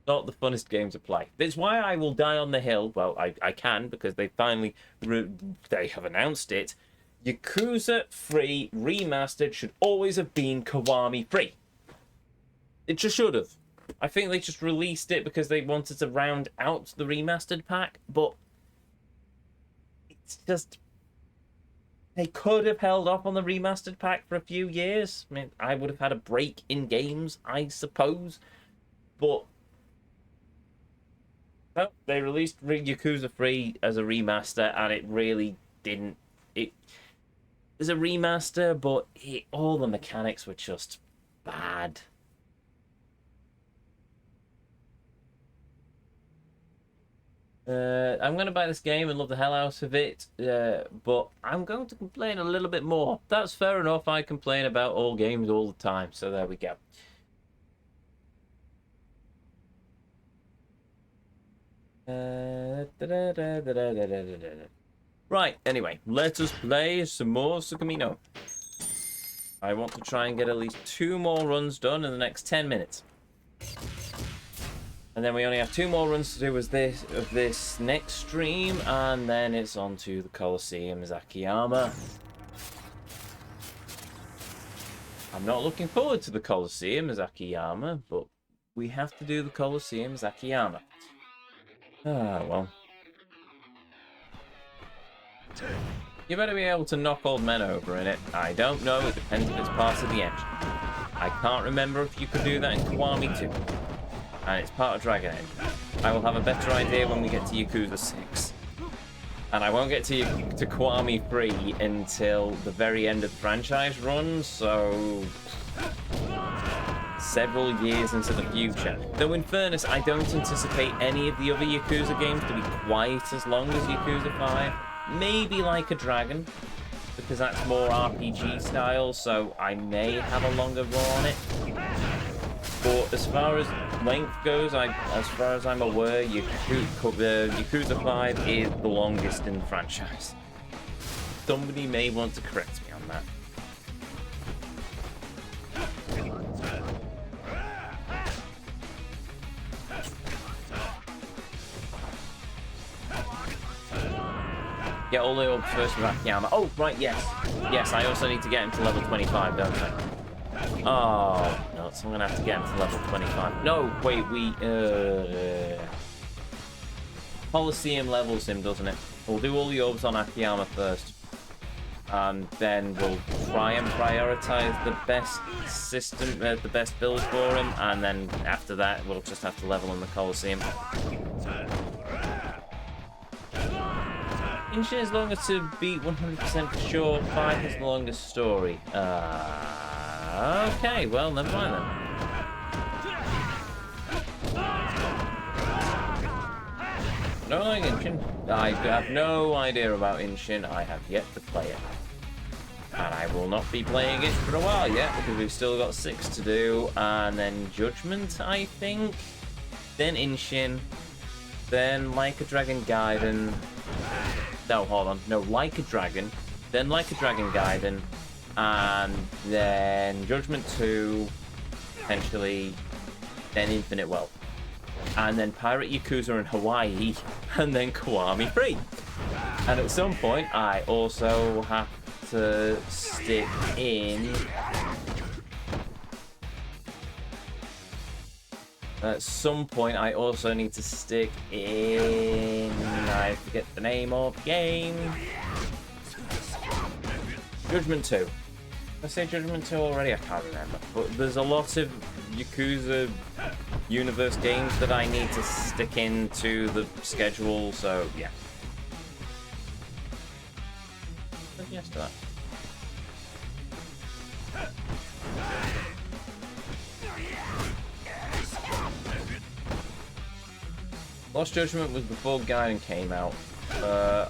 Not the funnest game to play. That's why I will die on the hill. Well, I can, because they finally... they have announced it. Yakuza 3 Remastered should always have been Kiwami free. It just should have. I think they just released it because they wanted to round out the Remastered pack, but it's just... They could have held off on the remastered pack for a few years. I mean, I would have had a break in games, I suppose. But no, they released Yakuza 3 as a remaster, and it really didn't... It was a remaster, but all the mechanics were just bad. I'm going to buy this game and love the hell out of it, but I'm going to complain a little bit more. That's fair enough. I complain about all games all the time, so there we go. Right, anyway, let us play some more Sukamino. I want to try and get at least 2 more runs done in the next 10 minutes. And then we only have 2 more runs to do of this next stream, and then it's on to the Colosseum Zakayama. I'm not looking forward to the Colosseum Zakayama, but we have to do the Colosseum Zakayama. Ah, well. You better be able to knock old men over in it. I don't know, it depends if it's part of the engine. I can't remember if you could do that in Kiwami 2. And it's part of Dragon Age. I will have a better idea when we get to Yakuza 6. And I won't get to Kiwami 3 until the very end of the franchise run, so... several years into the future. Though in fairness, I don't anticipate any of the other Yakuza games to be quite as long as Yakuza 5. Maybe Like a Dragon, because that's more RPG style, so I may have a longer run on it. But as far as length goes, as far as I'm aware, Yakuza 5 is the longest in the franchise. Somebody may want to correct me on that. Get all the orbs first with Akiyama. Oh, right, yes. Yes, I also need to get him to level 25, don't I? Oh, no, so I'm going to have to get him to level 25. No, wait, Colosseum levels him, doesn't it? We'll do all the orbs on Akiyama first. And then we'll try and prioritize the best system, the best build for him. And then after that, we'll just have to level in the Colosseum. Inshin is longer to beat 100% for sure. 5 is the longest story. Okay, well, never mind then. No, like Inshin. I have no idea about Inshin. I have yet to play it. And I will not be playing it for a while yet, because we've still got 6 to do. And then Judgment, I think. Then Inshin. Then Like a Dragon Gaiden. No, hold on. No, Like a Dragon. Then Like a Dragon Gaiden. And then Judgment 2. Potentially. Then Infinite Wealth. And then Pirate Yakuza in Hawaii. And then Kiwami 3. And at some point, I also have to stick in... At some point, I also need to stick in... I forget the name of the game. Judgment 2. Did I say Judgment 2 already? I can't remember. But there's a lot of Yakuza universe games that I need to stick into the schedule, so yeah. Said yes to that. Lost Judgment was before Gaiden came out.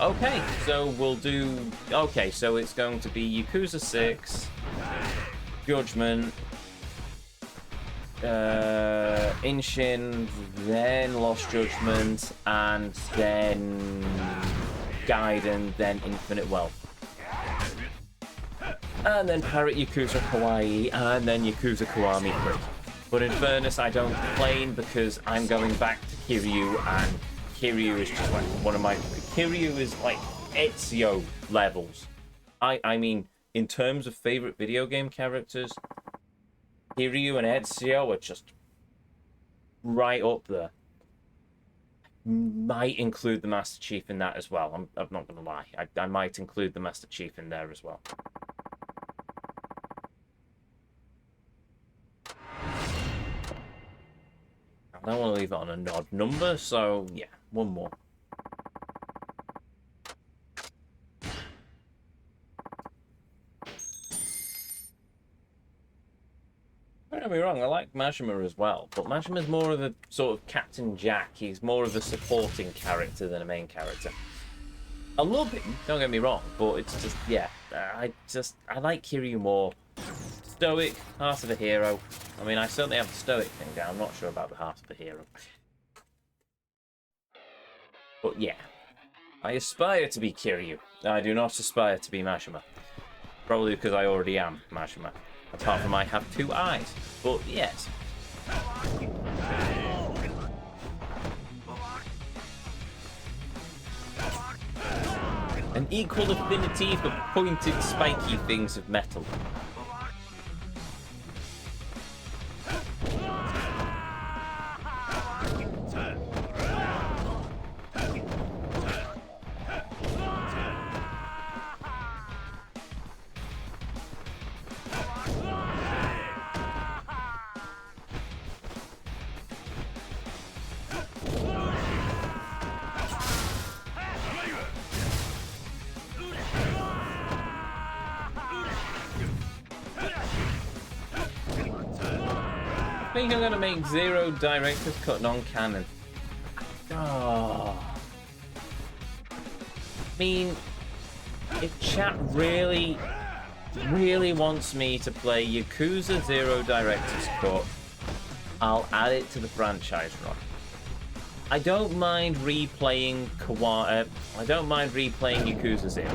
Okay, so we'll do... Okay, so it's going to be Yakuza 6, Judgment, Inshin, then Lost Judgment, and then Gaiden, then Infinite Wealth. And then Pirate Yakuza Hawaii, and then Yakuza Kiwami 3. But in fairness, I don't complain because I'm going back to Kiryu, and Kiryu is just like one of my... Kiryu is like Ezio levels. I mean, in terms of favorite video game characters, Kiryu and Ezio are just right up there. might include the Master Chief in that as well. I'm not going to lie. I might include the Master Chief in there as well. I don't want to leave it on an odd number, so yeah, one more. Don't get me wrong, I like Majima as well, but Majima's more of a sort of Captain Jack. He's more of a supporting character than a main character. I love him, don't get me wrong, but it's just, yeah, I like Kiryu more. Stoic, heart of a hero. I mean, I certainly have the stoic thing down. I'm not sure about the heart of a hero. But yeah, I aspire to be Kiryu. I do not aspire to be Majima. Probably because I already am Majima. Apart from I have 2 eyes. But yes. An equal affinity for pointed, spiky things of metal. I think I'm gonna make Zero Director's Cut non-canon. Oh. I mean, if chat really wants me to play Yakuza 0 Director's Cut, I'll add it to the franchise run. I don't mind replaying I don't mind replaying Yakuza 0.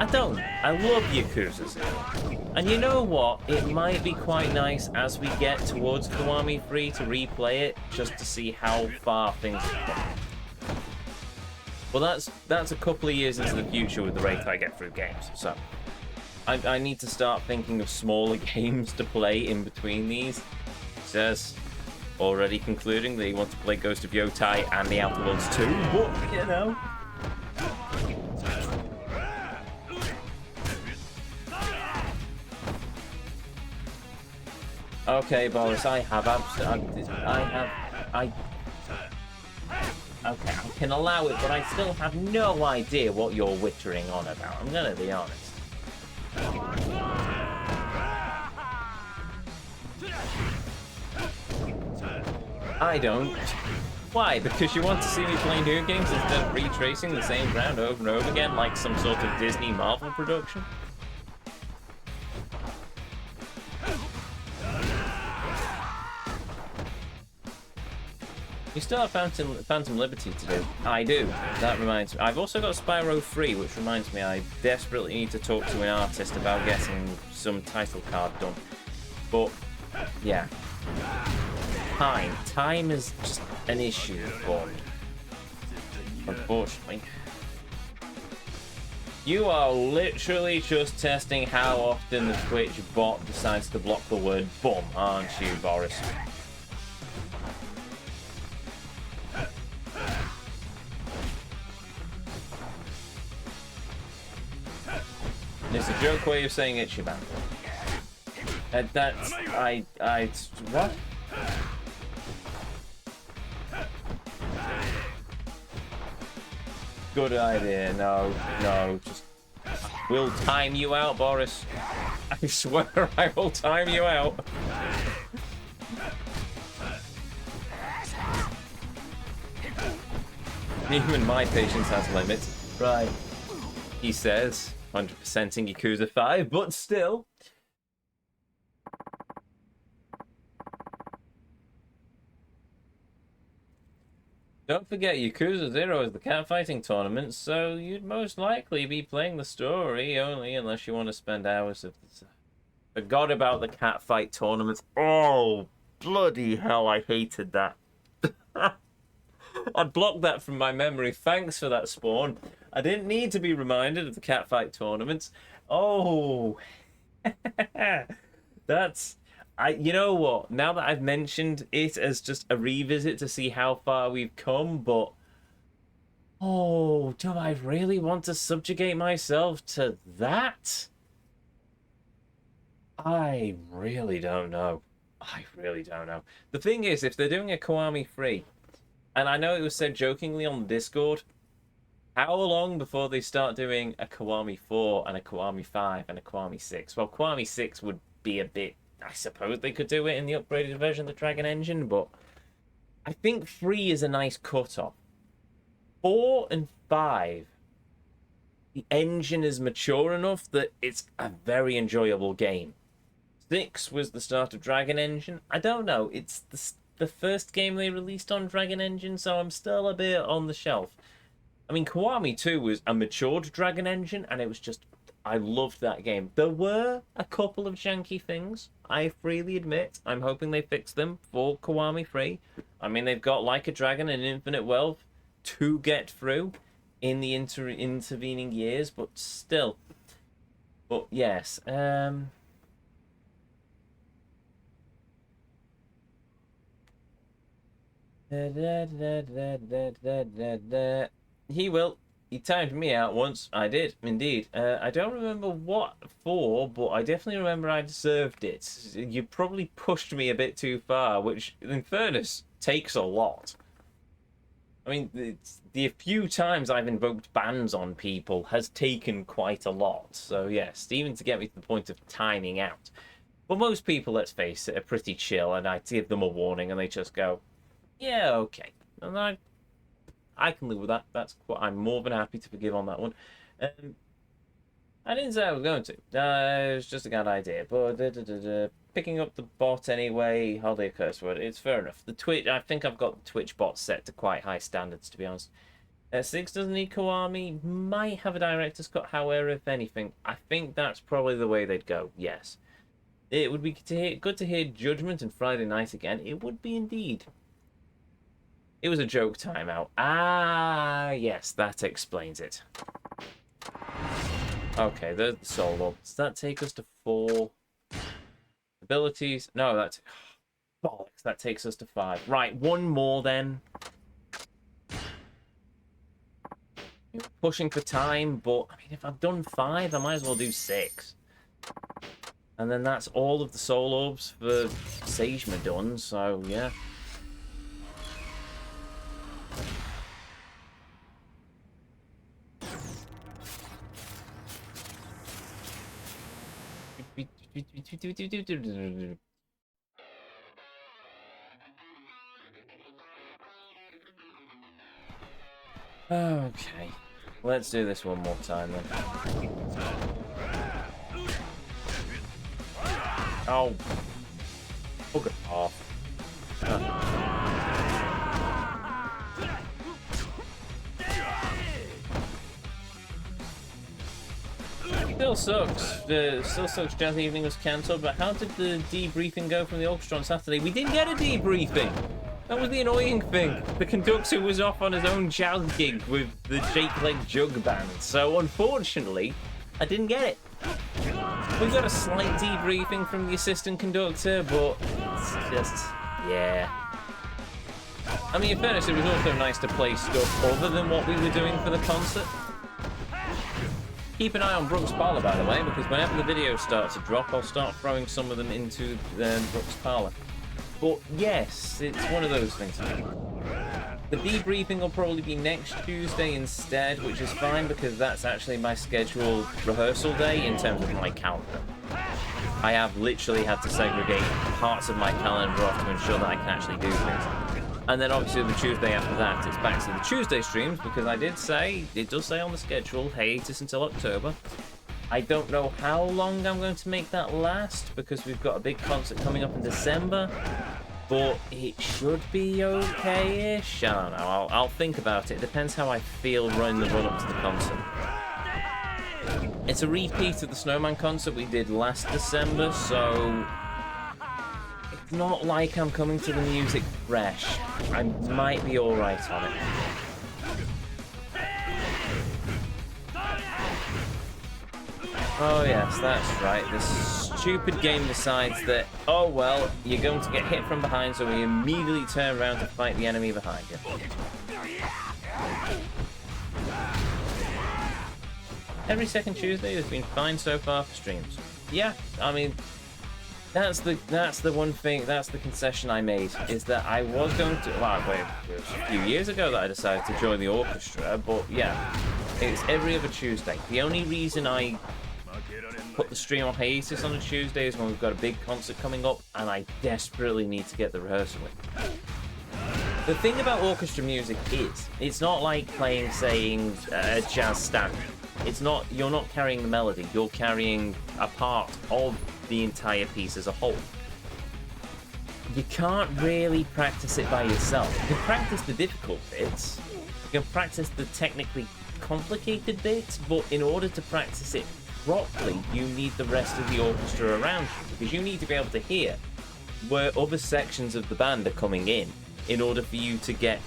I don't. I love Yakuza 0. And you know what? It might be quite nice as we get towards Kiwami 3 to replay it, just to see how far things have come. Well, that's a couple of years into the future with the rate I get through games, so I need to start thinking of smaller games to play in between these. It says, already concluding that he wants to play Ghost of Yotai and The Outer Worlds 2, but, you know. Okay, Boris, okay, I can allow it, but I still have no idea what you're wittering on about. I'm gonna be honest. I don't. Why? Because you want to see me playing new games instead of retracing the same ground over and over again, like some sort of Disney Marvel production? You still have Phantom Liberty to do. I do. That reminds me. I've also got Spyro 3, which reminds me I desperately need to talk to an artist about getting some title card done. But, yeah. Time is just an issue for me. Unfortunately. You are literally just testing how often the Twitch bot decides to block the word bum, aren't you, Boris? It's a joke way of saying Ichiban. That's... what? Good idea. No, just... We'll time you out, Boris. I swear I will time you out. Even my patience has limits. Right. He says, 100%ing Yakuza 5, but still. Don't forget, Yakuza 0 is the catfighting tournament, so you'd most likely be playing the story only unless you want to spend hours of this. Forgot about the catfight tournament. Oh, bloody hell, I hated that. I'd blocked that from my memory. Thanks for that, Spawn. I didn't need to be reminded of the catfight tournaments. Oh, that's... you know what? Now that I've mentioned it as just a revisit to see how far we've come, but Oh, do I really want to subjugate myself to that? I really don't know. I really don't know. The thing is, if they're doing a Kiwami 3, and I know it was said jokingly on Discord, how long before they start doing a Kiwami 4 and a Kiwami 5 and a Kiwami 6? Well, Kiwami 6 would be a bit... I suppose they could do it in the upgraded version of the Dragon Engine, but I think 3 is a nice cut-off. 4 and 5, the engine is mature enough that it's a very enjoyable game. 6 was the start of Dragon Engine. I don't know, it's the first game they released on Dragon Engine, so I'm still a bit on the shelf. I mean, Kiwami 2 was a matured Dragon Engine, and it was just... I loved that game. There were a couple of janky things, I freely admit. I'm hoping they fix them for Kiwami 3. I mean, they've got Like a Dragon and Infinite Wealth to get through in the intervening years, but still. But yes, he will. He timed me out once. I did, indeed. I don't remember what for, but I definitely remember I deserved it. You probably pushed me a bit too far, which, in fairness, takes a lot. I mean, the few times I've invoked bans on people has taken quite a lot. So, yes, even to get me to the point of timing out. But most people, let's face it, are pretty chill, and I give them a warning, and they just go, yeah, okay. And I can live with that. I'm more than happy to forgive on that one. I didn't say I was going to. It was just a good idea. But picking up the bot anyway, hardly a curse word. It's fair enough. The Twitch, I think I've got the Twitch bot set to quite high standards, to be honest. 6 doesn't need Kiwami. Might have a director's cut, however, if anything. I think that's probably the way they'd go. Yes. It would be good to hear Judgment and Friday Night again. It would be indeed. It was a joke timeout. Ah, yes, that explains it. Okay, there's the solo. Does that take us to 4 abilities? No, that's... bollocks, that takes us to 5. Right, one more then. Pushing for time, but I mean, if I've done 5, I might as well do 6. And then that's all of the soul orbs for Sagema done, so yeah. Okay, let's do this one more time then. Oh, bugger it off. Still sucks. Still sucks. Jazz Evening was cancelled, but how did the debriefing go from the orchestra on Saturday? We didn't get a debriefing. That was the annoying thing. The conductor was off on his own jazz gig with the Jake Leg Jug Band, so unfortunately, I didn't get it. We got a slight debriefing from the assistant conductor, but it's just, yeah. I mean, in fairness, it was also nice to play stuff other than what we were doing for the concert. Keep an eye on Brooks Parlour, by the way, because whenever the videos start to drop, I'll start throwing some of them into Brooks Parlour. But yes, it's one of those things. The debriefing will probably be next Tuesday instead, which is fine because that's actually my scheduled rehearsal day in terms of my calendar. I have literally had to segregate parts of my calendar off to ensure that I can actually do things. And then obviously the Tuesday after that, it's back to the Tuesday streams because I did say, it does say on the schedule, hiatus until October. I don't know how long I'm going to make that last because we've got a big concert coming up in December. But it should be okay-ish. I don't know. I'll think about it. It depends how I feel running the run-up to the concert. It's a repeat of the Snowman concert we did last December, so it's not like I'm coming to the music fresh. I might be alright on it. Oh yes, that's right. This stupid game decides that, oh well, you're going to get hit from behind, so we immediately turn around to fight the enemy behind you. Every second Tuesday has been fine so far for streams. Yeah, I mean, that's the one thing, that's the concession I made, is that I was going to, well, wait, it was a few years ago that I decided to join the orchestra, but yeah, it's every other Tuesday. The only reason I put the stream on hiatus on a Tuesday is when we've got a big concert coming up, and I desperately need to get the rehearsal in. The thing about orchestra music is, it's not like playing, saying, a jazz standard. It's not, you're not carrying the melody, you're carrying a part of the entire piece as a whole. You can't really practice it by yourself. You can practice the difficult bits, you can practice the technically complicated bits, but in order to practice it properly, you need the rest of the orchestra around you, because you need to be able to hear where other sections of the band are coming in order for you to get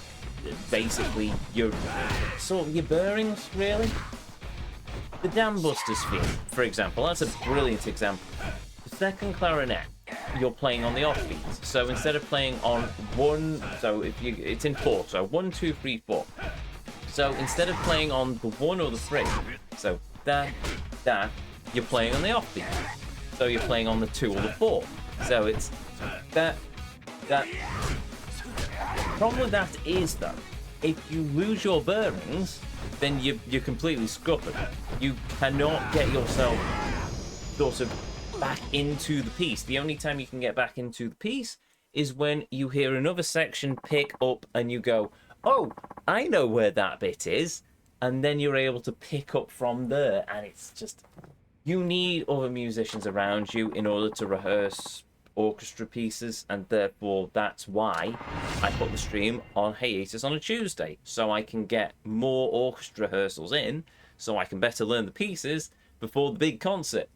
basically your sort of your bearings, really. The Dam Busters theme, for example, that's a brilliant example. The second clarinet, you're playing on the offbeat. So instead of playing on one, so if you, it's in four, so 1, 2, 3, 4. So instead of playing on the 1 or the 3, so da, you're playing on the offbeat. So you're playing on the 2 or the 4. So it's that. The problem with that is, though, if you lose your bearings, then you're completely scuppered. You cannot get yourself sort of back into the piece. The only time you can get back into the piece is when you hear another section pick up and you go, oh, I know where that bit is. And then you're able to pick up from there. And it's just, you need other musicians around you in order to rehearse orchestra pieces, and therefore that's why I put the stream on hiatus on a Tuesday, so I can get more orchestra rehearsals in, so I can better learn the pieces before the big concert,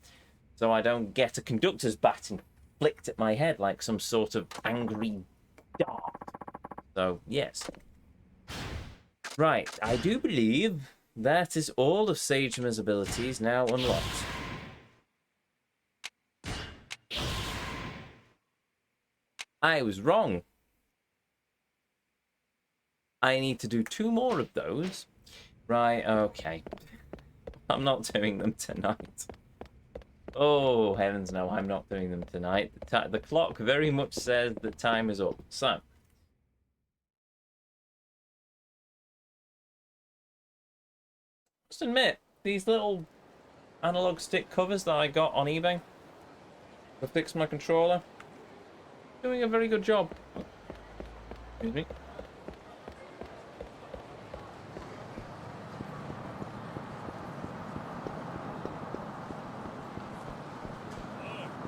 so I don't get a conductor's baton flicked at my head like some sort of angry dart. So yes, right, I do believe that is all of Sagema's abilities now unlocked. I was wrong. I need to do 2 more of those. Right, okay. I'm not doing them tonight. Oh, heavens no, I'm not doing them tonight. The clock very much says the time is up. So. Just admit, these little analog stick covers that I got on eBay to fix my controller, doing a very good job. Excuse me.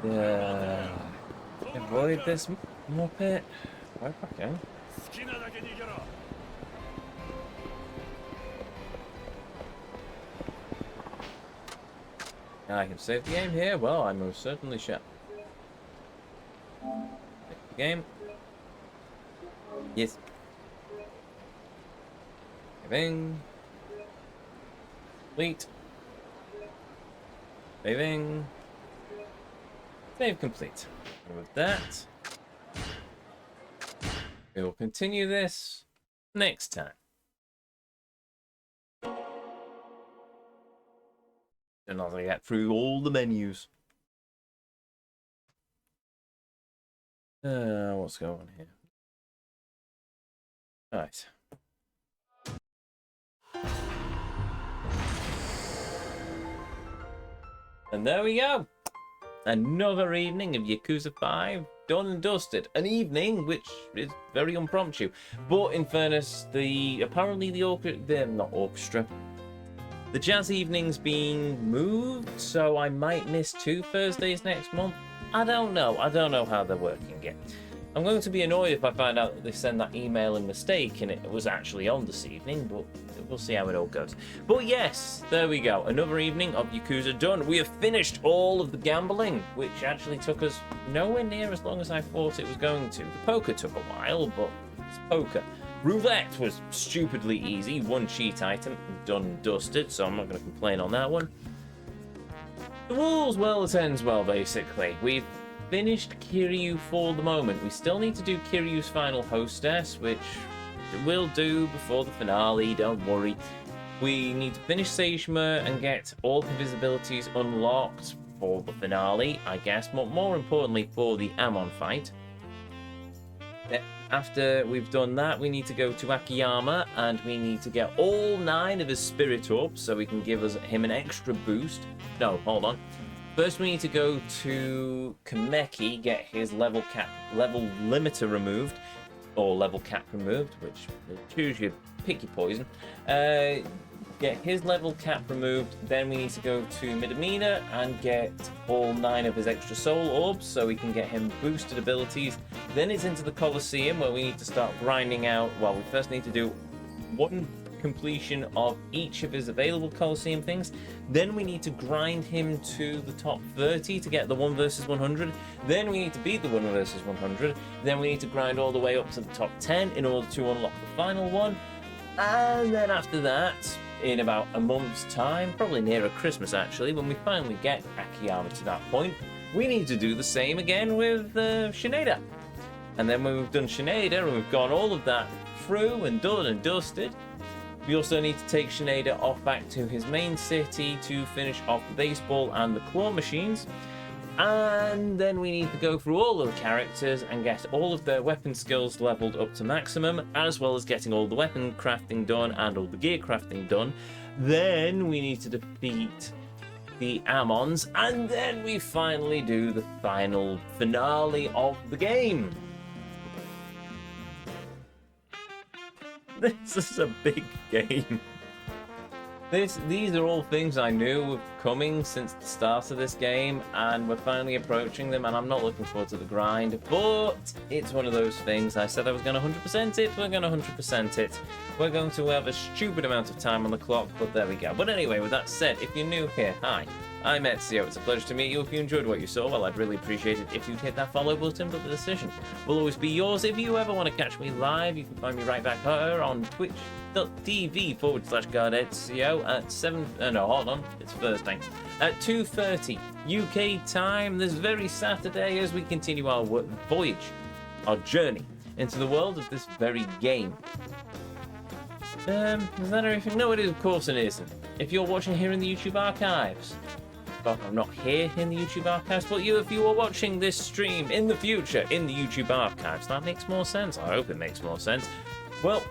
Yeah. Avoid this muppet. Right back in. I can save the game here. Well, I most certainly shall. Game. Yes. Saving. Complete. Saving. Save complete. And with that, we will continue this next time. And I'll get through all the menus. What's going on here? Right. And there we go. Another evening of Yakuza 5 done and dusted. An evening which is very impromptu. But in fairness, apparently the orchestra. The jazz evening's being moved, so I might miss 2 Thursdays next month. I don't know. I don't know how they're working it. I'm going to be annoyed if I find out that they send that email in mistake and it was actually on this evening, but we'll see how it all goes. But yes, there we go. Another evening of Yakuza done. We have finished all of the gambling, which actually took us nowhere near as long as I thought it was going to. The poker took a while, but it's poker. Roulette was stupidly easy. 1 cheat item, done and dusted, so I'm not going to complain on that one. The rules, well, it ends well, basically. We've finished Kiryu for the moment. We still need to do Kiryu's final hostess, which we'll do before the finale, don't worry. We need to finish Seishima and get all his abilities unlocked for the finale, I guess, but more importantly for the Amon fight. After we've done that, we need to go to Akiyama and we need to get all 9 of his spirit orbs so we can give him an extra boost. No, hold on. First, we need to go to Kameki, get his level limiter removed, or level cap removed, which choose your pick your poison. Get his level cap removed. Then we need to go to Midamina and get all 9 of his extra soul orbs so we can get him boosted abilities. Then it's into the Colosseum where we need to start grinding out. Well, we first need to do 1 completion of each of his available Colosseum things. Then we need to grind him to the top 30 to get the 1 versus 100. Then we need to beat the 1 versus 100. Then we need to grind all the way up to the top 10 in order to unlock the final one. And then after that, in about a month's time, probably nearer Christmas actually, when we finally get Akiyama to that point, we need to do the same again with Shinada. And then when we've done Shinada and we've gone all of that through and done and dusted, we also need to take Shinada off back to his main city to finish off the baseball and the claw machines. And then we need to go through all of the characters and get all of their weapon skills leveled up to maximum, as well as getting all the weapon crafting done and all the gear crafting done. Then we need to defeat the Amons, and then we finally do the final finale of the game. This is a big game. These are all things I knew were coming since the start of this game, and we're finally approaching them, and I'm not looking forward to the grind, but it's one of those things. I said I was going to 100% it, we're going to 100% it. We're going to have a stupid amount of time on the clock, but there we go. But anyway, with that said, if you're new here, hi. I'm Ezio. It's a pleasure to meet you. If you enjoyed what you saw, well, I'd really appreciate it if you'd hit that follow button, but the decision will always be yours. If you ever want to catch me live, you can find me right back here on twitch.tv/GodEzio at 7... no, hold on. It's Thursday. At 2:30 UK time this very Saturday as we continue our voyage, our journey into the world of this very game. Is that everything? No, it is. Of course it isn't. If you're watching here in the YouTube archives... Well, I'm not here in the YouTube archives, but if you are watching this stream in the future in the YouTube archives, that makes more sense. I hope it makes more sense. Well,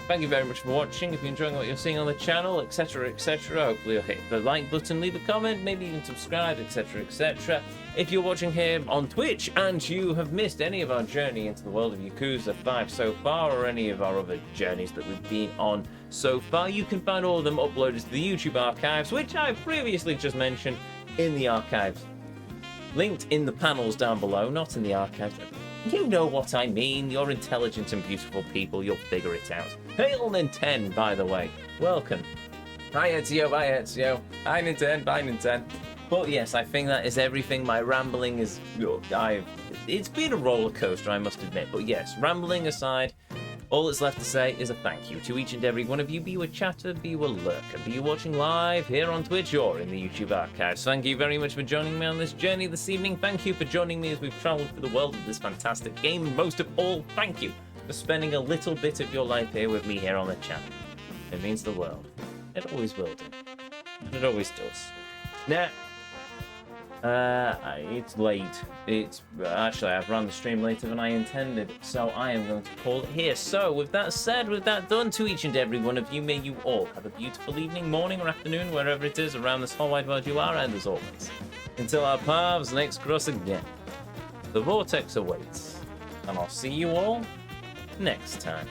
thank you very much for watching. If you're enjoying what you're seeing on the channel, etc., etc., hopefully you'll hit the like button, leave a comment, maybe even subscribe, etc., etc. If you're watching here on Twitch and you have missed any of our journey into the world of Yakuza 5 so far, or any of our other journeys that we've been on so far, you can find all of them uploaded to the YouTube archives, which I've previously just mentioned in the archives. Linked in the panels down below, not in the archives. You know what I mean. You're intelligent and beautiful people. You'll figure it out. Hail Nintendo, by the way. Welcome. Hi Ezio, bye Ezio. Hi Nintendo, bye Nintendo. But yes, I think that is everything. My rambling is... It's been a roller coaster, I must admit. But yes, rambling aside, all that's left to say is a thank you to each and every one of you, be you a chatter, be you a lurker, be you watching live here on Twitch or in the YouTube archives. Thank you very much for joining me on this journey this evening. Thank you for joining me as we've travelled through the world of this fantastic game. And most of all, thank you for spending a little bit of your life here with me here on the channel. It means the world. It always will do. And it always does. Now, it's late. It's actually, I've run the stream later than I intended, so I am going to call it here. So with that said, with that done, to each and every one of you, may you all have a beautiful evening, morning, or afternoon, wherever it is around this whole wide world you are. And as always, until our paths next cross again, the Vortex awaits, and I'll see you all next time.